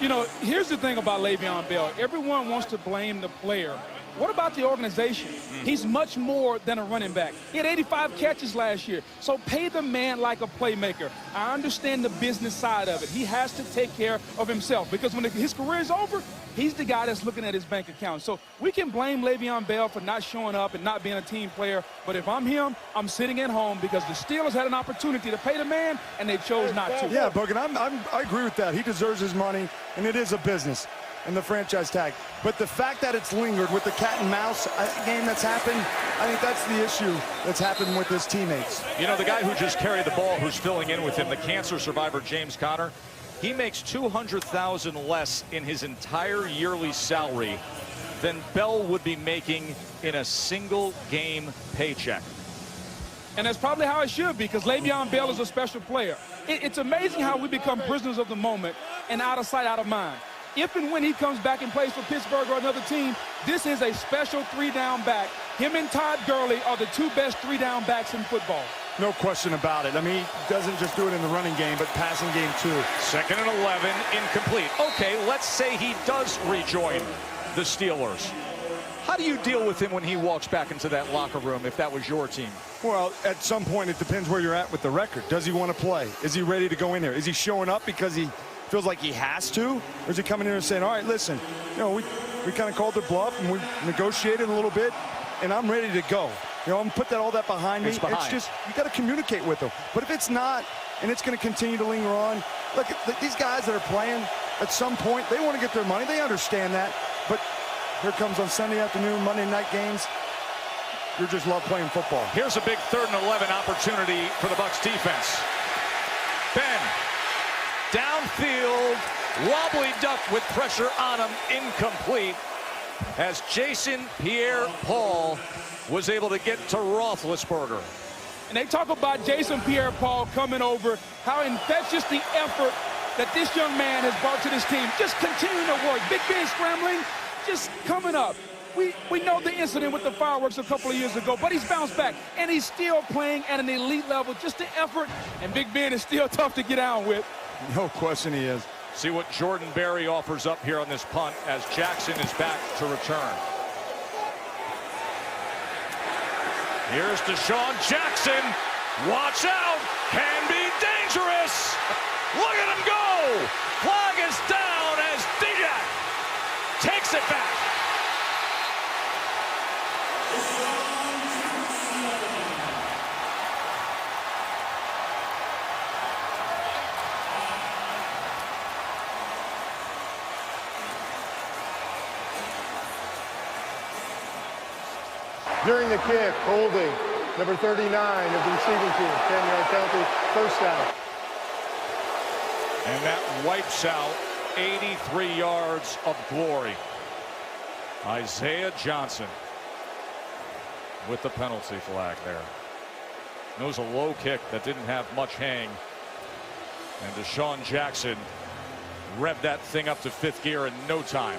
You know, here's the thing about Le'Veon Bell. Everyone wants to blame the player. What about the organization? He's much more than a running back. He had 85 catches last year. So pay the man like a playmaker. I understand the business side of it. He has to take care of himself because when his career is over, he's the guy that's looking at his bank account. So we can blame Le'Veon Bell for not showing up and not being a team player. But if I'm him, I'm sitting at home because the Steelers had an opportunity to pay the man and they chose not to. Yeah, Bogan, I agree with that. He deserves his money, and it is a business. And the franchise tag. But the fact that it's lingered with the cat and mouse game that's happened, I think that's the issue that's happened with his teammates. You know, the guy who just carried the ball, who's filling in with him, the cancer survivor James Conner, he makes $200,000 less in his entire yearly salary than Bell would be making in a single game paycheck. And that's probably how it should be, because Le'Veon Bell is a special player. It's amazing how we become prisoners of the moment and out of sight, out of mind. If and when he comes back and plays for Pittsburgh or another team, this is a special three-down back. Him and Todd Gurley are the two best three-down backs in football. No question about it. I mean, he doesn't just do it in the running game, but passing game too. 2nd and 11, incomplete. Okay, let's say he does rejoin the Steelers. How do you deal with him when he walks back into that locker room if that was your team? Well, at some point, it depends where you're at with the record. Does he want to play? Is he ready to go in there? Is he showing up because he feels like he has to? Or is he coming in and saying, all right, listen, you know, we kind of called their bluff, and we negotiated a little bit, and I'm ready to go. You know, I'm put all that behind me. It's behind. It's just, you got to communicate with them. But if it's not, and it's going to continue to linger on, look, these guys that are playing, at some point, they want to get their money. They understand that. But here comes on Sunday afternoon, Monday night games. You just love playing football. Here's a big 3rd and 11 opportunity for the Bucs defense. Ben, downfield, wobbly duck with pressure on him, incomplete, as Jason Pierre-Paul was able to get to Roethlisberger. And they talk about Jason Pierre-Paul coming over, how infectious the effort that this young man has brought to this team. Just continuing to work. Big Ben scrambling, just coming up. We know the incident with the fireworks a couple of years ago, but he's bounced back, and he's still playing at an elite level. Just the effort, and Big Ben is still tough to get out with. No question he is. See what Jordan Berry offers up here on this punt as Jackson is back to return. Here's Deshaun Jackson. Watch out. Can be dangerous. Look at him go. Flag is down as DJ takes it back. During the kick, holding, number 39 of the receiving team, 10-yard penalty, first down. And that wipes out 83 yards of glory. Isaiah Johnson with the penalty flag there. It was a low kick that didn't have much hang. And Deshaun Jackson revved that thing up to 5th gear in no time.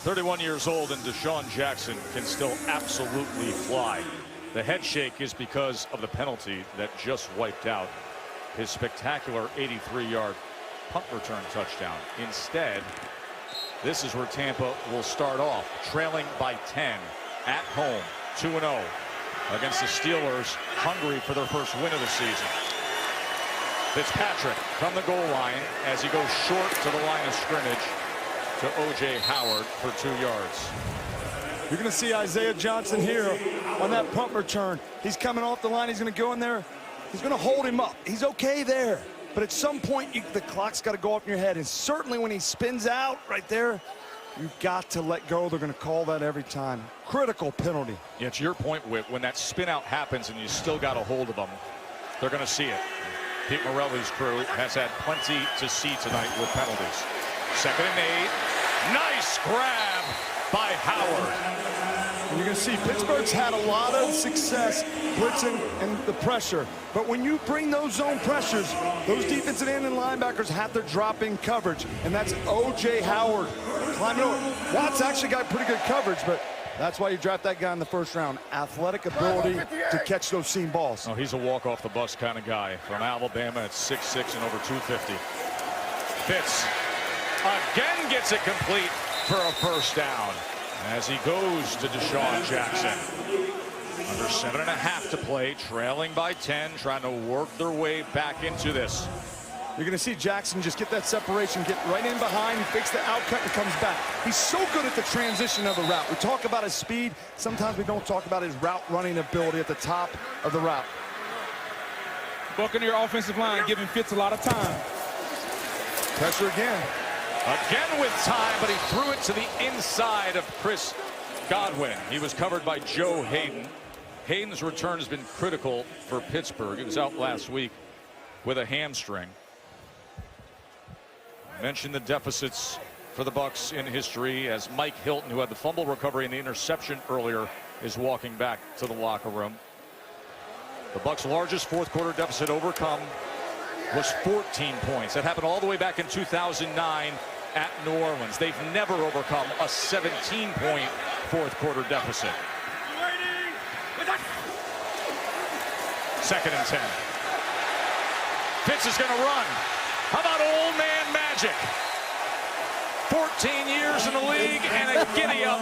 "31 years old, and Deshaun Jackson can still absolutely fly." The head shake is because of the penalty that just wiped out his spectacular 83-yard punt return touchdown. Instead, this is where Tampa will start off, trailing by 10 at home, 2-0 against the Steelers, hungry for their first win of the season. Fitzpatrick from the goal line as he goes short to the line of scrimmage to O.J. Howard for 2 yards. You're going to see Isaiah Johnson here on that punt return. He's coming off the line. He's going to go in there. He's going to hold him up. He's okay there. But at some point, the clock's got to go off in your head. And certainly when he spins out right there, you've got to let go. They're going to call that every time. Critical penalty. Yeah, to your point, Whit, when that spin out happens and you still got a hold of them, they're going to see it. Pete Morelli's crew has had plenty to see tonight with penalties. 2nd and 8. Nice grab by Howard. You're going to see Pittsburgh's had a lot of success blitzing and the pressure. But when you bring those zone pressures, those defensive end and linebackers have to drop in coverage. And that's O.J. Howard climbing over. Watts actually got pretty good coverage, but that's why you draft that guy in the 1st round. Athletic ability to catch those seam balls. Oh, he's a walk off the bus kind of guy. From Alabama at 6'6" and over 250. Fitz again gets it complete for a first down as he goes to Deshaun Jackson. Under 7.5 to play, trailing by 10, trying to work their way back into this. You're going to see Jackson just get that separation, get right in behind, fakes the outcut, and comes back. He's so good at the transition of the route. We talk about his speed. Sometimes we don't talk about his route running ability at the top of the route. Buccaneer offensive line giving Fitz a lot of time. Pressure again. Again with time, but he threw it to the inside of Chris Godwin. He was covered by Joe Hayden. Hayden's return has been critical for Pittsburgh. He was out last week with a hamstring. Mentioned the deficits for the Bucs in history as Mike Hilton, who had the fumble recovery and the interception earlier, is walking back to the locker room. The Bucs' largest 4th quarter deficit overcome was 14 points. That happened all the way back in 2009 at New Orleans. They've never overcome a 17-point 4th quarter deficit. 2nd and 10. Fitz is going to run. How about old man magic? 14 years in the league and a giddy up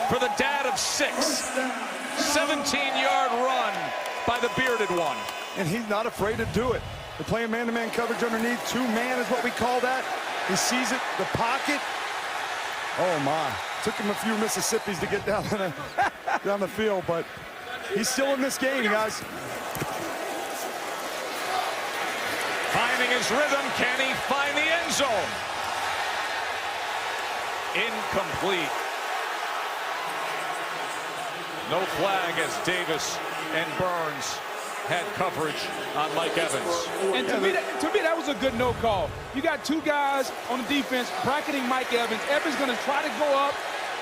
for the dad of 6. 17-yard run by the bearded one. And he's not afraid to do it. They're playing man-to-man coverage underneath. 2-man is what we call that. He sees it, the pocket. Oh, my. Took him a few Mississippis to get down the field, but he's still in this game, guys. Finding his rhythm, can he find the end zone? Incomplete. No flag as Davis and Burns had coverage on Mike Evans. And to me, that was a good no call. You got two guys on the defense bracketing Mike Evans. Evans going to try to go up.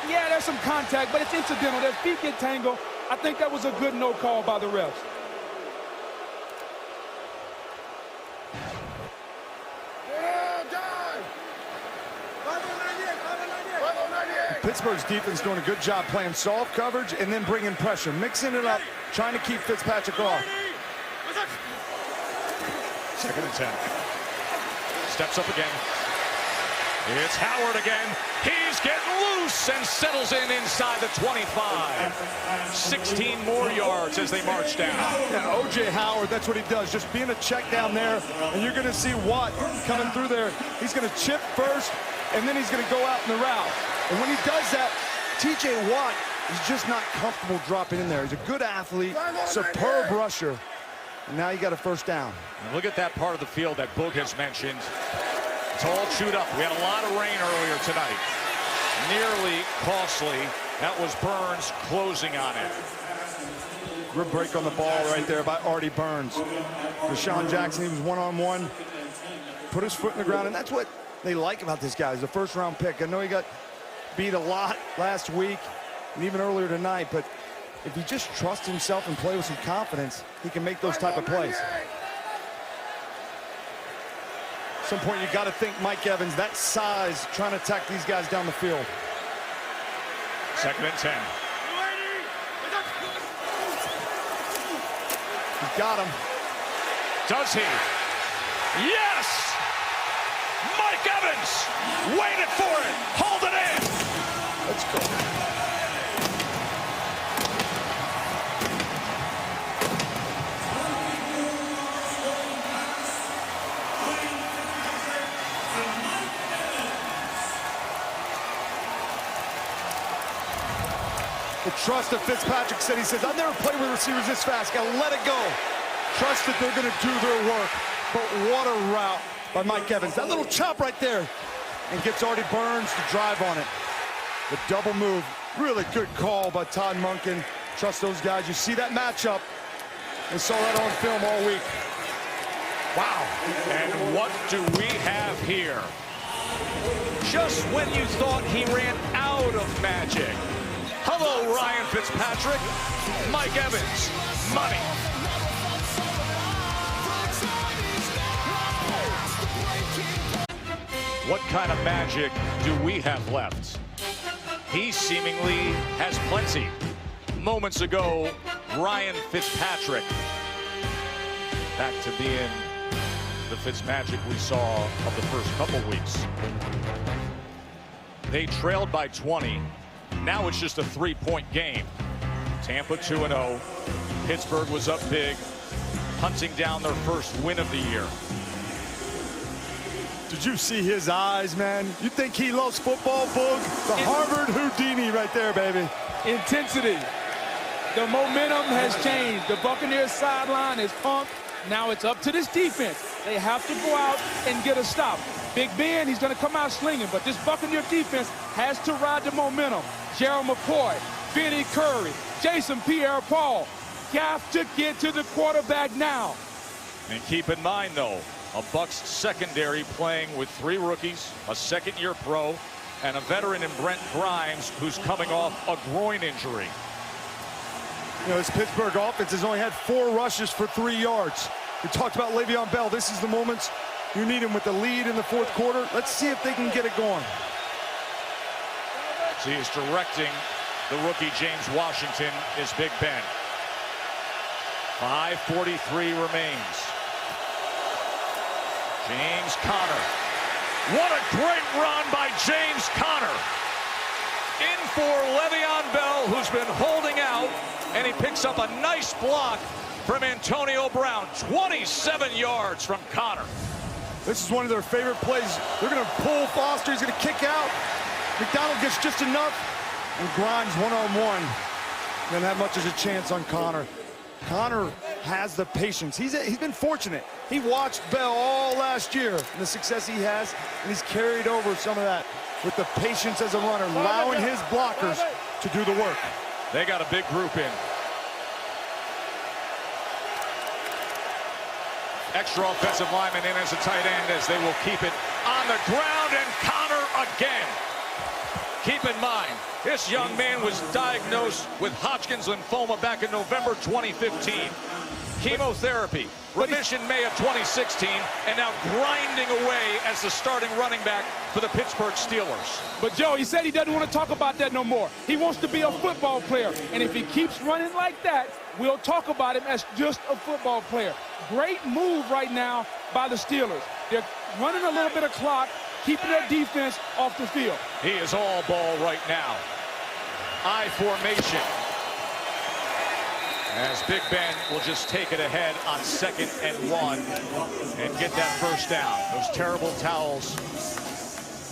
Yeah, there's some contact, but it's incidental. Their feet get tangled. I think that was a good no call by the refs. Pittsburgh's defense doing a good job playing soft coverage and then bringing pressure, mixing it up, trying to keep Fitzpatrick off. 2nd and 10. Steps up again. It's Howard again. He's getting loose and settles in inside the 25. 16 more yards as they march down. Yeah, O.J. Howard, that's what he does. Just being a check down there, and you're going to see Watt coming through there. He's going to chip first, and then he's going to go out in the route. And when he does that, T.J. Watt is just not comfortable dropping in there. He's a good athlete, superb rusher. And now you got a first down. And look at that part of the field that Boog has mentioned. It's all chewed up. We had a lot of rain earlier tonight. Nearly costly. That was Burns closing on it. Good break on the ball right there by Artie Burns. Deshaun Jackson, he was one-on-one. Put his foot in the ground, and that's what they like about this guy. He's a first-round pick. I know he got beat a lot last week and even earlier tonight, but if he just trusts himself and play with some confidence, he can make those type of plays. At some point, you got to think Mike Evans, that size, trying to attack these guys down the field. 2nd and 10. He's got him. Does he? Yes! Mike Evans waited for it. Hold it in. Let's go. The trust that Fitzpatrick said, he says, I've never played with receivers this fast. Got to let it go. Trust that they're going to do their work. But what a route by Mike Evans. That little chop right there. And gets Artie Burns to drive on it. The double move. Really good call by Todd Monken. Trust those guys. You see that matchup. We saw that on film all week. Wow. And what do we have here? Just when you thought he ran out of magic. Hello, Ryan Fitzpatrick. Mike Evans. Money. What kind of magic do we have left? He seemingly has plenty. Moments ago, Ryan Fitzpatrick back to being the Fitzmagic we saw of the first couple weeks. They trailed by 20. Now it's just a 3-point game. Tampa 2-0. Pittsburgh was up big, hunting down their first win of the year. Did you see his eyes, man? You think he loves football, Boog? The Harvard Houdini right there, baby. Intensity. The momentum has changed. The Buccaneers sideline is pumped. Now it's up to this defense. They have to go out and get a stop. Big Ben, he's going to come out slinging, but this Buccaneer defense has to ride the momentum. Gerald McCoy, Vinny Curry, Jason Pierre-Paul have to get to the quarterback now. And keep in mind, though, a Bucs secondary playing with 3 rookies, a second-year pro, and a veteran in Brent Grimes, who's coming off a groin injury. You know, this Pittsburgh offense has only had 4 rushes for 3 yards. We talked about Le'Veon Bell. This is the moments you need him with the lead in the 4th quarter. Let's see if they can get it going. So he is directing the rookie James Washington is Big Ben. 5:43 remains. James Conner. What a great run by James Conner. In for Le'Veon Bell, who's been holding out, and he picks up a nice block from Antonio Brown. 27 yards from Connor. This is one of their favorite plays. They're going to pull Foster. He's going to kick out. McDonald gets just enough, and Grimes one-on-one. Doesn't have much as a chance on Connor. Connor has the patience. He's been fortunate. He watched Bell all last year and the success he has, and he's carried over some of that with the patience as a runner, allowing his blockers to do the work. They got a big group in. Extra offensive lineman in as a tight end as they will keep it on the ground, and Connor again. Keep in mind, this young man was diagnosed with Hodgkin's lymphoma back in November 2015. Chemotherapy, remission May of 2016, and now grinding away as the starting running back for the Pittsburgh Steelers. But Joe, he said he doesn't want to talk about that no more. He wants to be a football player, and if he keeps running like that, we'll talk about him as just a football player. Great move right now by the Steelers. They're running a little bit of clock, keeping their defense off the field. He is all ball right now. I formation. As Big Ben will just take it ahead on 2nd and 1 and get that first down. Those terrible towels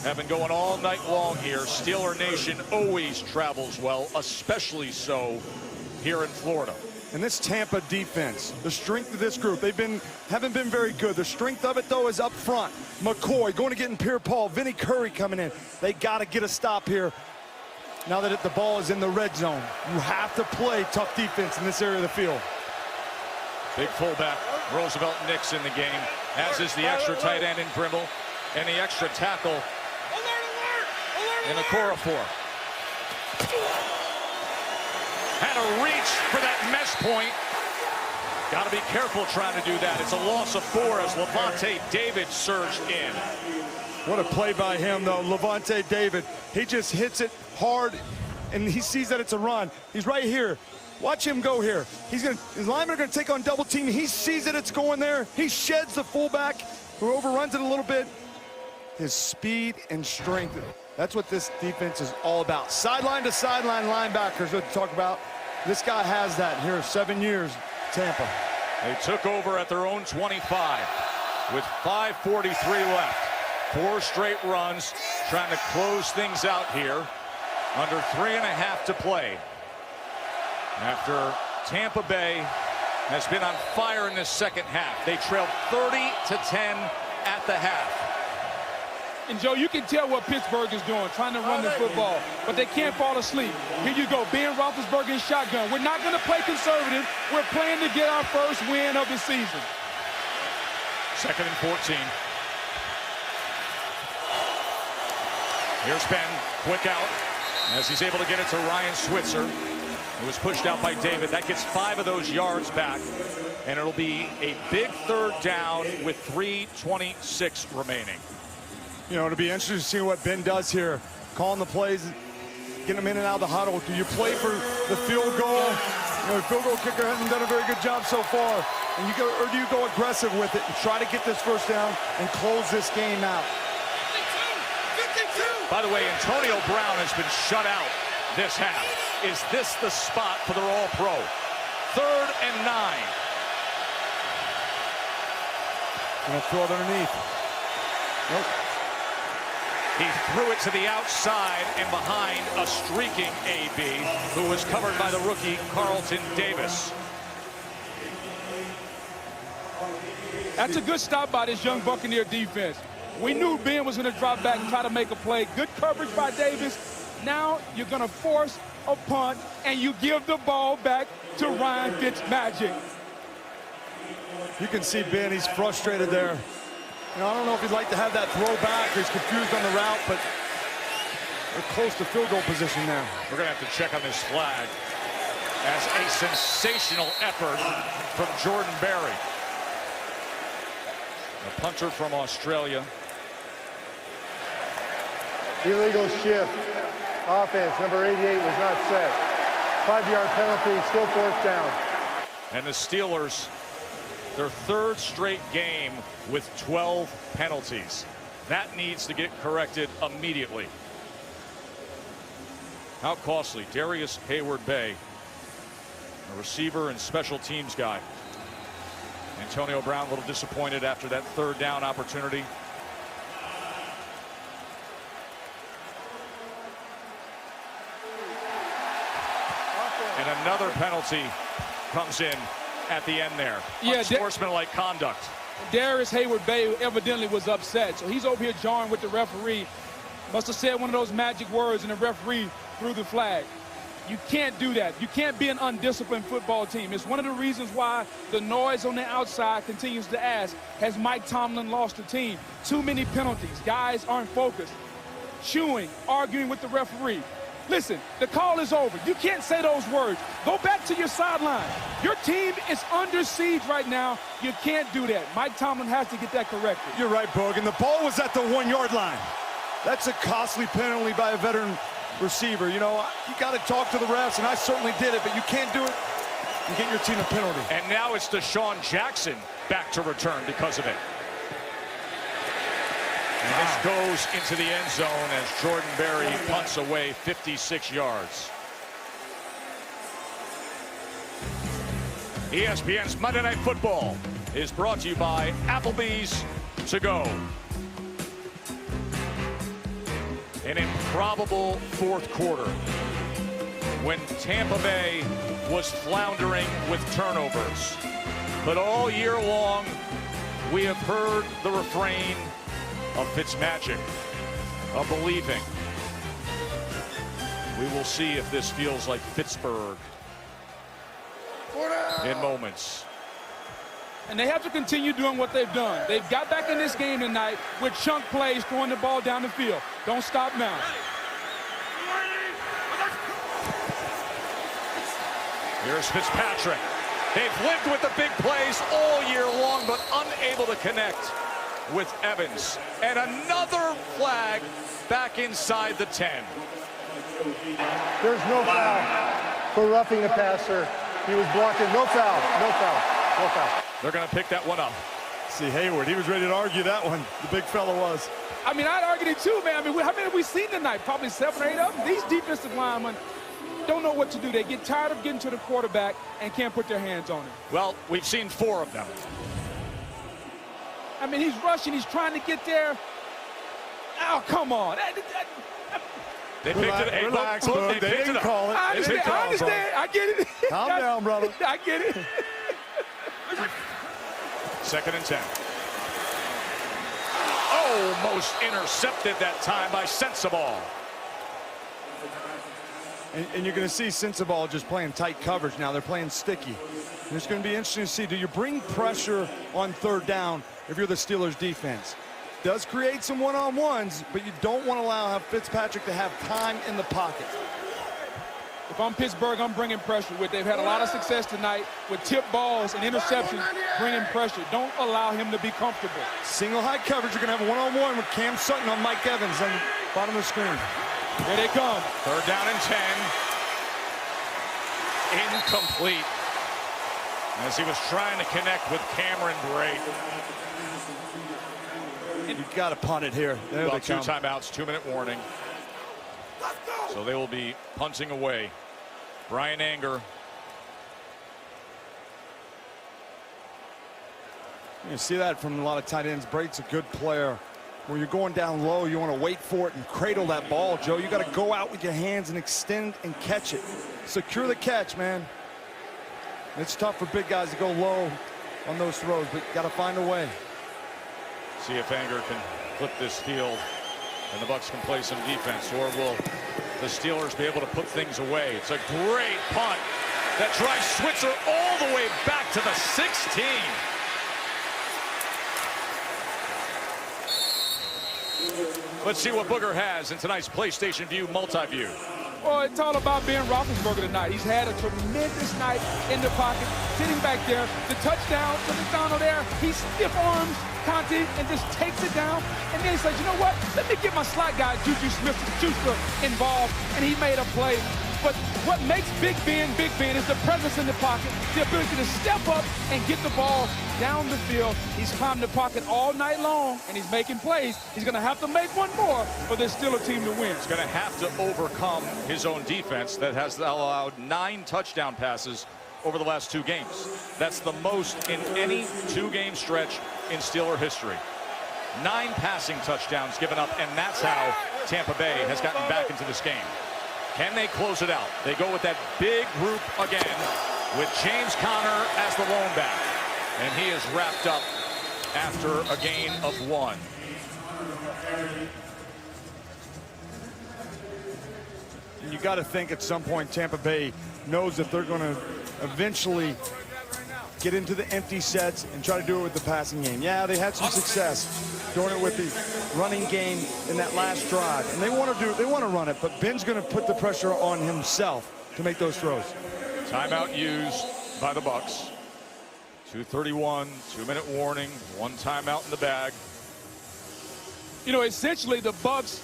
have been going all night long here. Steeler Nation always travels well, especially so here in Florida. And this Tampa defense, the strength of this group, haven't been very good. The strength of it, though, is up front. McCoy going to get in Pierre-Paul. Vinny Curry coming in. They got to get a stop here now that the ball is in the red zone. You have to play tough defense in this area of the field. Big fullback Roosevelt Nix in the game, as is the extra tight end in Brimble, and the extra tackle in Okorafor. Had a reach for that mesh point. Got to be careful trying to do that. It's a loss of 4 as Levante David surged in. What a play by him, though. Levante David, he just hits it hard, and he sees that it's a run. He's right here. Watch him go here. His linemen are going to take on double team. He sees that it's going there. He sheds the fullback, who overruns it a little bit. His speed and strength. That's what this defense is all about. Sideline to sideline linebackers, what to talk about. This guy has that here, 7 years, Tampa. They took over at their own 25 with 5:43 left. 4 straight runs, trying to close things out here. Under 3.5 to play. After Tampa Bay has been on fire in this second half. They trailed 30-10 at the half. And Joe, you can tell what Pittsburgh is doing, trying to run the football, but they can't fall asleep. Here you go, Ben Roethlisberger in shotgun. We're not going to play conservative. We're playing to get our first win of the season. 2nd and 14. Here's Ben, quick out, as he's able to get it to Ryan Switzer. It was pushed out by David. That gets 5 of those yards back, and it'll be a big 3rd down with 3:26 remaining. You know, it'll be interesting to see what Ben does here. Calling the plays, getting them in and out of the huddle. Do you play for the field goal? You know, the field goal kicker hasn't done a very good job so far. And or do you go aggressive with it and try to get this first down and close this game out? By the way, Antonio Brown has been shut out this half. Is this the spot for their All-Pro? 3rd and 9. Gonna throw it underneath. Nope. He threw it to the outside and behind a streaking AB, who was covered by the rookie Carlton Davis. That's a good stop by this young Buccaneer defense. We knew Ben was going to drop back and try to make a play. Good coverage by Davis. Now you're going to force a punt, and you give the ball back to Ryan Fitzmagic. You can see Ben, he's frustrated there. You know, I don't know if he'd like to have that throw back. He's confused on the route, but they're close to field goal position now. We're going to have to check on this flag as a sensational effort from Jordan Berry. A punter from Australia. Illegal shift. Offense, number 88 was not set. 5-yard penalty, still 4th down. And the Steelers, their 3rd straight game with 12 penalties. That needs to get corrected immediately. How costly. Darius Hayward-Bay, a receiver and special teams guy. Antonio Brown a little disappointed after that third down opportunity. And another penalty comes in at the end there. Yeah, Unsportsmanlike conduct. Darius Hayward-Bay evidently was upset, so he's over here jarring with the referee. Must have said one of those magic words, and the referee threw the flag. You can't do that. You can't be an undisciplined football team. It's one of the reasons why the noise on the outside continues to ask, has Mike Tomlin lost the team? Too many penalties. Guys aren't focused. Chewing, arguing with the referee. Listen, the call is over. You can't say those words. Go back to your sideline. Your team is under siege right now. You can't do that. Mike Tomlin has to get that corrected. You're right, Bogan. The ball was at the 1-yard line. That's a costly penalty by a veteran receiver. You know, you got to talk to the refs, and I certainly did it, but you can't do it and get your team a penalty. And now it's Deshaun Jackson back to return because of it. And this goes into the end zone as Jordan Berry punts away 56 yards. ESPN's Monday Night Football is brought to you by Applebee's To Go. An improbable fourth quarter when Tampa Bay was floundering with turnovers. But all year long, we have heard the refrain of Fitzmagic, of believing. We will see if this feels like Pittsburgh in moments. And they have to continue doing what they've done. They've got back in this game tonight with chunk plays, throwing the ball down the field. Don't stop now. Here's Fitzpatrick. They've lived with the big plays all year long, but unable to connect with Evans. And another flag back inside the 10. There's no foul for roughing the passer. He was blocking. No foul. No foul. No foul. They're going to pick that one up. See, Hayward, he was ready to argue that one. The big fella was. I mean, I'd argue it too, man. I mean, how many have we seen tonight? Probably 7 or 8 of them. These defensive linemen don't know what to do. They get tired of getting to the quarterback and can't put their hands on him. Well, we've seen 4 of them. I mean, he's rushing. He's trying to get there. Oh, come on. They picked it. Hey, relax, look, bro. they They picked didn't it up. call it. I understand. I get it. Calm down, brother. I get it. 2nd and 10. Almost intercepted that time by Sensabaugh. And you're going to see Sensabaugh just playing tight coverage now. They're playing sticky. And it's going to be interesting to see, do you bring pressure on 3rd down if you're the Steelers defense? Does create some one-on-ones, but you don't want to allow Fitzpatrick to have time in the pocket. If I'm Pittsburgh, I'm bringing pressure with. They've had a lot of success tonight with tip balls and interceptions, bringing pressure. Don't allow him to be comfortable. Single high coverage. You're going to have a one-on-one with Cam Sutton on Mike Evans on the bottom of the screen. Here they come. 3rd down and 10. Incomplete. As he was trying to connect with Cameron Brate. You've got to punt it here. There Well, they 2 come. timeouts, 2-minute warning. So they will be punting away. Brian Anger. You see that from a lot of tight ends. Brate's a good player. When you're going down low, you want to wait for it and cradle that ball, Joe. You got to go out with your hands and extend and catch it. Secure the catch, man. It's tough for big guys to go low on those throws, but you got to find a way. See if Anger can flip this field and the Bucs can play some defense, or will the Steelers be able to put things away? It's a great punt that drives Switzer all the way back to the 16. Let's see what Booger has in tonight's PlayStation View multi-view. Well, it's all about Ben Roethlisberger tonight. He's had a tremendous night in the pocket, sitting back there. The touchdown to McDonald there, he stiff arms Conti and just takes it down. And then he says, you know what? Let me get my slot guy, Juju Smith-Schuster, involved, and he made a play. But what makes Big Ben is the presence in the pocket, the ability to step up and get the ball down the field. He's climbed the pocket all night long, and he's making plays. He's going to have to make one more for this Steelers team to win. He's going to have to overcome his own defense that has allowed 9 touchdown passes over the last 2 games. That's the most in any 2-game stretch in Steeler history. 9 passing touchdowns given up, and that's how Tampa Bay has gotten back into this game. Can they close it out? They go with that big group again with James Conner as the lone back. And he is wrapped up after a gain of 1. And you got to think at some point Tampa Bay knows that they're going to eventually get into the empty sets and try to do it with the passing game. Yeah, they had some success doing it with the running game in that last drive, and they want to run it, but Ben's going to put the pressure on himself to make those throws. Timeout used by the Bucs. 2:31, 2-minute warning, 1 timeout in the bag. You know, essentially the Bucs,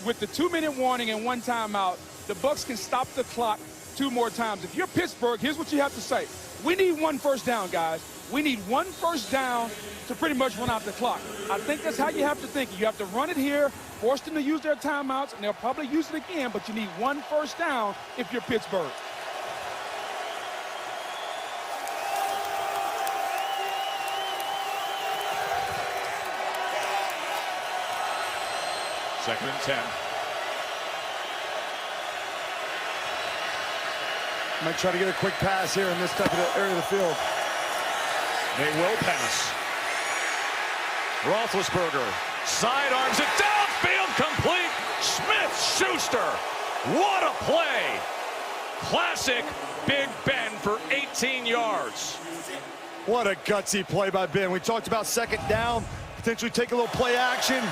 with the 2-minute warning and 1 timeout, the Bucs can stop the clock 2 more times. If you're Pittsburgh, here's what you have to say. We need 1 first down, guys. We need 1 first down to pretty much run out the clock. I think that's how you have to think. You have to run it here, force them to use their timeouts, and they'll probably use it again, but you need 1 first down if you're Pittsburgh. Second and 10. Might try to get a quick pass here in this type of area of the field. They will pass. Roethlisberger sidearms it downfield, complete. Smith-Schuster. What a play. Classic Big Ben for 18 yards. What a gutsy play by Ben. We talked about second down, potentially take a little play action.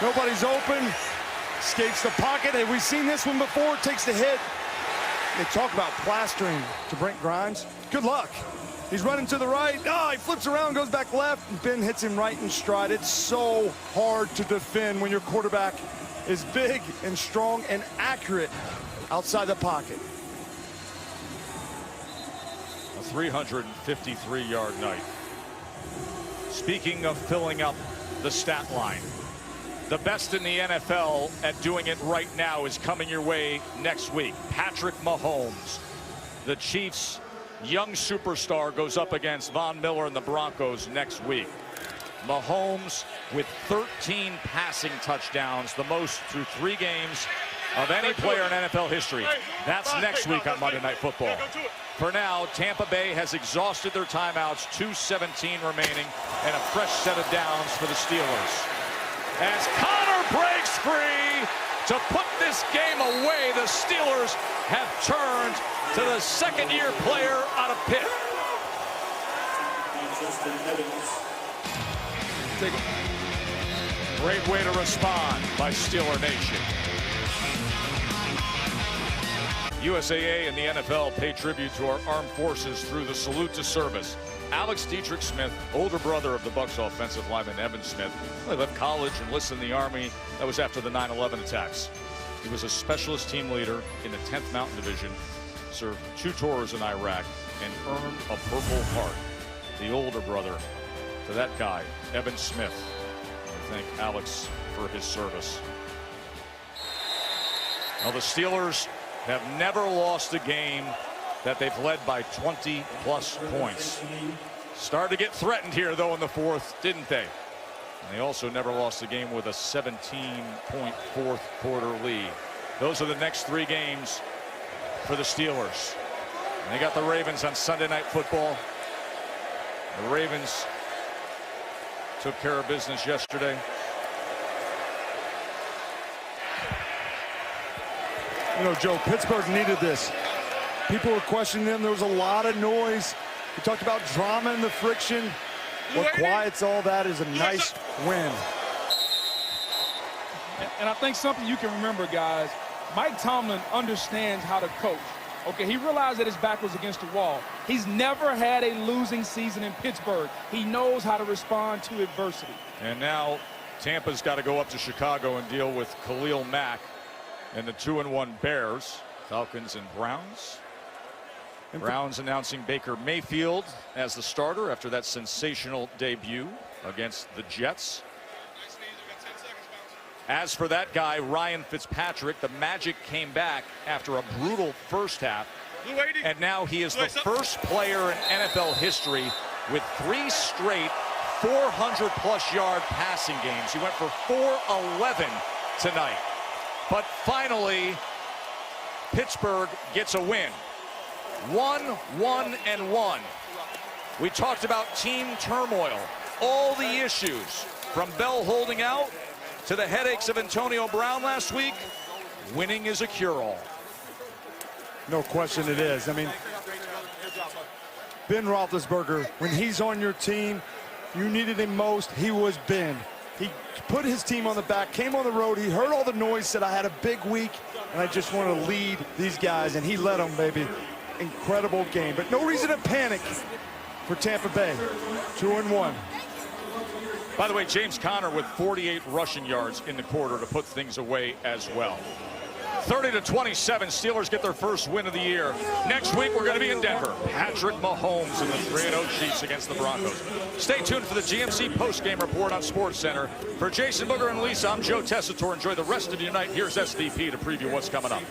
Nobody's open. Escapes the pocket. Have we seen this one before? Takes the hit. They talk about plastering to Brent Grimes. Good luck. He's running to the right. Oh, he flips around, goes back left, and Ben hits him right in stride. It's so hard to defend when your quarterback is big and strong and accurate outside the pocket. A 353-yard night. Speaking of filling up the stat line, the best in the NFL at doing it right now is coming your way next week. Patrick Mahomes, the Chiefs' young superstar, goes up against Von Miller and the Broncos next week. Mahomes with 13 passing touchdowns, the most through 3 games of any player in NFL history. That's next week on Monday Night Football. For now, Tampa Bay has exhausted their timeouts, 2:17 remaining, and a fresh set of downs for the Steelers. As Conner breaks free to put this game away, the Steelers have turned to the second-year player out of Pitt. Great way to respond by Steeler Nation. USAA and the NFL pay tribute to our armed forces through the salute to service. Alex Dietrich Smith, older brother of the Bucs offensive lineman Evan Smith, he left college and enlisted in the Army. That was after the 9/11 attacks. He was a specialist team leader in the 10th Mountain Division, served 2 tours in Iraq, and earned a Purple Heart. The older brother to that guy, Evan Smith. I thank Alex for his service. Now the Steelers have never lost a game that they've led by 20-plus points. Started to get threatened here, though, in the 4th, didn't they? And they also never lost a game with a 17-point fourth-quarter lead. Those are the next 3 games for the Steelers. And they got the Ravens on Sunday Night Football. The Ravens took care of business yesterday. You know, Joe, Pittsburgh needed this. People were questioning them. There was a lot of noise. We talked about drama and the friction. What quiets all that is a nice win. And I think something you can remember, guys, Mike Tomlin understands how to coach. Okay, he realized that his back was against the wall. He's never had a losing season in Pittsburgh. He knows how to respond to adversity. And now Tampa's got to go up to Chicago and deal with Khalil Mack and the 2-1 Bears, Falcons and Browns. Browns announcing Baker Mayfield as the starter after that sensational debut against the Jets. As for that guy, Ryan Fitzpatrick, the Magic came back after a brutal first half. And now he is the first player in NFL history with 3 straight 400-plus yard passing games. He went for 411 tonight. But finally, Pittsburgh gets a win. 1-1-1. We talked about team turmoil, all the issues, from Bell holding out to the headaches of Antonio Brown last week. Winning is a cure-all. No question it is. I mean, Ben Roethlisberger, when he's on your team, you needed him most, he was Ben. He put his team on the back, came on the road, he heard all the noise, said, I had a big week, and I just want to lead these guys, and he led them, baby. Incredible game, but no reason to panic for Tampa Bay. 2-1. By the way, James Conner with 48 rushing yards in the quarter to put things away as well. 30-27, Steelers get their first win of the year. Next week, we're going to be in Denver. Patrick Mahomes and the 3-0 Chiefs against the Broncos. Stay tuned for the GMC post-game report on SportsCenter. For Jason Booger and Lisa, I'm Joe Tessitore. Enjoy the rest of your night. Here's SVP to preview what's coming up.